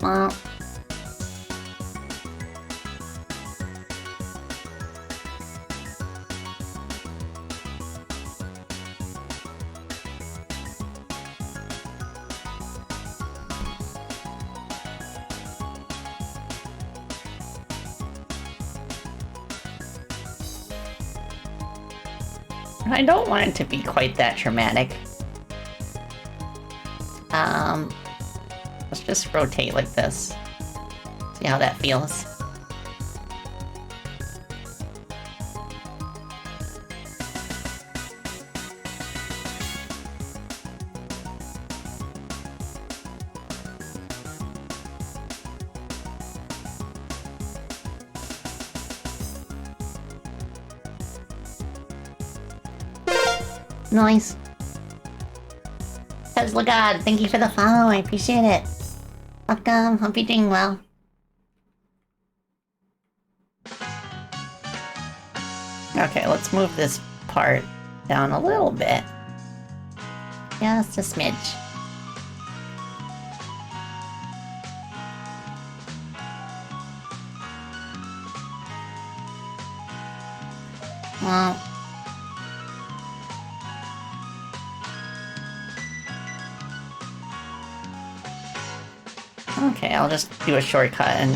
Well, I don't want it to be quite that dramatic. Let's just rotate like this. See how that feels. Nice. Tesla God, thank you for the follow, I appreciate it. Welcome, hope you're doing well. Okay, let's move this part down a little bit. Just a smidge. Well... Okay, I'll just do a shortcut and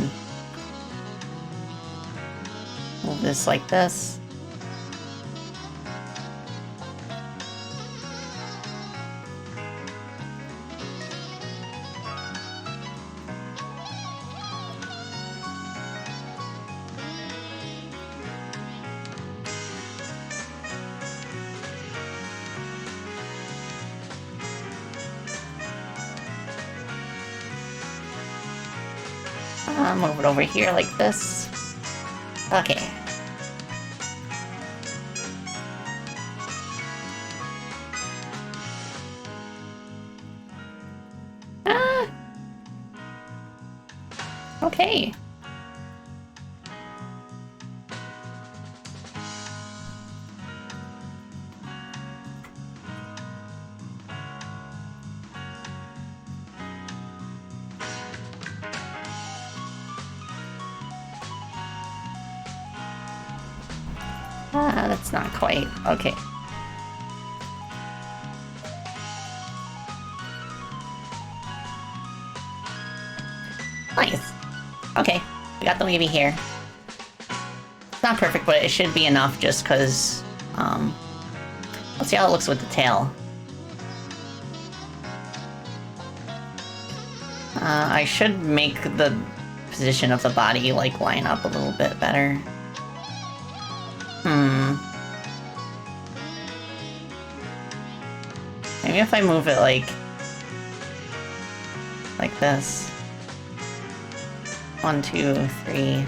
move this like this. Move it over here like this. Okay. Okay. That's not quite. Okay. Nice. Okay, we got the wavy here. It's not perfect, but it should be enough just because, let's see how it looks with the tail. I should make the position of the body, like, line up a little bit better. Maybe if I move it like this. 1, 2, 3,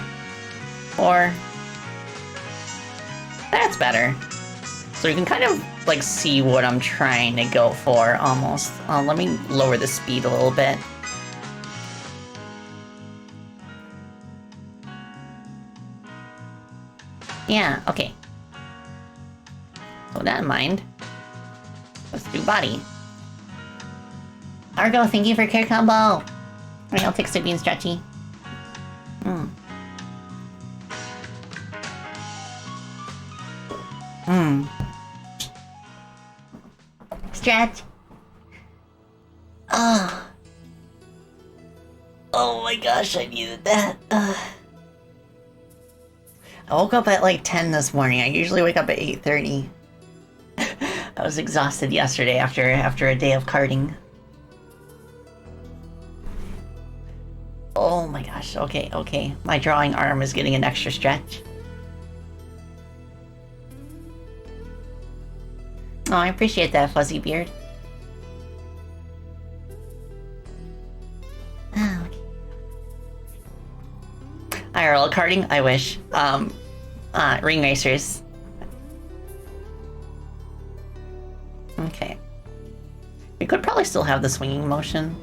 4. That's better. So you can kind of, like, see what I'm trying to go for, almost. Let me lower the speed a little bit. Yeah, okay. With that in mind, let's do body. Argo, thank you for care combo! Alright, I'll take Sippy and Stretchy. Stretch! Oh my gosh, I needed that. I woke up at like 10 this morning. I usually wake up at 8:30. I was exhausted yesterday after a day of karting. Oh my gosh, okay. My drawing arm is getting an extra stretch. Oh, I appreciate that, Fuzzy Beard. Oh, okay. IRL karting? I wish. Ring racers. Okay. We could probably still have the swinging motion.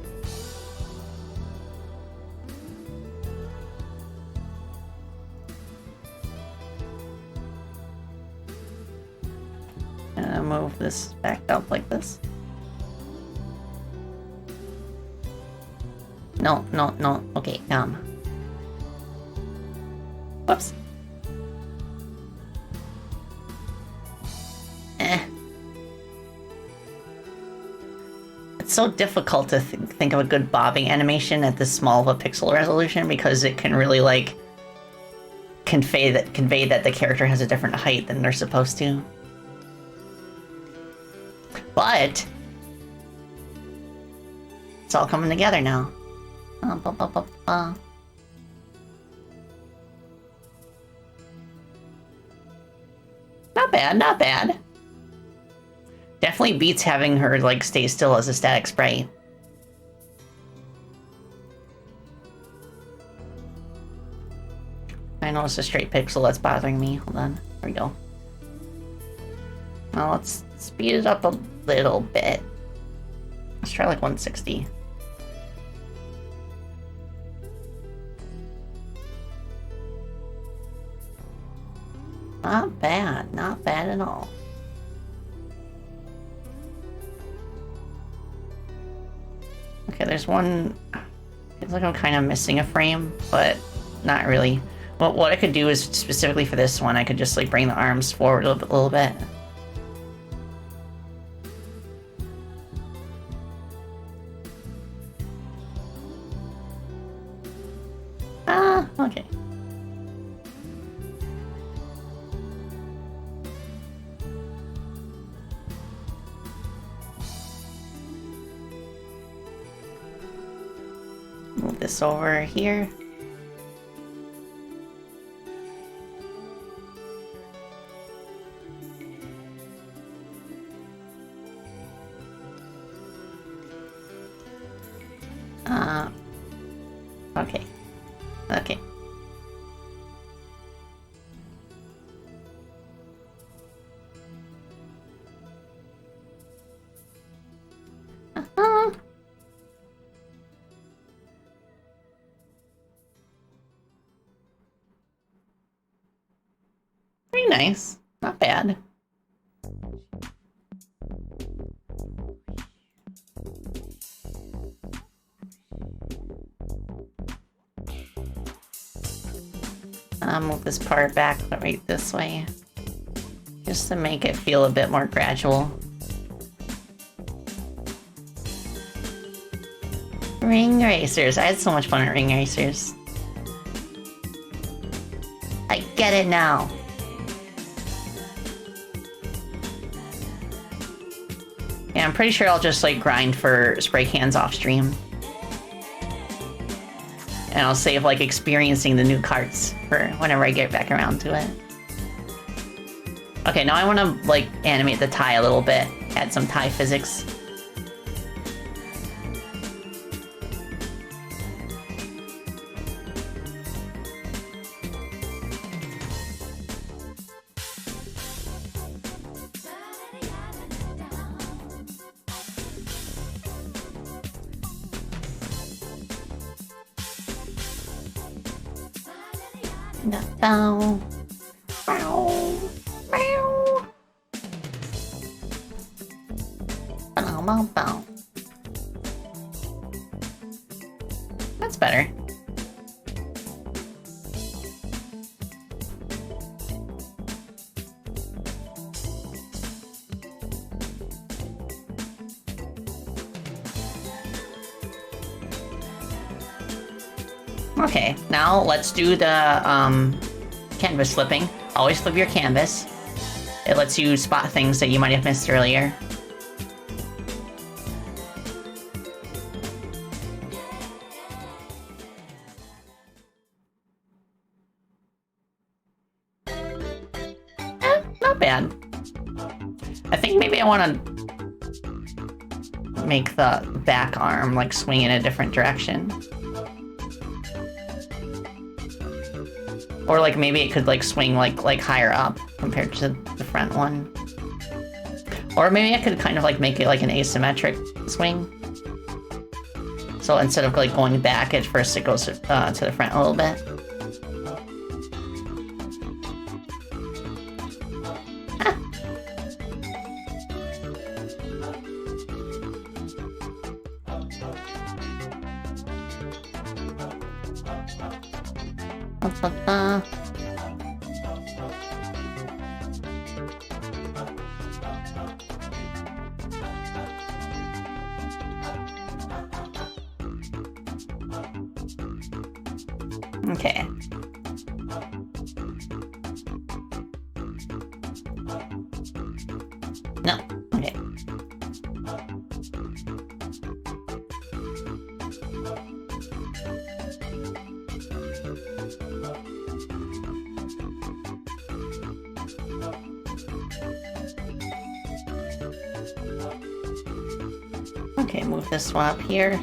Move this back up like this. No. Okay, whoops. It's so difficult to think of a good bobbing animation at this small of a pixel resolution because it can really, like, convey that the character has a different height than they're supposed to. But it's all coming together now. Not bad. Definitely beats having her, like, stay still as a static sprite. I know it's a straight pixel that's bothering me. Hold on. There we go. Well, let's speed it up a little bit. Let's try like 160. Not bad at all. Okay, there's one. It's like I'm kind of missing a frame, but not really. Well, what I could do is specifically for this one, I could just like bring the arms forward a little bit. Okay. Move this over here. Okay. Very nice. Not bad. I'll move this part back right this way, just to make it feel a bit more gradual. Ring racers. I had so much fun at ring racers. I get it now. Yeah, I'm pretty sure I'll just like grind for spray cans off stream. And I'll save like experiencing the new carts for whenever I get back around to it. Okay, now I want to like animate the tie a little bit, add some tie physics. Bow. Bow. Bow. Bow, bow, bow. That's better. Okay, now let's do the canvas flipping. Always flip your canvas. It lets you spot things that you might have missed earlier. Not bad. I think maybe I want to make the back arm like swing in a different direction. Or like maybe it could like swing like higher up compared to the front one. Or maybe I could kind of like make it like an asymmetric swing. So instead of like going back at first, it goes to the front a little bit. Okay. No. Okay. Okay, move this one up here.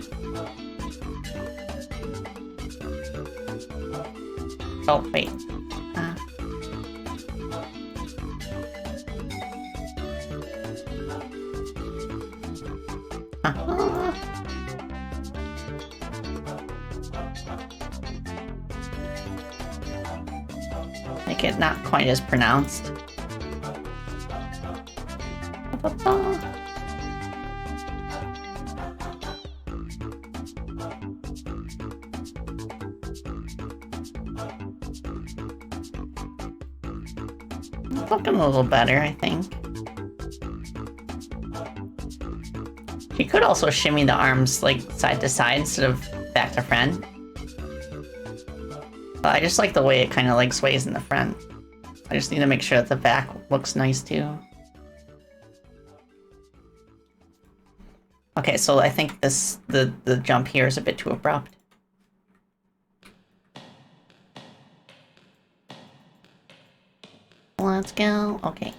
Oh, wait. Make it not quite as pronounced. Looking a little better, I think. You could also shimmy the arms like side to side instead of back to front. But I just like the way it kind of like sways in the front. I just need to make sure that the back looks nice too. Okay, so I think the jump here is a bit too abrupt. Let's go. Okay.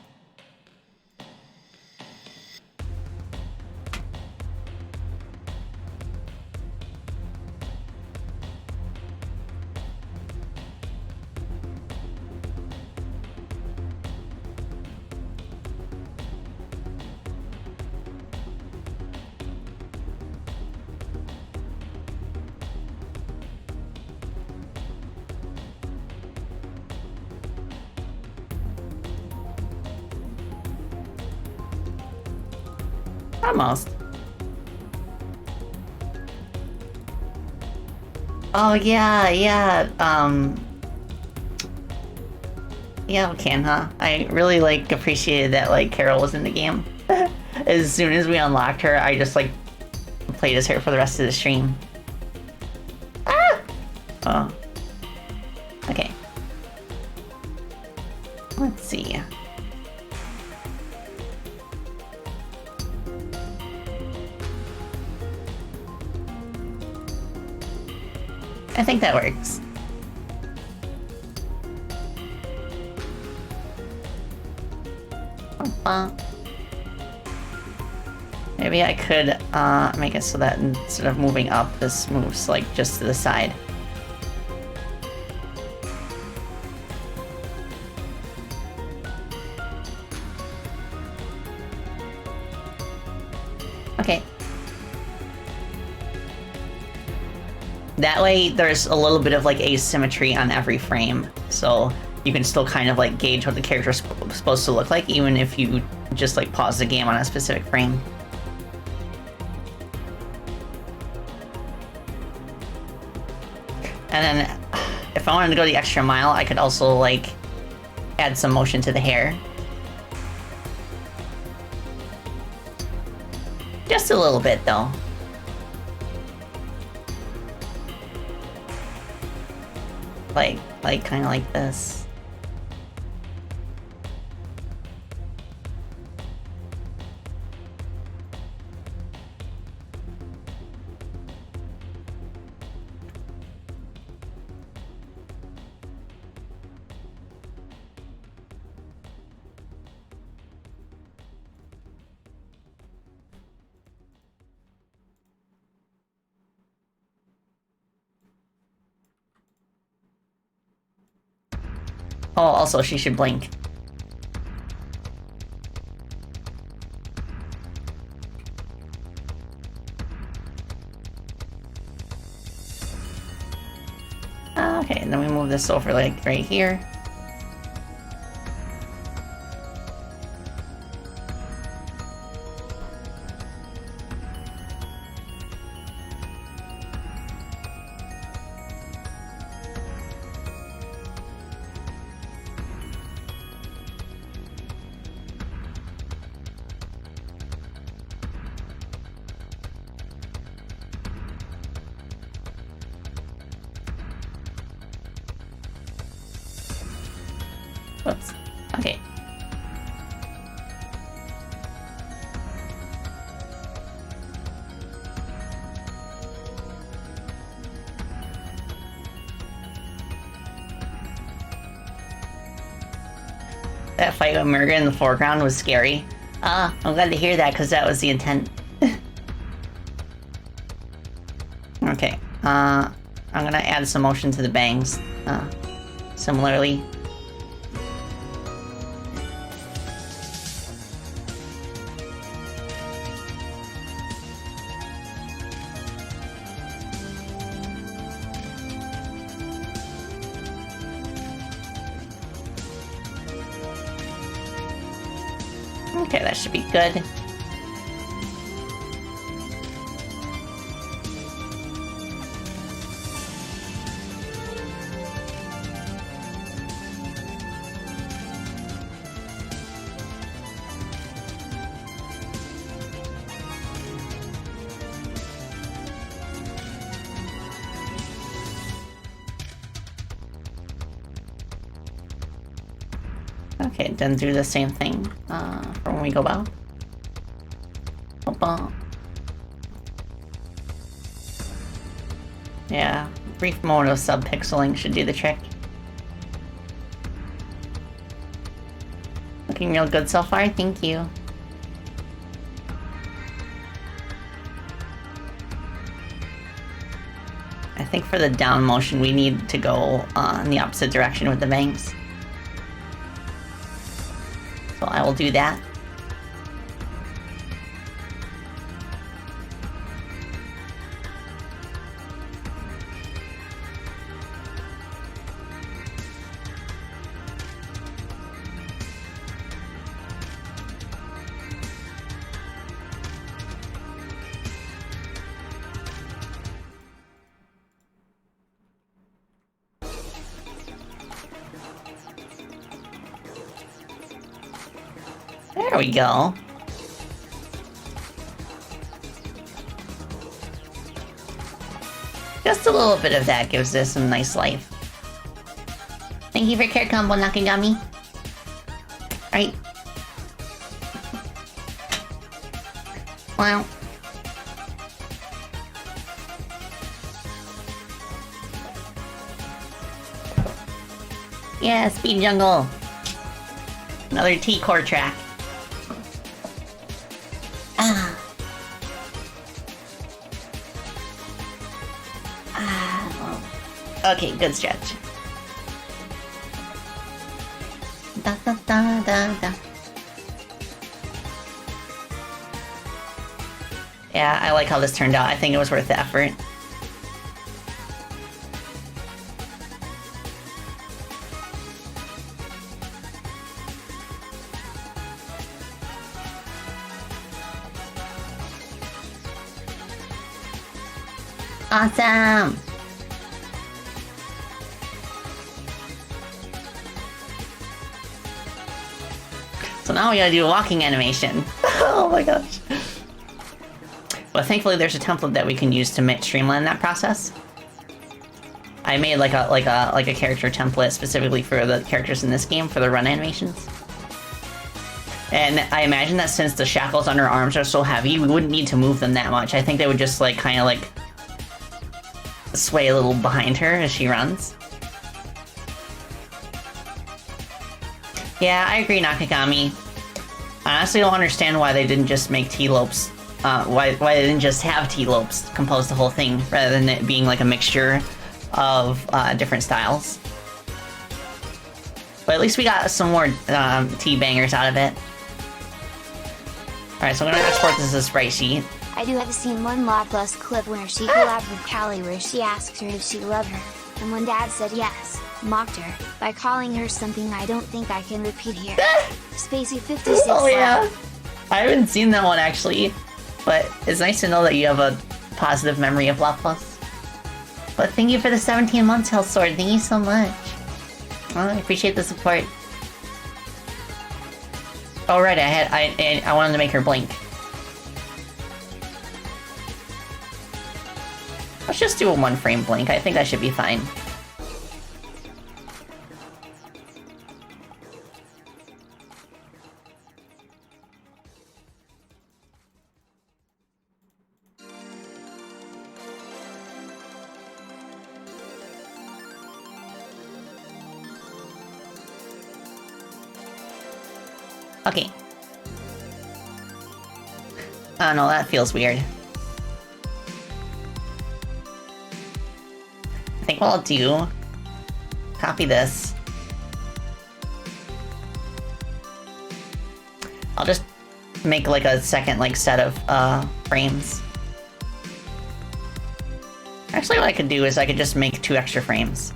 Almost. Oh, yeah. Yeah, okay, huh? I really, like, appreciated that, like, Carol was in the game. As soon as we unlocked her, I just, like, played as her for the rest of the stream. Ah! Oh. Okay. Let's see. I think that works. Maybe I could make it so that instead of moving up, this moves like just to the side. Okay. That way, there's a little bit of like asymmetry on every frame, so you can still kind of like gauge what the character's supposed to look like, even if you just like pause the game on a specific frame. And then, if I wanted to go the extra mile, I could also like add some motion to the hair. Just a little bit, though. Like kind of like this. Oh, also, she should blink. Okay, and then we move this over, like, right here. Whoops. Okay. That fight with Murga in the foreground was scary. I'm glad to hear that, because that was the intent. Okay, I'm gonna add some motion to the bangs, similarly. Okay, that should be good. Okay, then do the same thing for when we go out. Opa. Yeah, brief moment of sub-pixeling should do the trick. Looking real good so far, thank you. I think for the down motion we need to go in the opposite direction with the bangs. So I will do that. There we go. Just a little bit of that gives this some nice life. Thank you for care combo, Nakagami. Right. Wow. Yeah, Speed Jungle. Another T-core track. Okay, good stretch. Da, da, da, da, da. Yeah, I like how this turned out. I think it was worth the effort. Awesome! So now we gotta do a walking animation. Oh my gosh. But thankfully there's a template that we can use to streamline that process. I made like a character template specifically for the characters in this game for the run animations. And I imagine that since the shackles on her arms are so heavy, we wouldn't need to move them that much. I think they would just like kind of like sway a little behind her as she runs. Yeah, I agree, Nakagami. I honestly don't understand why they didn't just make T-lopes. Why they didn't just have T-lopes compose the whole thing, rather than it being like a mixture of different styles. But at least we got some more T-bangers out of it. Alright, so I'm gonna export this as sprite sheet. I do have seen one Laplace clip where she collabed with Callie where she asked her if she loved her, and when Dad said yes, mocked her by calling her something I don't think I can repeat here. Spacey56. Oh yeah! I haven't seen that one actually, but it's nice to know that you have a positive memory of Laplace. But thank you for the 17 months, Health Sword. Thank you so much. Oh, I appreciate the support. Oh right, I wanted to make her blink. Let's just do a 1-frame blink. I think that should be fine. Okay. Oh no, that feels weird. I think what I'll do... Copy this. I'll just make like a second set of frames. Actually what I could do is I could just make 2 extra frames.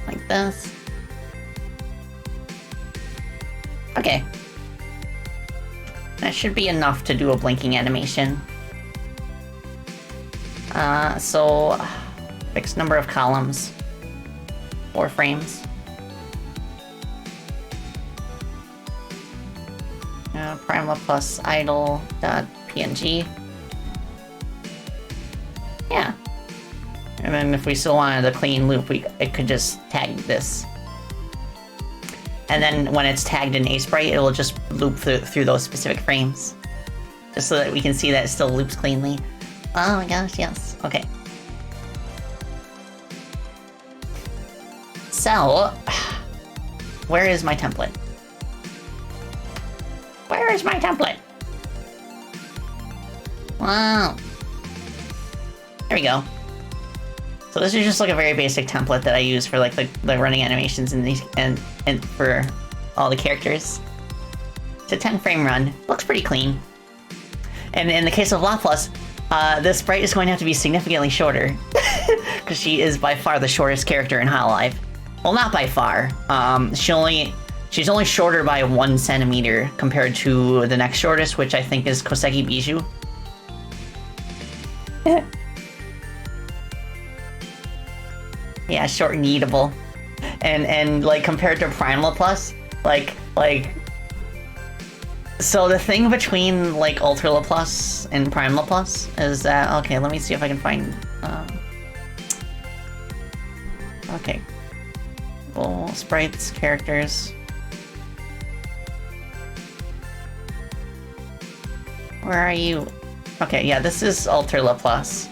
Like this. Okay. That should be enough to do a blinking animation. So... fixed number of columns. 4 frames. Prima plus idle.png. Yeah. And then if we still wanted a clean loop, it could just tag this. And then when it's tagged in Sprite, it will just loop through those specific frames. Just so that we can see that it still loops cleanly. Oh my gosh, yes. Okay. So, where is my template? Where is my template? Wow. There we go. So this is just like a very basic template that I use for like the running animations in these and for all the characters. It's a 10-frame run. Looks pretty clean. And in the case of Laplace, this sprite is going to have to be significantly shorter because she is by far the shortest character in hololive. Well, not by far. She's only shorter by 1 centimeter compared to the next shortest, which I think is Koseki Bijou. Yeah, short and eatable. And like compared to Prime Laplace, like so the thing between like Ultra Laplace and Prime Laplace is that, okay, let me see if I can find okay. Well, sprites, characters. Where are you? Okay, yeah, this is Ultra Laplace.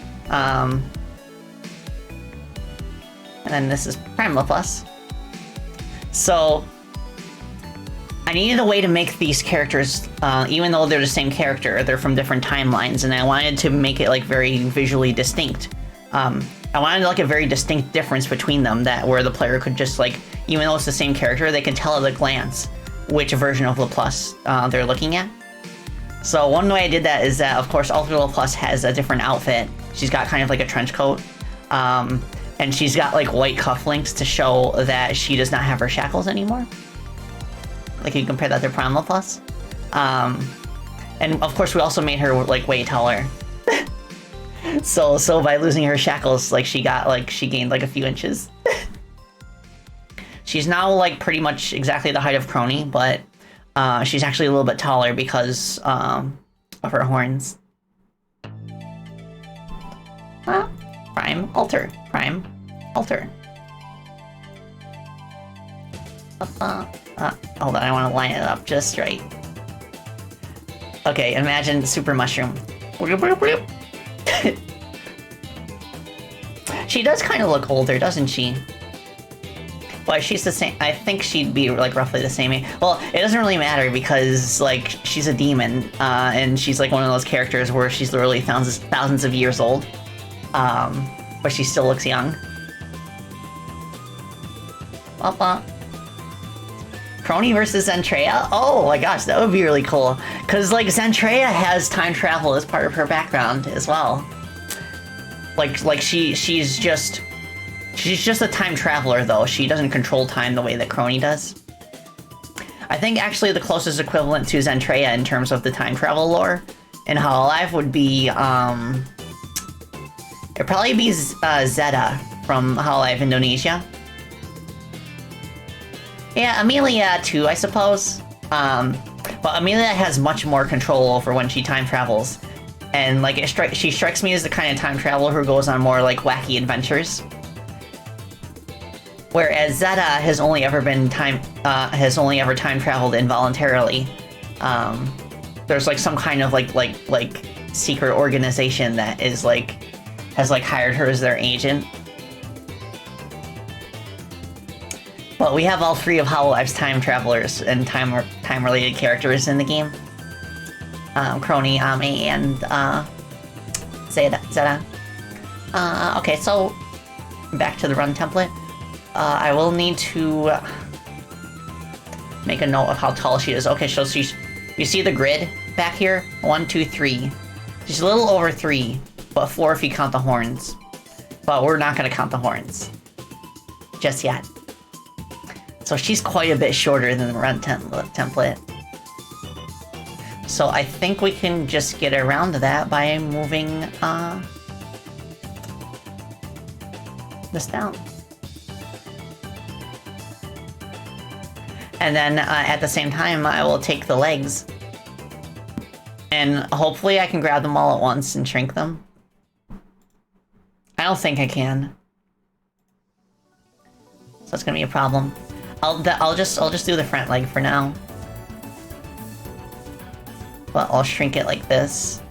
And then this is Prime Laplace. So, I needed a way to make these characters, even though they're the same character, they're from different timelines, and I wanted to make it like very visually distinct. I wanted like a very distinct difference between them, that where the player could just like, even though it's the same character, they can tell at a glance which version of Laplace they're looking at. So one way I did that is that, of course, Ultra Laplace has a different outfit. She's got kind of like a trench coat, and she's got like white cufflinks to show that she does not have her shackles anymore. Like you compare that to Prime Laplace. And of course we also made her like way taller. So by losing her shackles, like she gained like a few inches. She's now like pretty much exactly the height of Crony, but she's actually a little bit taller because of her horns. Prime, alter, prime, alter. Hold on, I want to line it up just right. Okay, imagine Super Mushroom. She does kind of look older, doesn't she? But she's the same. I think she'd be like roughly the same age. Well, it doesn't really matter because like she's a demon, and she's like one of those characters where she's literally thousands of years old, but she still looks young. Crony versus Zentreya? Oh my gosh, that would be really cool. Cause like Zentreya has time travel as part of her background as well. Like she's just a time traveler though. She doesn't control time the way that Crony does. I think actually the closest equivalent to Zentreya in terms of the time travel lore in hololive would be it'd probably be Zeta from hololive Indonesia. Yeah, Amelia too, I suppose. But Amelia has much more control over when she time travels. And like she strikes me as the kind of time traveler who goes on more like wacky adventures. Whereas Zeta has only ever time traveled involuntarily. There's like some kind of like secret organization that is like has like hired her as their agent. But we have all three of hololive's time travelers and time-related characters in the game. Crony, Ame, and Zeta. Okay, so back to the run template. I will need to make a note of how tall she is. Okay, so you see the grid back here? 1, 2, 3. She's a little over 3, but 4 if you count the horns. But we're not going to count the horns just yet. So she's quite a bit shorter than the run template. So I think we can just get around that by moving this down. And then at the same time, I will take the legs. And hopefully I can grab them all at once and shrink them. I don't think I can. So it's gonna be a problem. I'll just do the front leg for now. But I'll shrink it like this.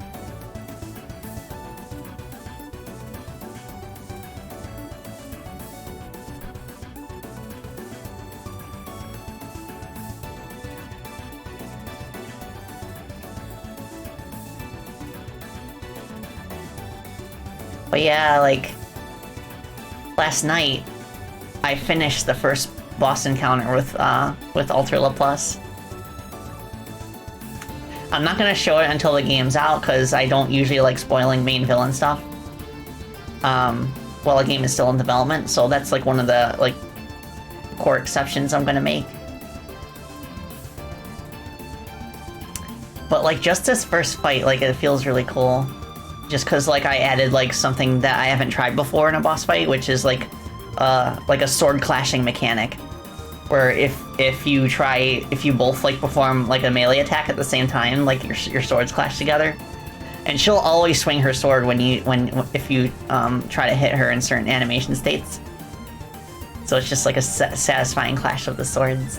But yeah, like last night I finished the first boss encounter with Ultra Laplace. I'm not gonna show it until the game's out because I don't usually like spoiling main villain stuff while a game is still in development, so that's like one of the like core exceptions I'm gonna make. But like just this first fight, like it feels really cool. Just cause like I added like something that I haven't tried before in a boss fight, which is like a sword clashing mechanic. Where if you both like perform like a melee attack at the same time, like your swords clash together, and she'll always swing her sword if you try to hit her in certain animation states. So it's just like a satisfying clash of the swords.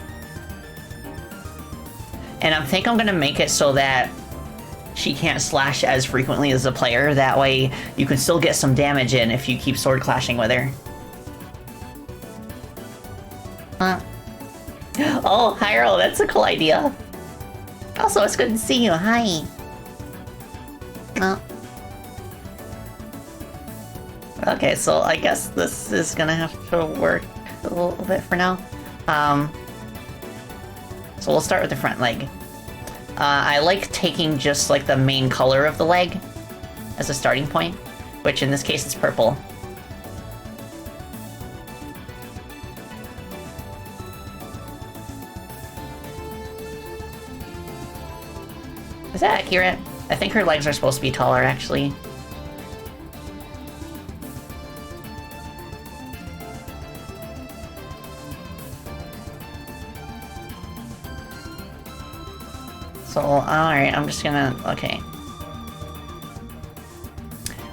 And I think I'm gonna make it so that she can't slash as frequently as the player. That way you can still get some damage in if you keep sword clashing with her. Oh, Hyro, that's a cool idea. Also, it's good to see you. Hi. Okay, so I guess this is gonna have to work a little bit for now. So we'll start with the front leg. I like taking just like the main color of the leg as a starting point, which in this case is purple. Is that accurate? I think her legs are supposed to be taller, actually. So, alright, I'm just gonna... okay.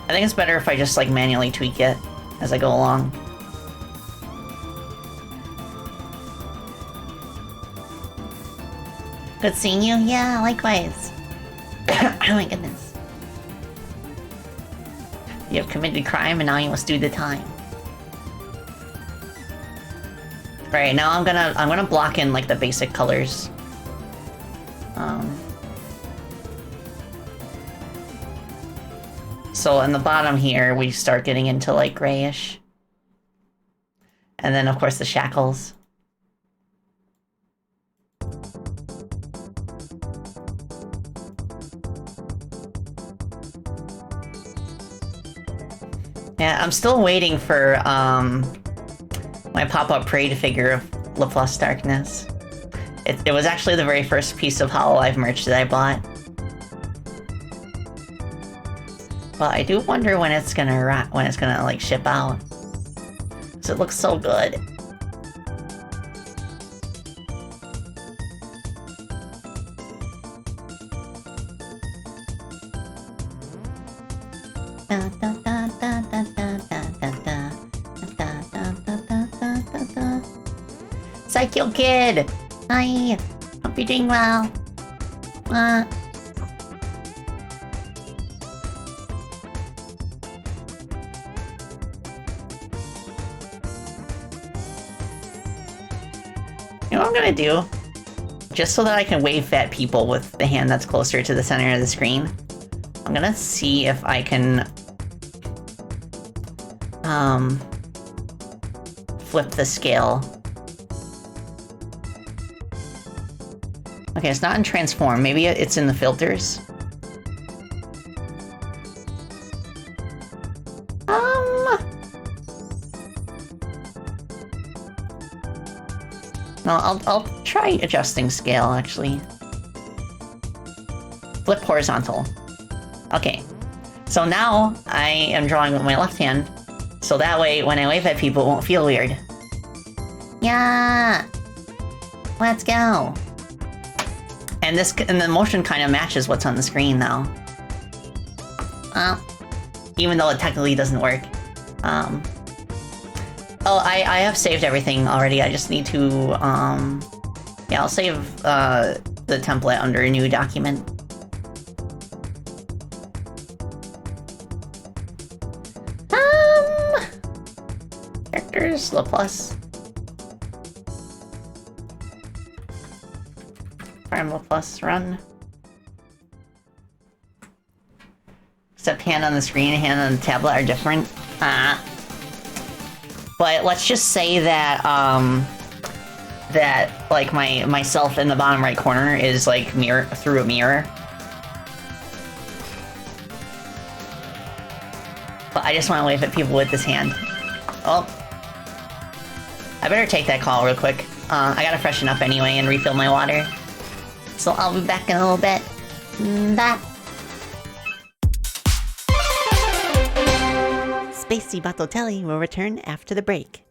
I think it's better if I just, like, manually tweak it as I go along. Good seeing you? Yeah, likewise. Oh my goodness. You have committed crime and now you must do the time. Right, now I'm gonna block in, like, the basic colors. So in the bottom here, we start getting into, like, grayish. And then, of course, the shackles. Yeah, I'm still waiting for, my pop-up parade figure of Laplace Darkness. It was actually the very first piece of hololive merch that I bought. But I do wonder when it's gonna like ship out. 'Cause it looks so good. Psycho Kid! Hi! Hope you're doing well. You know what I'm gonna do? Just so that I can wave at people with the hand that's closer to the center of the screen, I'm gonna see if I can flip the scale. Okay, it's not in transform. Maybe it's in the filters. No, I'll try adjusting scale, actually. Flip horizontal. Okay. So now I am drawing with my left hand, so that way when I wave at people it won't feel weird. Yeah! Let's go! And the motion kind of matches what's on the screen now. Even though it technically doesn't work. Oh, I have saved everything already. I just need to, yeah, I'll save, the template under a new document. Characters, Laplace. Farm Laplace, run. Except hand on the screen and hand on the tablet are different. But let's just say that, like, myself in the bottom right corner is, like, through a mirror. But I just want to wave at people with this hand. Oh. I better take that call real quick. I gotta freshen up anyway and refill my water. So I'll be back in a little bit. Bye. Spacey Bottotelli will return after the break.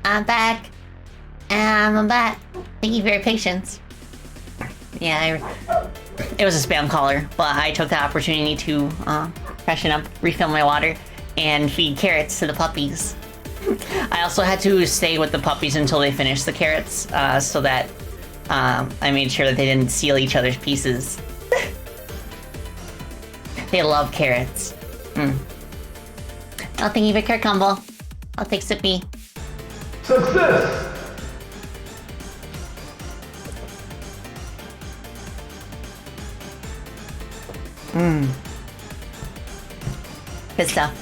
I'm back. I'm back. Thank you for your patience. Yeah, it was a spam caller, but I took the opportunity to freshen up, refill my water, and feed carrots to the puppies. I also had to stay with the puppies until they finished the carrots, so that I made sure that they didn't steal each other's pieces. They love carrots. Oh, thank you for carrot combo. I'll take sippy. Success! Good stuff.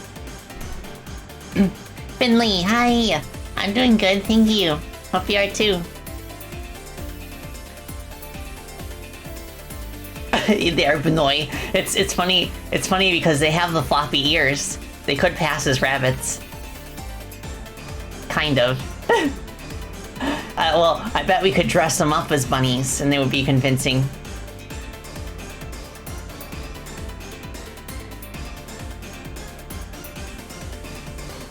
Finley, hi. I'm doing good, thank you. Hope you are too. They are Benoy. It's funny. It's funny because they have the floppy ears. They could pass as rabbits. Kind of. Well, I bet we could dress them up as bunnies, and they would be convincing.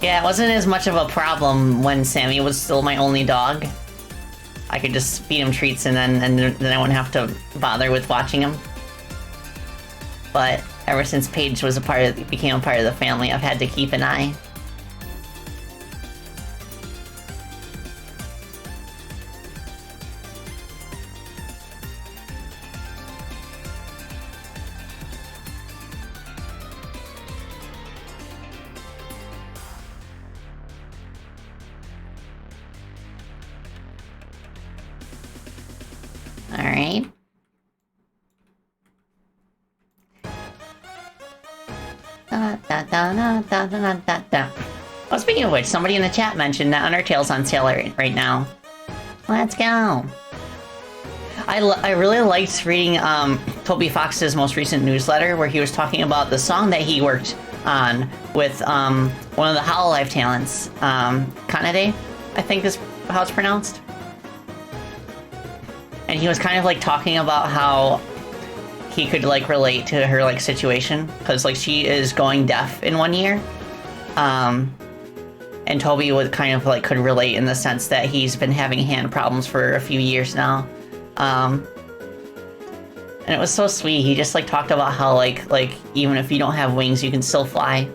Yeah, it wasn't as much of a problem when Sammy was still my only dog. I could just feed him treats and then I wouldn't have to bother with watching him. But ever since Paige was became a part of the family, I've had to keep an eye. Alright. Oh, speaking of which, somebody in the chat mentioned that Undertale's on sale right now. Let's go. I really liked reading Toby Fox's most recent newsletter where he was talking about the song that he worked on with one of the hololive talents, Kanade, I think is how it's pronounced. And he was kind of like talking about how he could like relate to her like situation because like she is going deaf in 1 year, and Toby would kind of like could relate in the sense that he's been having hand problems for a few years now, and it was so sweet. He just like talked about how like even if you don't have wings, you can still fly.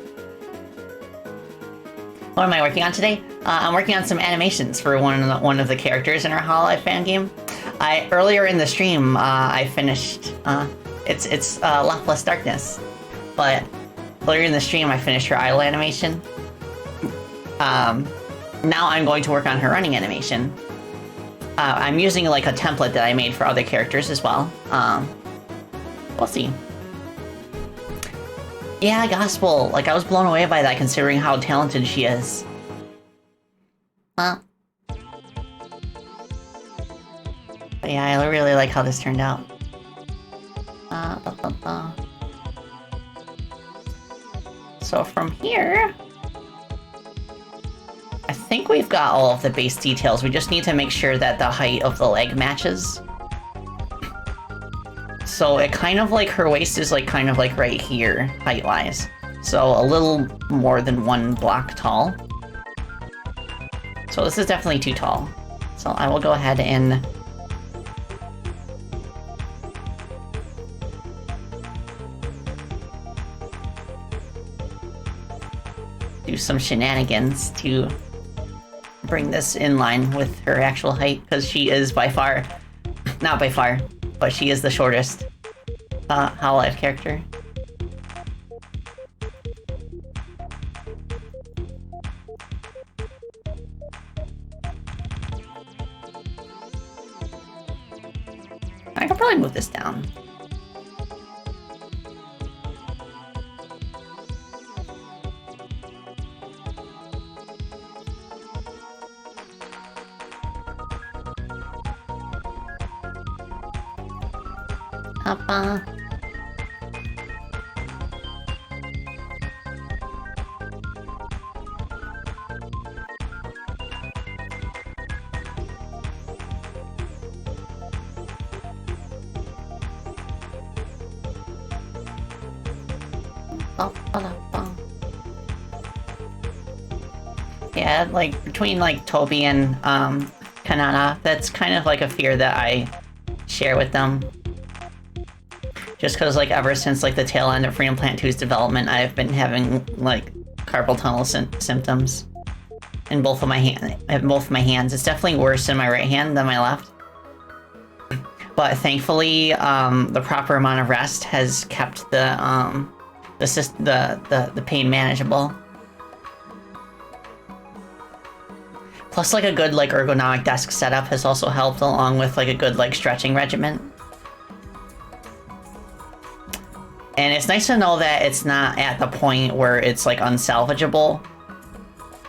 What am I working on today? I'm working on some animations for one of the characters in our hololive fan game. Earlier in the stream, I finished, it's Lapless Darkness, but earlier in the stream I finished her idle animation. Now I'm going to work on her running animation. I'm using like a template that I made for other characters as well. We'll see. Yeah, Gospel, like I was blown away by that considering how talented she is. But yeah, I really like how this turned out. So from here, I think we've got all of the base details. We just need to make sure that the height of the leg matches. So it kind of like her waist is like kind of like right here, height-wise. So a little more than 1 block tall. So this is definitely too tall. So I will go ahead and do some shenanigans to bring this in line with her actual height, because she is by far, not by far, but she is the shortest hololive character. I could probably move this down. Up, Yeah, like, between, like, Toby and, Kanana, that's kind of, like, a fear that I share with them. Just because, like, ever since, like, the tail end of Freedom Plant 2's development, I've been having, like, carpal tunnel symptoms. In both of my hands. It's definitely worse in my right hand than my left. But thankfully, the proper amount of rest has kept the pain manageable. Plus, like, a good, like, ergonomic desk setup has also helped, along with, like, a good, like, stretching regimen. And it's nice to know that it's not at the point where it's, like, unsalvageable,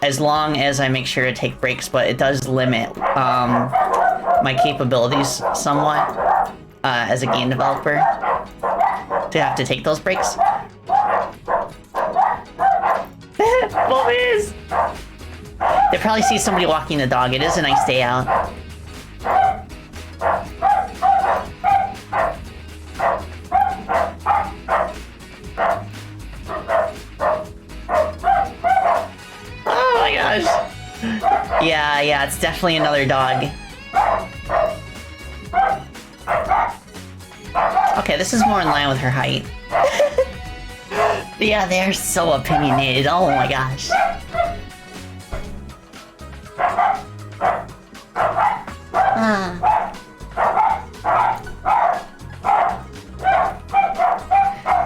as long as I make sure to take breaks, but it does limit, my capabilities somewhat, as a game developer, to have to take those breaks. Boys! They probably see somebody walking the dog. It is a nice day out. Oh my gosh. Yeah, it's definitely another dog. Okay, this is more in line with her height. Yeah, they're so opinionated. Oh my gosh.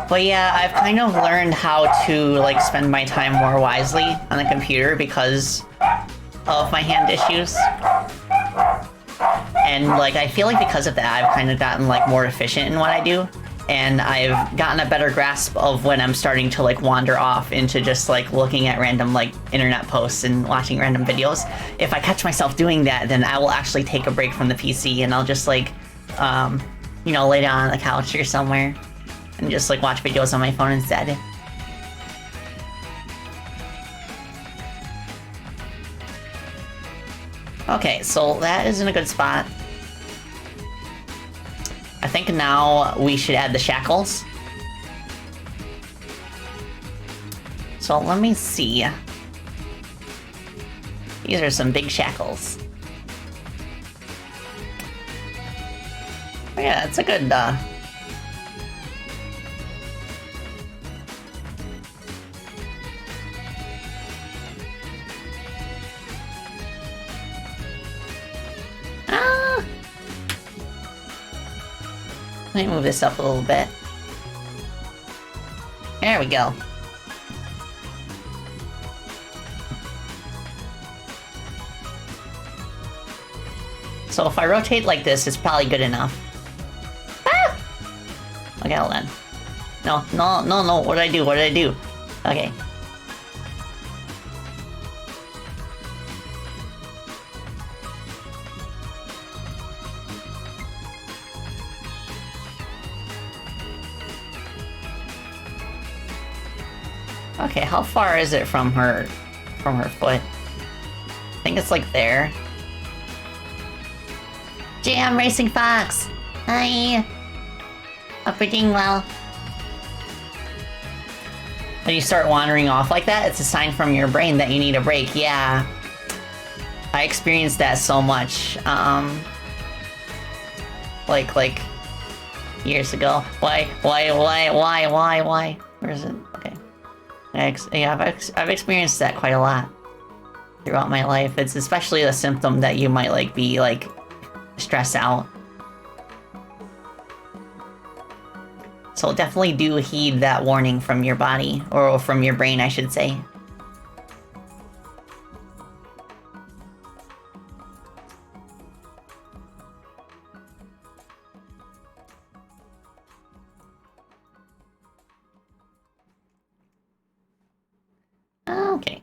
But yeah, I've kind of learned how to, like, spend my time more wisely on the computer because of my hand issues. And, like, I feel like because of that, I've kind of gotten, like, more efficient in what I do. And I've gotten a better grasp of when I'm starting to, like, wander off into just, like, looking at random, like, internet posts and watching random videos. If I catch myself doing that, then I will actually take a break from the PC and I'll just, like, you know, lay down on the couch or somewhere and just, like, watch videos on my phone instead. Okay, so that is in a good spot. I think now we should add the shackles. So let me see. These are some big shackles. Yeah, it's a good, Let me move this up a little bit. There we go. So if I rotate like this, it's probably good enough. Ah! Okay, hold on. No, what did I do? What did I do? Okay. Okay, how far is it from her foot? I think it's like there. Jam Racing Fox! Hi! Hope you're doing well. When you start wandering off like that, it's a sign from your brain that you need a break. Yeah. I experienced that so much, like, years ago. Why? Where is it? Okay. Yeah, I've experienced that quite a lot throughout my life. It's especially a symptom that you might, like, be, like, stressed out. So definitely do heed that warning from your body, or from your brain, I should say. Okay.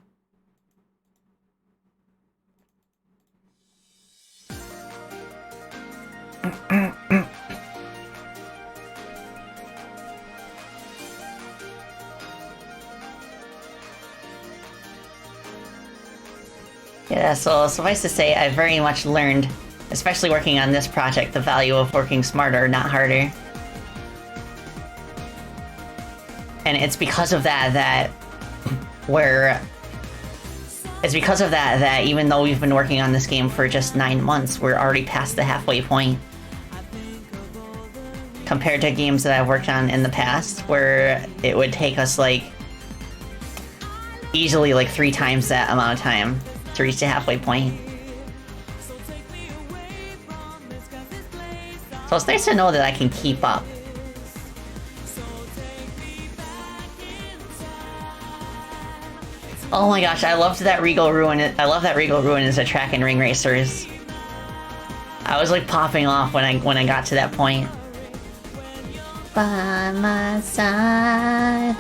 Yeah, so suffice to say, I've very much learned, especially working on this project, the value of working smarter, not harder. And it's because of that that we're it's because of that even though we've been working on this game for just 9 months, we're already past the halfway point. Compared to games that I've worked on in the past, where it would take us like easily like 3 times that amount of time to reach the halfway point. So it's nice to know that I can keep up. Oh my gosh, I loved that Regal Ruin. I love that Regal Ruin as a track in Ring Racers. I was like popping off when I got to that point. By my side,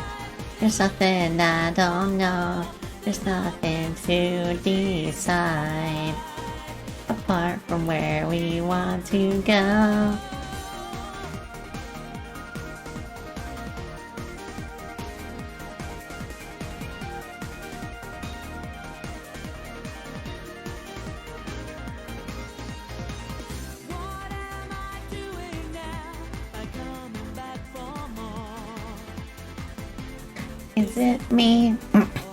there's nothing I don't know. There's nothing to decide. Apart from where we want to go. Is it me?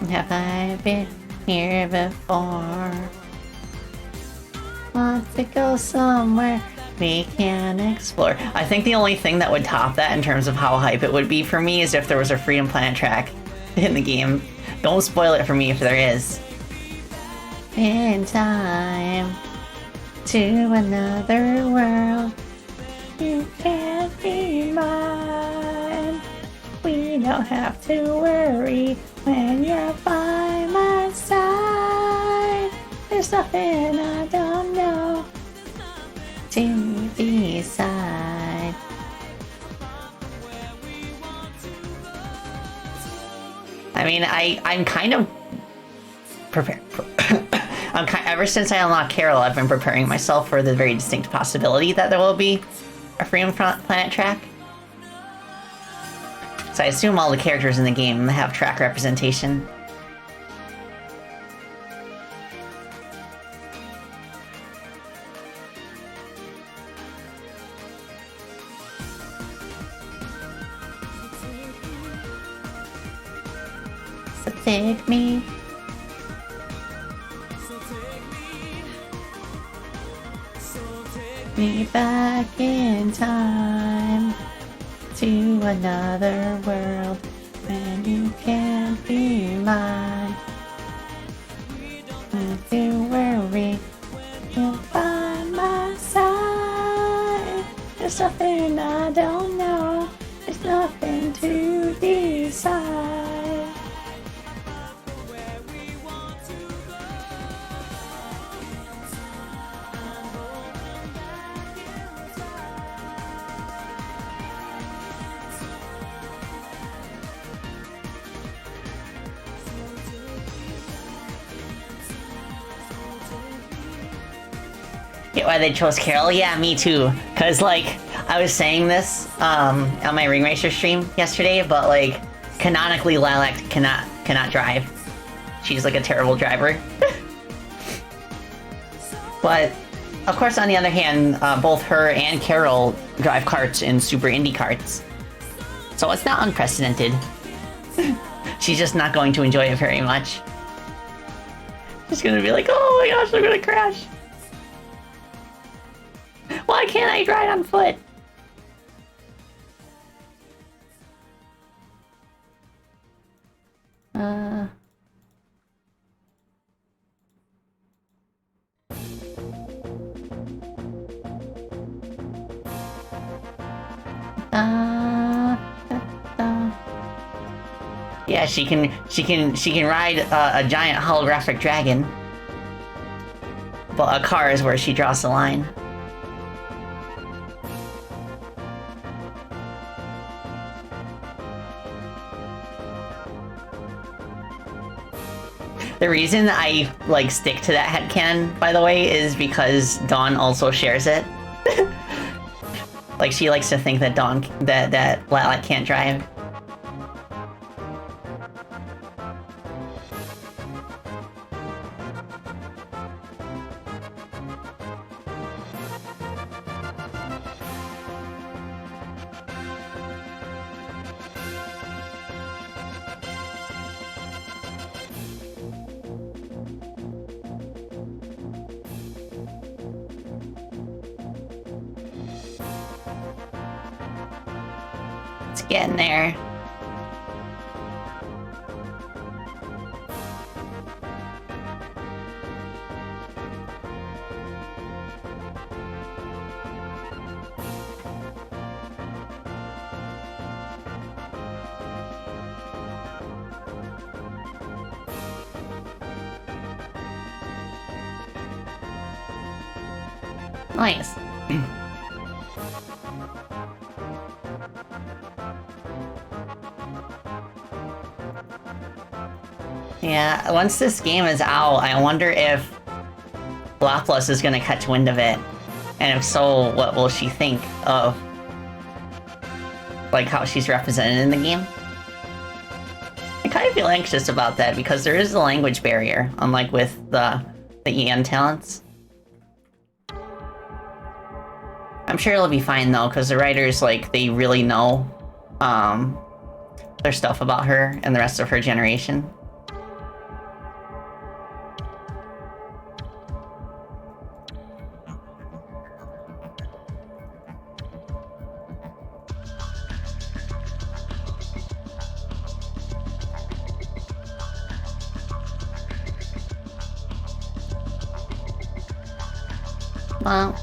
Have I been here before? Want to go somewhere we can explore. I think the only thing that would top that in terms of how hype it would be for me is if there was a Freedom Planet track in the game. Don't spoil it for me if there is. In time to another world, you can't be mine. We don't have to worry when you're by my side. There's nothing I don't know to decide. I mean, I'm kind of prepared. Ever since I unlocked Carol, I've been preparing myself for the very distinct possibility that there will be a Freedom Planet track. So I assume all the characters in the game have track representation. So take me. Me back in time to another world when you can't be mine. Not to worry, you're by my side. There's nothing I don't know. There's nothing to decide. Get why they chose Carol? Yeah, me too. Cause like, I was saying this on my Ring Racer stream yesterday, but like, canonically Lilac cannot drive. She's like a terrible driver. But, of course, on the other hand, both her and Carol drive karts in Super Indy karts. So it's not unprecedented. She's just not going to enjoy it very much. She's gonna be like, oh my gosh, I'm gonna crash. Why can't I ride on foot? Yeah, she can ride a giant holographic dragon. But a car is where she draws the line. The reason I like stick to that headcanon, by the way, is because Dawn also shares it. Like she likes to think that that Lilac can't drive. Getting there. Nice. Yeah, once this game is out, I wonder if Laplace is gonna catch wind of it. And if so, what will she think of, like, how she's represented in the game? I kind of feel anxious about that because there is a language barrier, unlike with the EN talents. I'm sure it'll be fine though, because the writers, like, they really know their stuff about her and the rest of her generation. Well,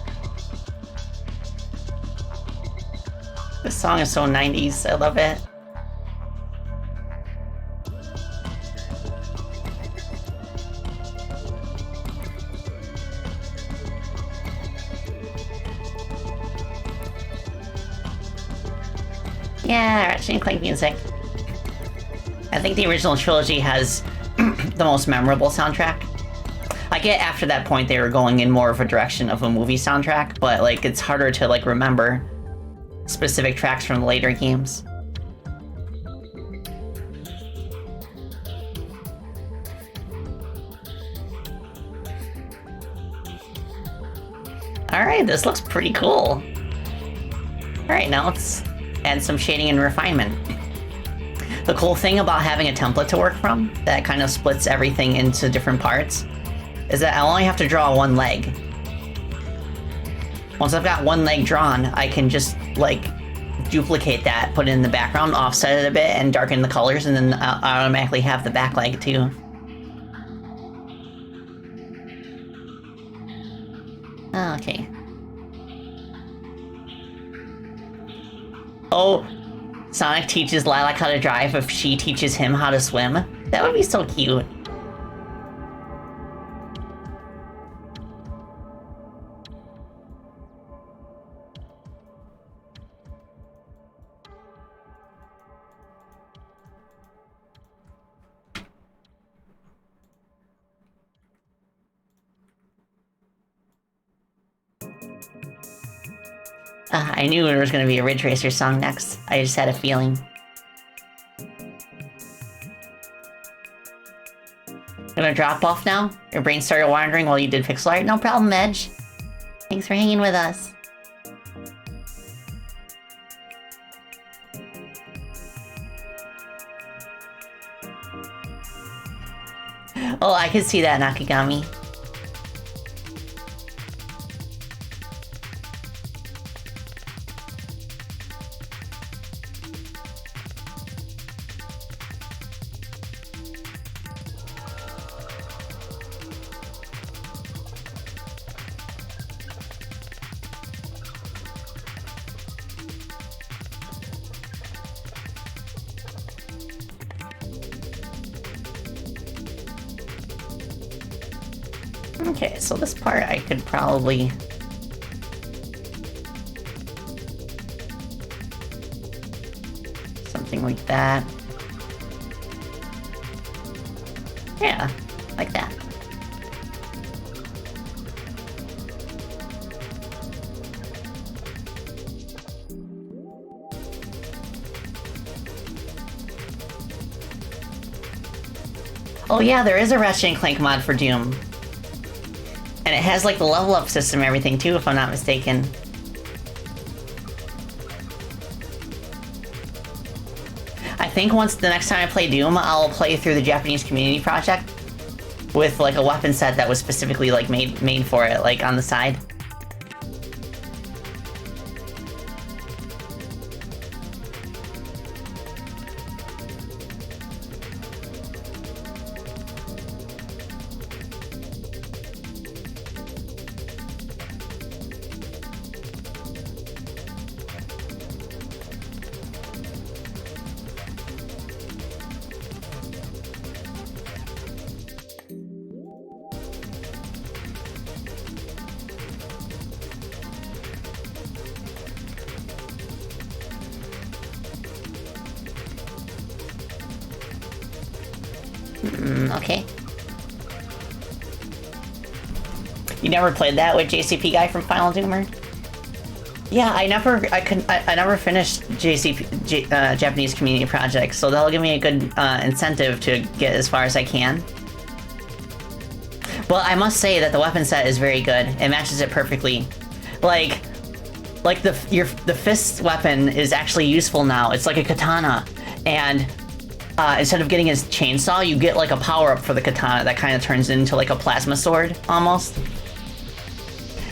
this song is so 90s, I love it. Yeah, Ratchet & Clank music. I think the original trilogy has the most memorable soundtrack. I get after that point they were going in more of a direction of a movie soundtrack, but like it's harder to like remember specific tracks from the later games. Alright, this looks pretty cool. Alright, now let's add some shading and refinement. The cool thing about having a template to work from that kind of splits everything into different parts is that I only have to draw one leg. Once I've got one leg drawn, I can just, like, duplicate that, put it in the background, offset it a bit, and darken the colors, and then I'll automatically have the back leg, too. Okay. Oh, Sonic teaches Lilac how to drive if she teaches him how to swim? That would be so cute. I knew there was going to be a Ridge Racer song next. I just had a feeling. Gonna drop off now? Your brain started wandering while you did pixel art? No problem, Edge. Thanks for hanging with us. Oh, I could see that, Nakagami. Okay, so this part I could probably... something like that. Yeah, like that. Oh yeah, there is a Ratchet & Clank mod for Doom. And it has, like, the level up system and everything, too, if I'm not mistaken. I think once the next time I play Doom, I'll play through the Japanese community project with, like, a weapon set that was specifically, like, made for it, like, on the side. Okay. You never played that with JCP guy from Final Doomer? Yeah, I never finished Japanese community projects, so that'll give me a good incentive to get as far as I can. But I must say that the weapon set is very good. It matches it perfectly. Like the fist weapon is actually useful now. It's like a katana, and instead of getting his chainsaw, you get like a power-up for the katana that kind of turns into like a plasma sword, almost.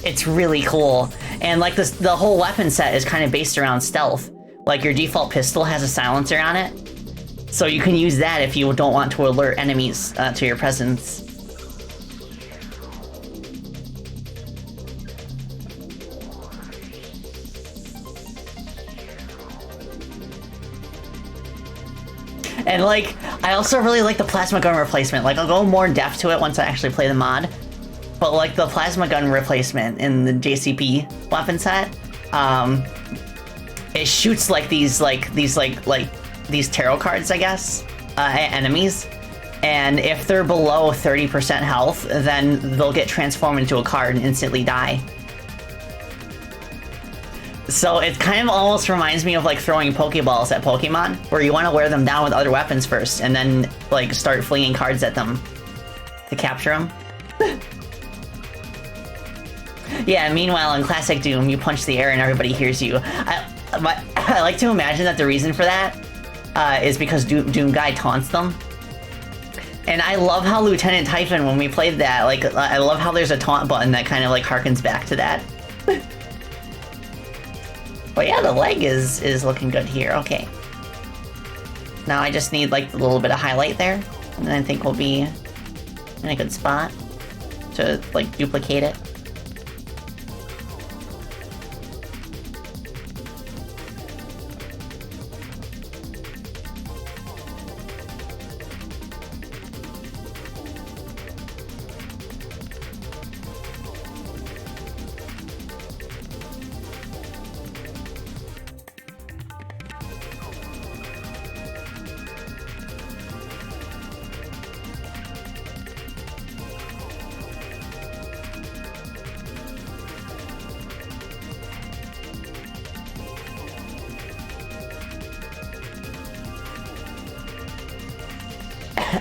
It's really cool. And like the whole weapon set is kind of based around stealth. Like your default pistol has a silencer on it, so you can use that if you don't want to alert enemies to your presence. And like, I also really like the plasma gun replacement. Like, I'll go more in depth to it once I actually play the mod. But like the plasma gun replacement in the JCP weapon set, it shoots like these tarot cards, I guess, at enemies. And if they're below 30% health, then they'll get transformed into a card and instantly die. So it kind of almost reminds me of like throwing Pokeballs at Pokemon, where you want to wear them down with other weapons first, and then like start flinging cards at them to capture them. Yeah, meanwhile in Classic Doom, you punch the air and everybody hears you. I like to imagine that the reason for that is because Doom Guy taunts them. And I love how Lieutenant Typhon, when we played that, like, I love how there's a taunt button that kind of like harkens back to that. But yeah, the leg is looking good here. Okay. Now I just need like a little bit of highlight there, and then I think we'll be in a good spot to like duplicate it.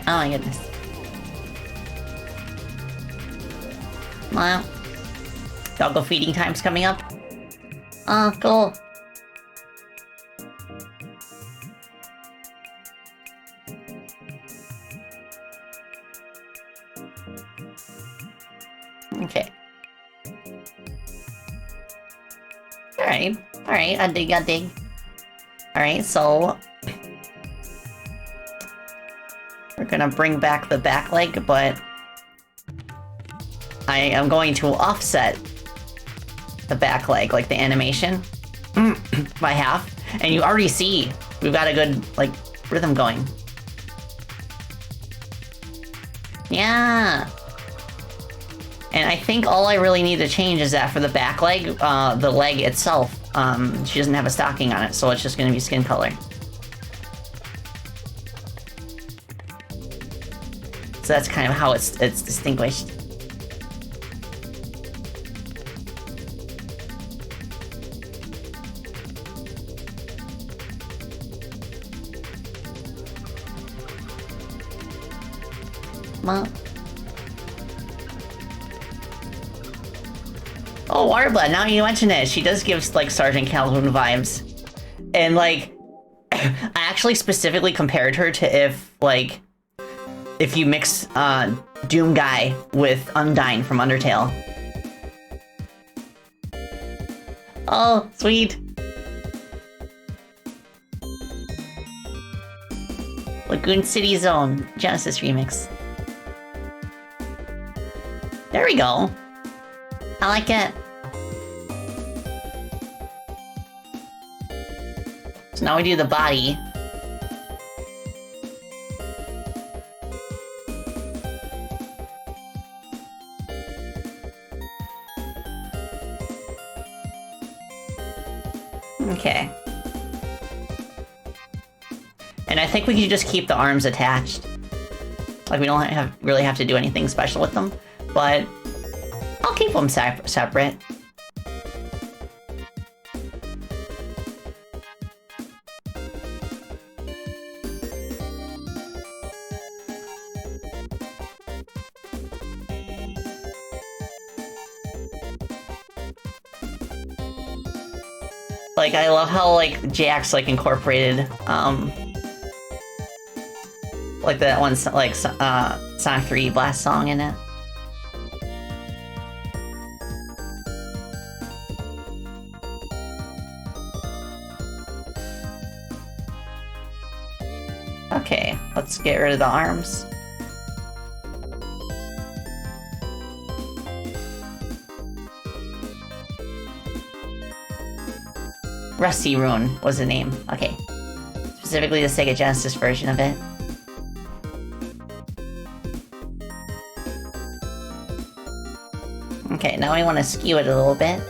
Oh my goodness. Well, doggo feeding time's coming up. Oh, cool. Okay. Alright, I dig. Alright, so we're gonna bring back the back leg, but I am going to offset the back leg, like the animation, by half. And you already see we've got a good, like, rhythm going. Yeah! And I think all I really need to change is that for the back leg, the leg itself, she doesn't have a stocking on it, so it's just gonna be skin color. So that's kind of how it's distinguished. Well. Oh, Warblood, now you mention it, she does give, like, Sergeant Calhoun vibes. And, like, I actually specifically compared her to if you mix Doom Guy with Undyne from Undertale. Oh, sweet! Lagoon City Zone, Genesis remix. There we go. I like it. So now we do the body. Okay. And I think we can just keep the arms attached. Like, we don't really have to do anything special with them, but I'll keep them separate. Like, I love how, like, Jax, like, incorporated, like, that one, like, Sonic 3 Blast song in it. Okay, let's get rid of the arms. Rusty Rune was the name. Okay. Specifically the Sega Genesis version of it. Okay, now we want to skew it a little bit.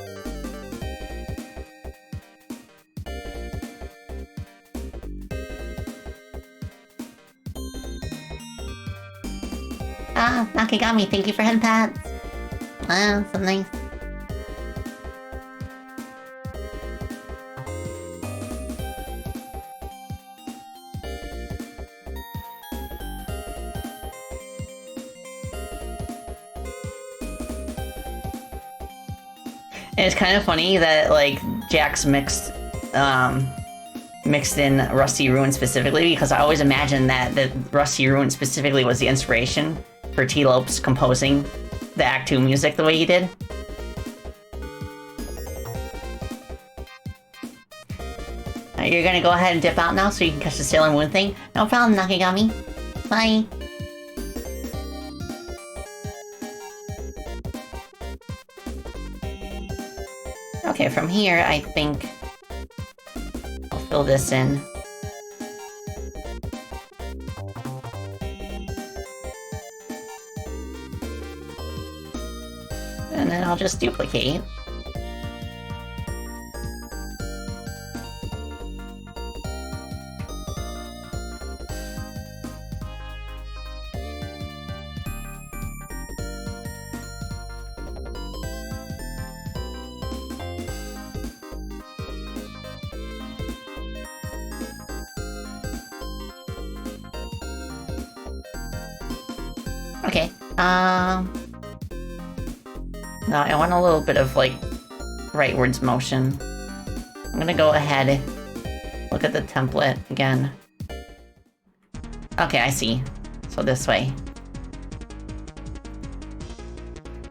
Ah, Nakagami, thank you for head pats. Wow, so nice. And it's kind of funny that, like, Jax mixed in Rusty Rune specifically, because I always imagined that Rusty Rune specifically was the inspiration for T. Lopes composing the Act 2 music the way he did. You're gonna go ahead and dip out now so you can catch the Sailor Moon thing? No problem, Nakagami. Bye. Okay, from here, I think I'll fill this in. And then I'll just duplicate. Okay, no, I want a little bit of, like, rightwards motion. I'm gonna go ahead, look at the template again. Okay, I see. So this way.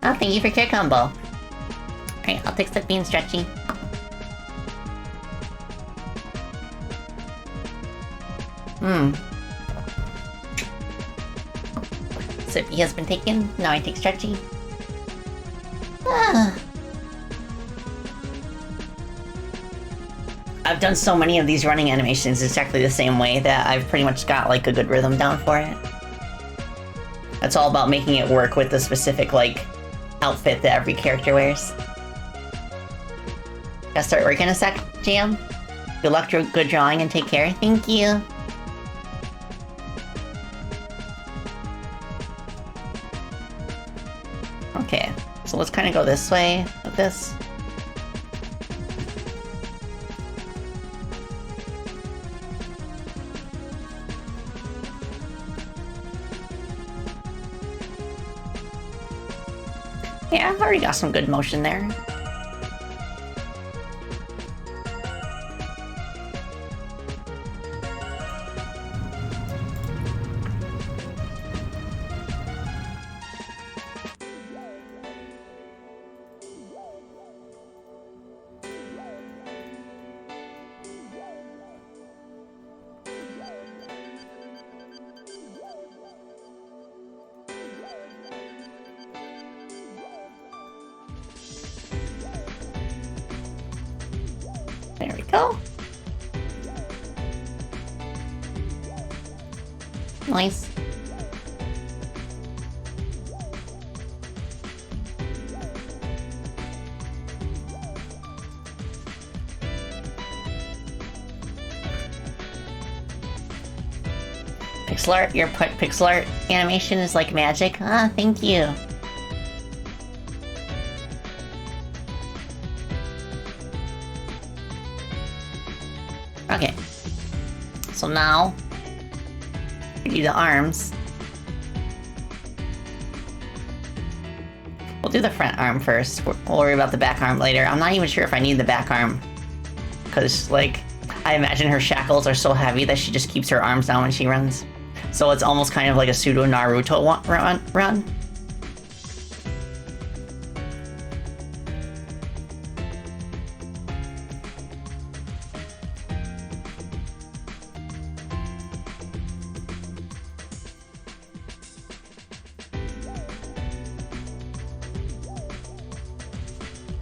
Oh, thank you for care combo. Alright, I'll take the bean stretchy. Sippy has been taken, now I take stretchy. I've done so many of these running animations exactly the same way that I've pretty much got, like, a good rhythm down for it. It's all about making it work with the specific, like, outfit that every character wears. Gotta start working a sec, Jam. Good luck, good drawing, and take care. Thank you. Okay, so let's kind of go this way with this. Yeah, I've already got some good motion there. There we go. Nice. Pixel art, your pixel art animation is like magic. Ah, thank you. Okay. So now, we do the arms. We'll do the front arm first. We'll worry about the back arm later. I'm not even sure if I need the back arm. Because, like, I imagine her shackles are so heavy that she just keeps her arms down when she runs. So it's almost kind of like a pseudo Naruto run.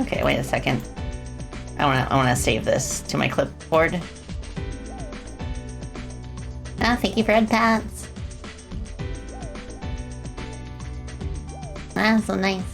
Okay, wait a second. I wanna save this to my clipboard. Ah, thank you for red pants. Ah, so nice.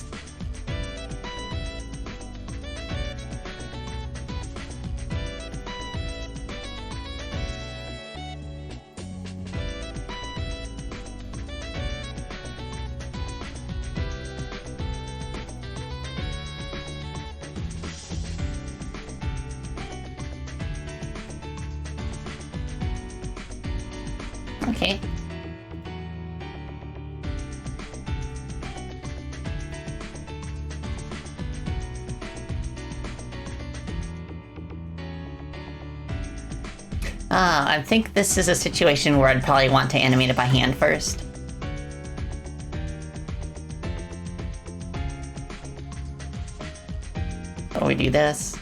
Okay. I think this is a situation where I'd probably want to animate it by hand first. So we do this.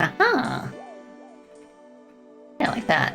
Aha! Yeah, like that.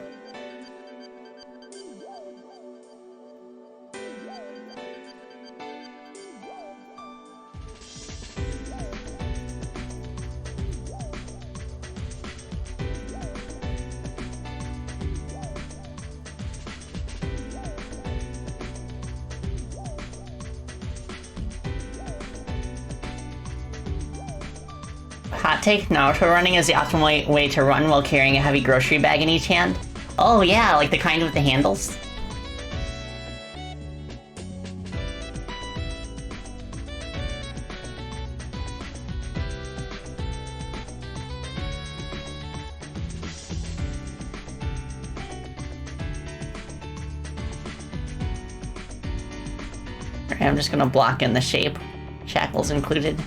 Hot take, Naruto running is the optimal way to run while carrying a heavy grocery bag in each hand. Oh yeah, like the kind with the handles. Alright, I'm just gonna block in the shape. Shackles included.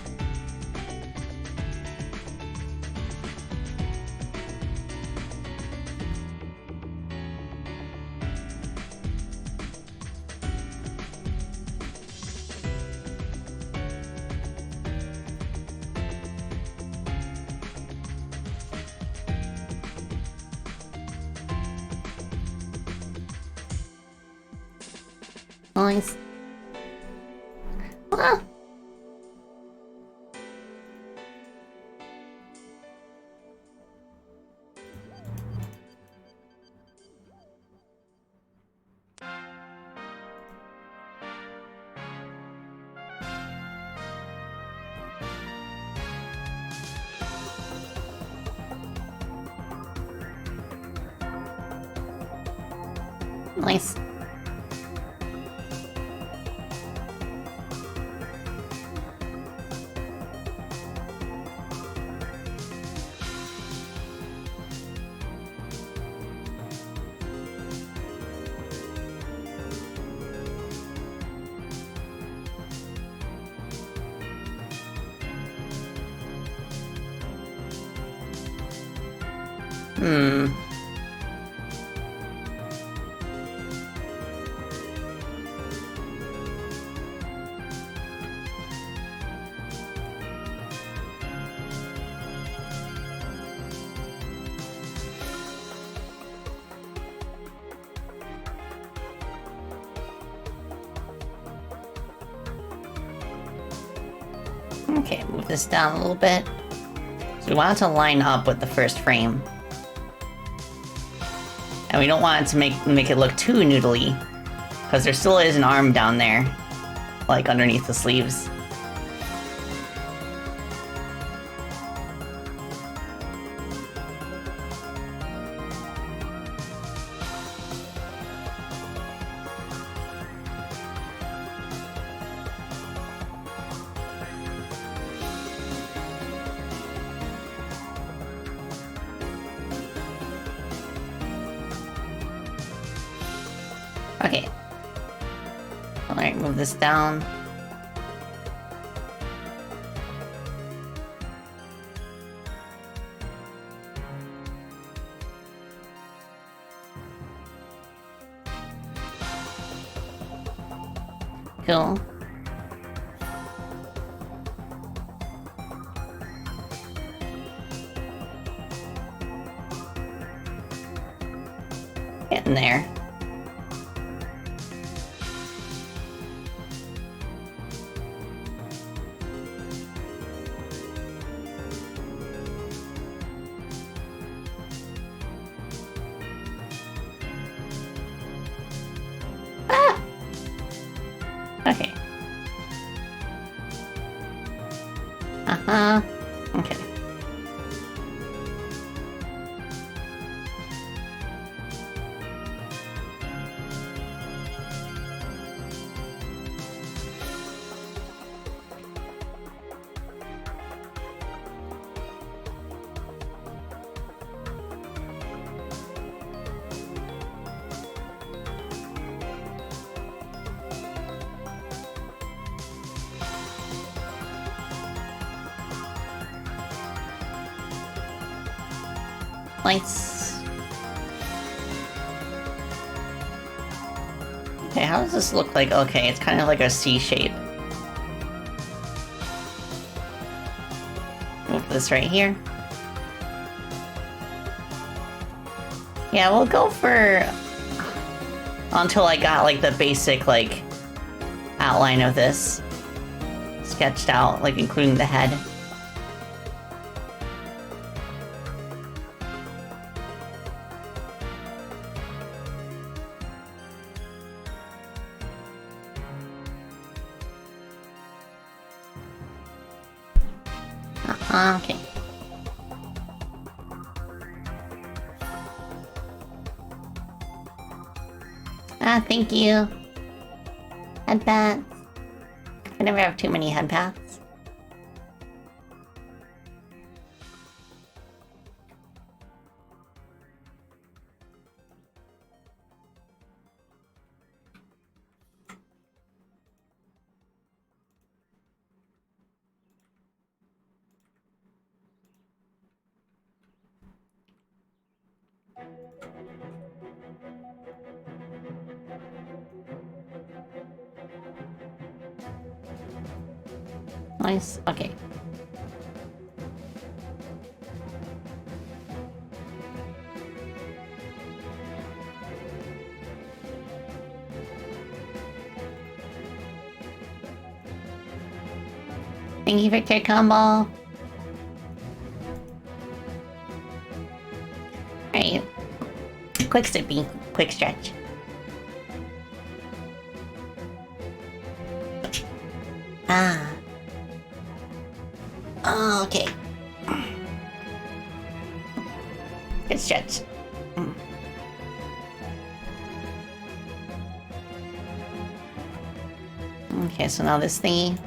Nice. Ah. Nice. Okay, move this down a little bit. So we want it to line up with the first frame. And we don't want it to make it look too noodly, because there still is an arm down there, like underneath the sleeves. Okay. Alright, move this down. Cool. Getting there. Ah! Okay. Uh-huh. Okay. Lights. Okay, how does this look like? Okay, it's kind of like a C shape. Move this right here. Yeah, we'll go for until I got like the basic like outline of this sketched out, like including the head. Okay. Ah, thank you. Headbats. I never have too many headbats. Nice. Okay. Thank you, Victor Combo. Alright. Quick sippy. Quick stretch. Ah. Oh, okay. Good stretch. Okay, so now this thingy.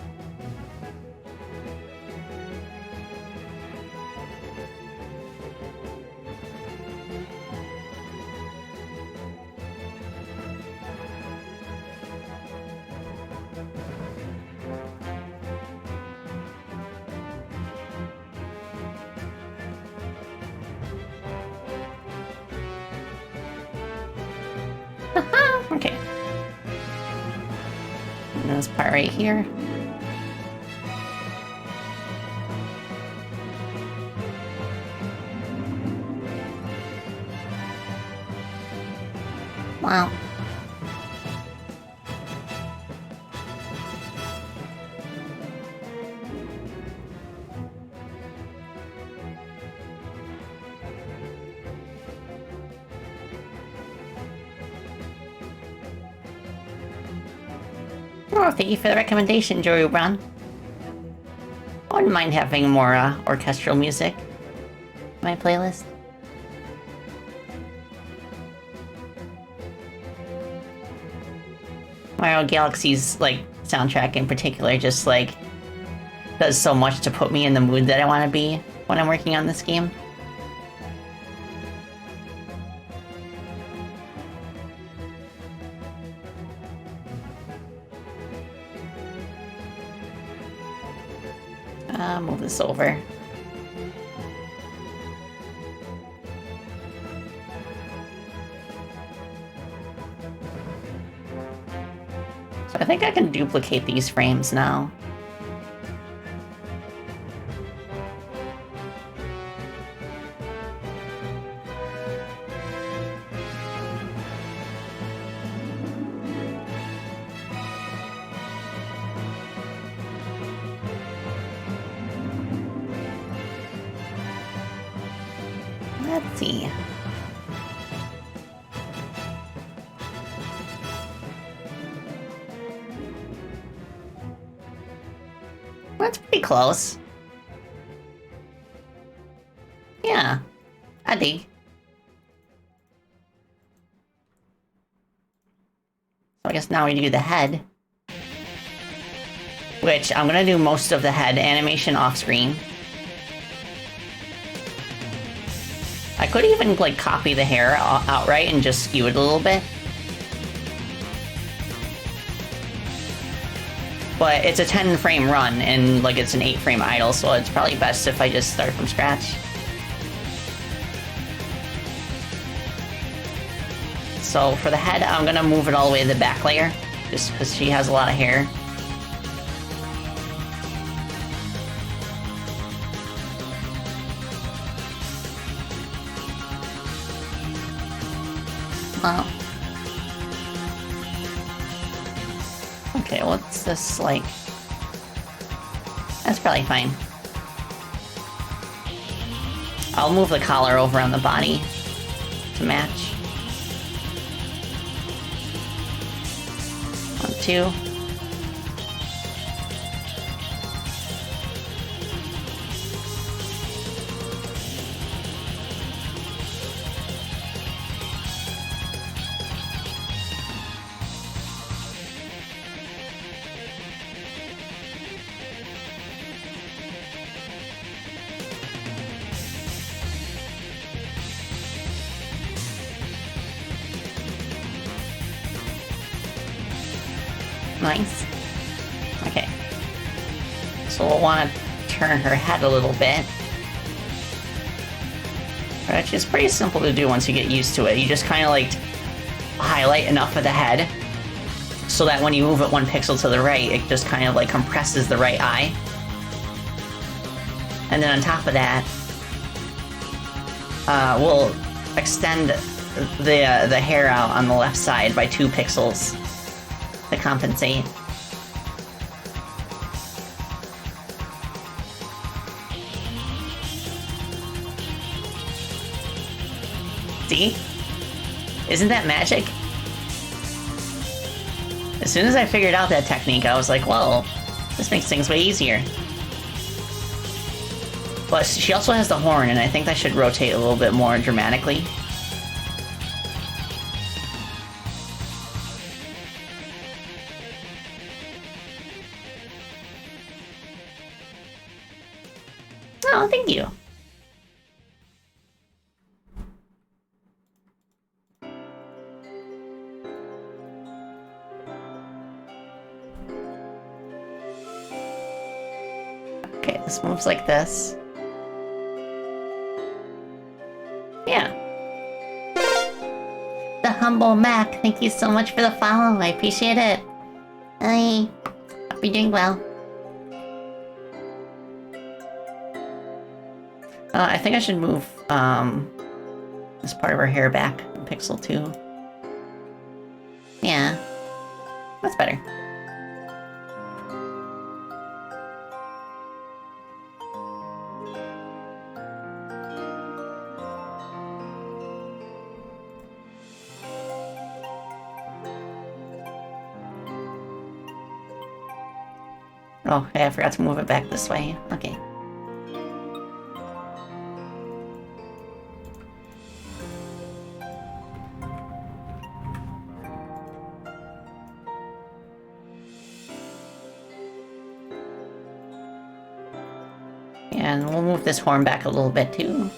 Okay. And this part right here. Wow. Oh, thank you for the recommendation, Joey Brown. I wouldn't mind having more orchestral music in my playlist. Mario Galaxy's like soundtrack in particular just like does so much to put me in the mood that I want to be when I'm working on this game. this over. So I think I can duplicate these frames now. Let's see. That's pretty close. Yeah, I dig. So I guess now we do the head. Which, I'm gonna do most of the head animation off screen. I could even, like, copy the hair outright and just skew it a little bit. But it's a 10 frame run, and, like, it's an 8 frame idle, so it's probably best if I just start from scratch. So for the head, I'm gonna move it all the way to the back layer, just because she has a lot of hair. Oh. Okay, what's this like? That's probably fine. I'll move the collar over on the body to match. 1, 2. Nice. Okay. So we'll want to turn her head a little bit. Which is pretty simple to do once you get used to it. You just kind of like highlight enough of the head so that when you move it 1 pixel to the right, it just kind of like compresses the right eye. And then on top of that, we'll extend the hair out on the left side by 2 pixels. To compensate. See? Isn't that magic? As soon as I figured out that technique, I was like, well, this makes things way easier. But she also has the horn, and I think that should rotate a little bit more dramatically. Oh, thank you. Okay, this moves like this. Yeah. The Humble Mac, thank you so much for the follow. I appreciate it. I hope you're doing well. I think I should move this part of her hair back a pixel too. Yeah, that's better. Oh, hey, I forgot to move it back this way. Okay. And we'll move this horn back a little bit too.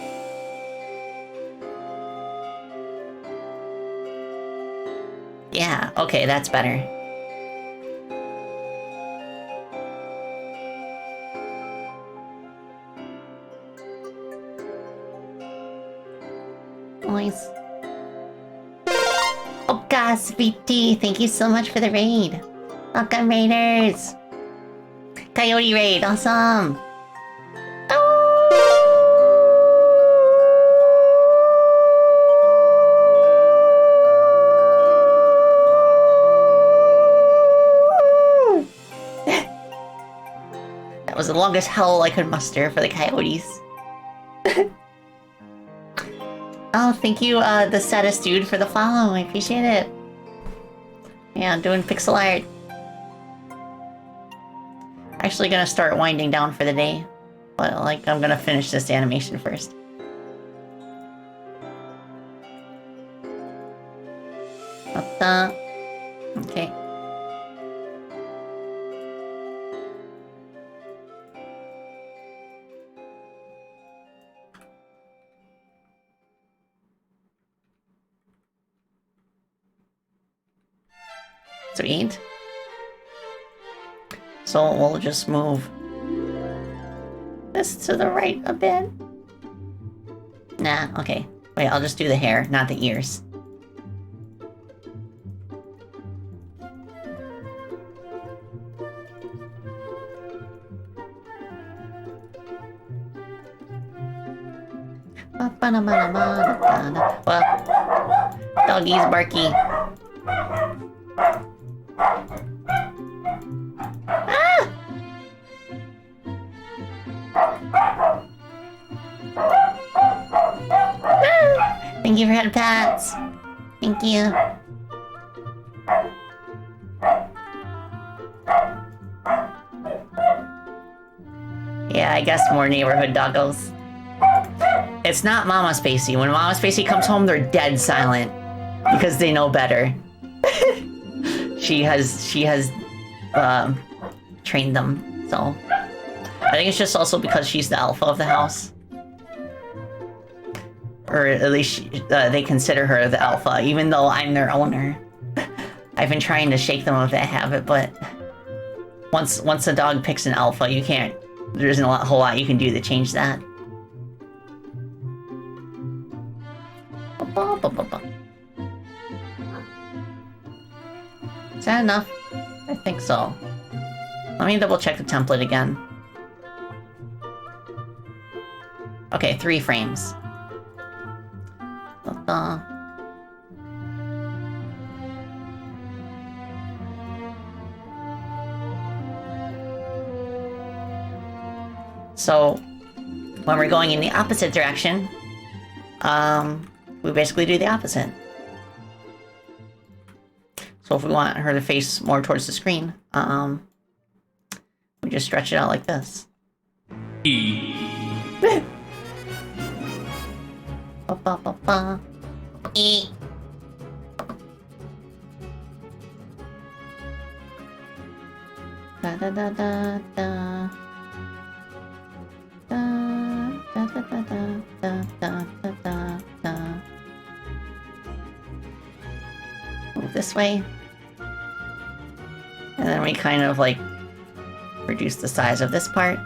Yeah, okay, that's better. Nice. Oh gosh, VT, thank you so much for the raid. Welcome, raiders. Coyote raid, awesome. That was the longest howl I could muster for the coyotes. Oh, thank you, the saddest dude, for the follow. I appreciate it. Yeah, I'm doing pixel art. Actually gonna start winding down for the day. But, like, I'm gonna finish this animation first. Okay. Sweet. So we'll just move this to the right a bit. Nah, okay. Wait, I'll just do the hair, not the ears. Well, doggy's barky. Thank you for head pats. Thank you. Yeah, I guess more neighborhood doggos. It's not Mama Spacey. When Mama Spacey comes home, they're dead silent because they know better. She has trained them, so I think it's just also because she's the alpha of the house. Or at least they consider her the alpha, even though I'm their owner. I've been trying to shake them of that habit, but once a dog picks an alpha, you can't. There isn't a whole lot you can do to change that. Is that enough? I think so. Let me double check the template again. Okay, 3 frames. So, when we're going in the opposite direction, we basically do the opposite. So if we want her to face more towards the screen, we just stretch it out like this. E. Da da da da da. Da da da da da da da da da. Move this way. And then we kind of like reduce the size of this part.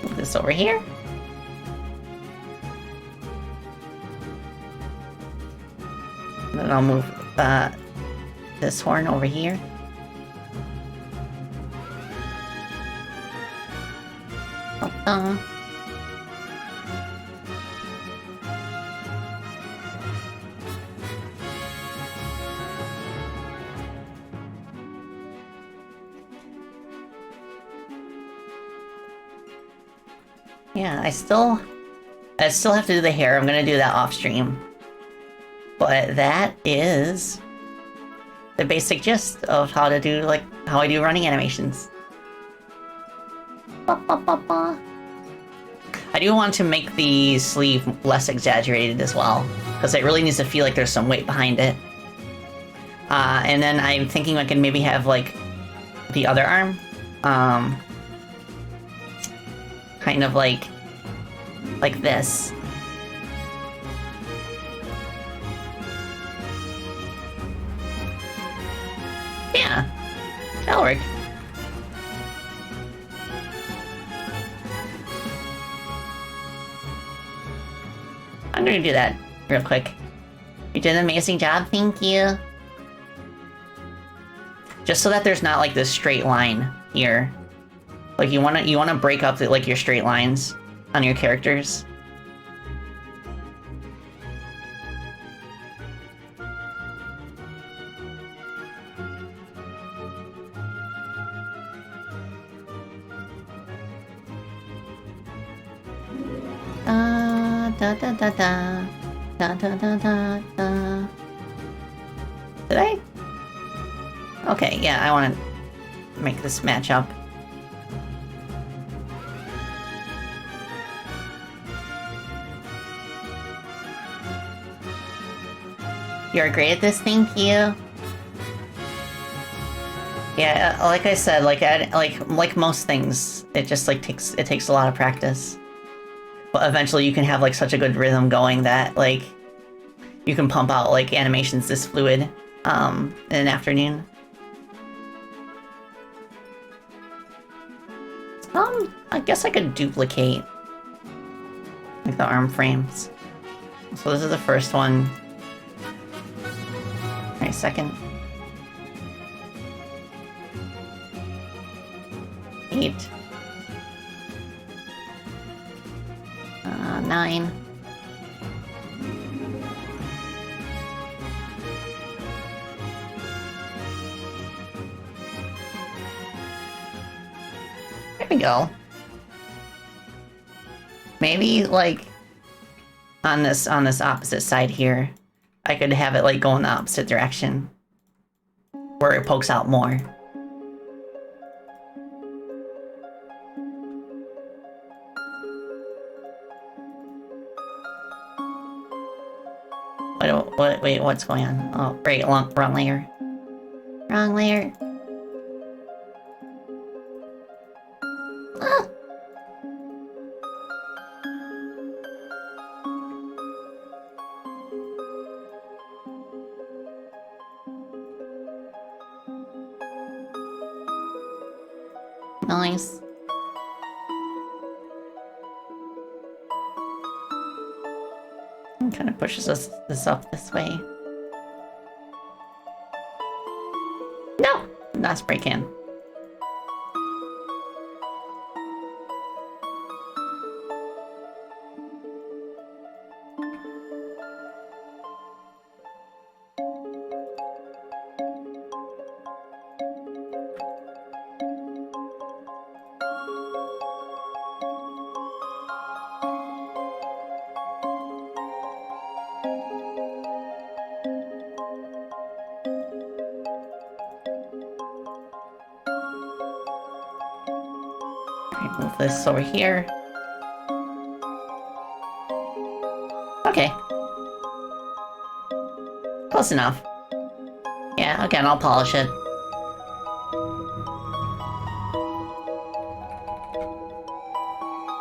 Move this over here. And then I'll move this horn over here. Yeah, I still have to do the hair. I'm gonna do that off stream. But that is the basic gist of how to do, like, how I do running animations. I do want to make the sleeve less exaggerated as well, because it really needs to feel like there's some weight behind it. And then I'm thinking I can maybe have, like, the other arm, kind of like this. Yeah, that'll work. I'm gonna do that real quick. You did an amazing job, thank you. Just so that there's not like this straight line here. Like you wanna break up like your straight lines on your characters. Da da da da da da da da da. Did I? Okay, yeah, I want to make this match up. You're great at this, thank you. Yeah, like I said, like most things, it just like takes a lot of practice. But eventually you can have like such a good rhythm going that like you can pump out like animations this fluid in an afternoon. I guess I could duplicate like the arm frames. So this is the first one. Alright, second. 8. 9. There we go. Maybe like on this opposite side here, I could have it like go in the opposite direction, where it pokes out more. Wait, what's going on? Oh, right, wrong layer. Wrong layer. Ah. Nice. Kind of pushes this up this way. No! Not spray can. Move this over here. Okay. Close enough. Yeah, again, I'll polish it.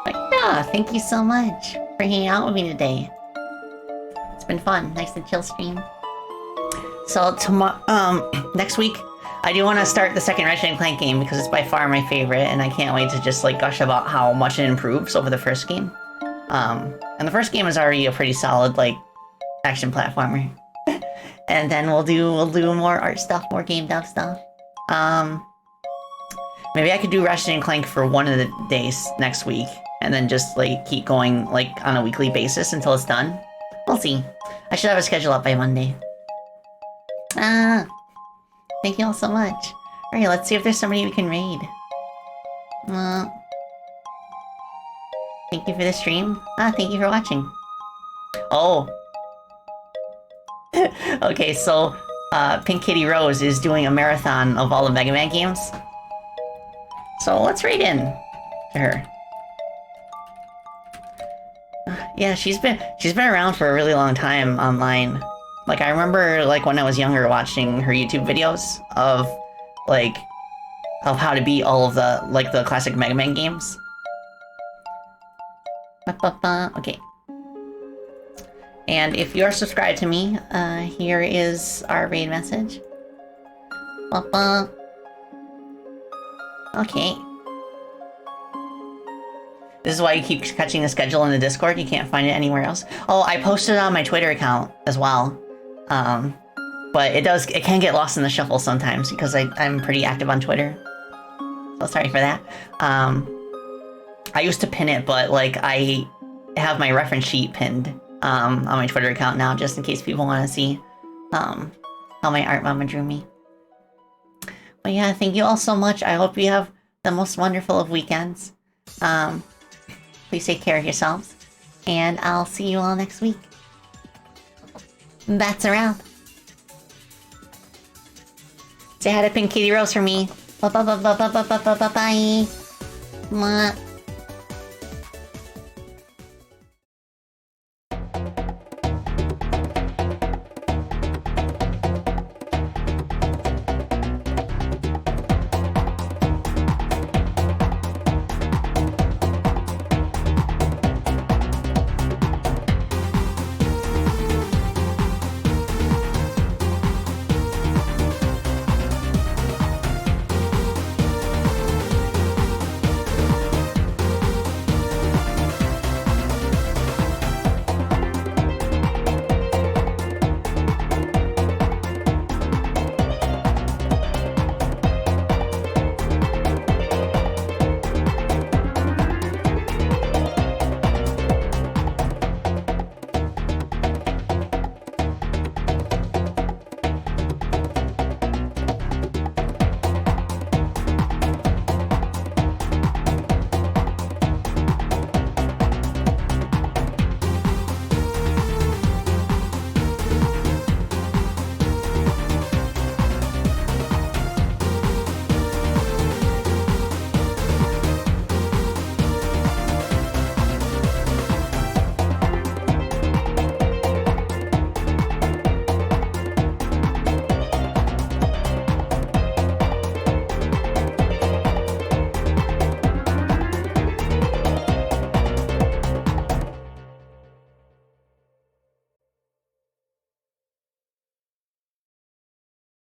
But yeah, thank you so much for hanging out with me today. It's been fun. Nice and chill stream. So tomorrow, next week, I do want to start the second Ratchet & Clank game because it's by far my favorite, and I can't wait to just like gush about how much it improves over the first game. And the first game is already a pretty solid like action platformer. And then we'll do more art stuff, more game dev stuff. Maybe I could do Ratchet & Clank for one of the days next week, and then just like keep going like on a weekly basis until it's done. We'll see. I should have a schedule up by Monday. Thank you all so much. Alright, let's see if there's somebody we can raid. Thank you for the stream. Thank you for watching. Oh. Okay, so, Pink Kitty Rose is doing a marathon of all the Mega Man games. So let's raid in to her. Yeah, she's been around for a really long time online. Like, I remember, like, when I was younger watching her YouTube videos of how to beat all of the, like, the classic Mega Man games. Okay. And if you're subscribed to me, here is our raid message. Okay. This is why you keep catching the schedule in the Discord. You can't find it anywhere else. Oh, I posted it on my Twitter account as well. But it can get lost in the shuffle sometimes because I'm pretty active on Twitter. So sorry for that. I used to pin it, but like I have my reference sheet pinned on my Twitter account now, just in case people want to see how my art mama drew me. But yeah, thank you all so much. I hope you have the most wonderful of weekends. Please take care of yourselves, and I'll see you all next week. Bats around. Say hi to Pink Kitty Rose for me. Bye. Mwah.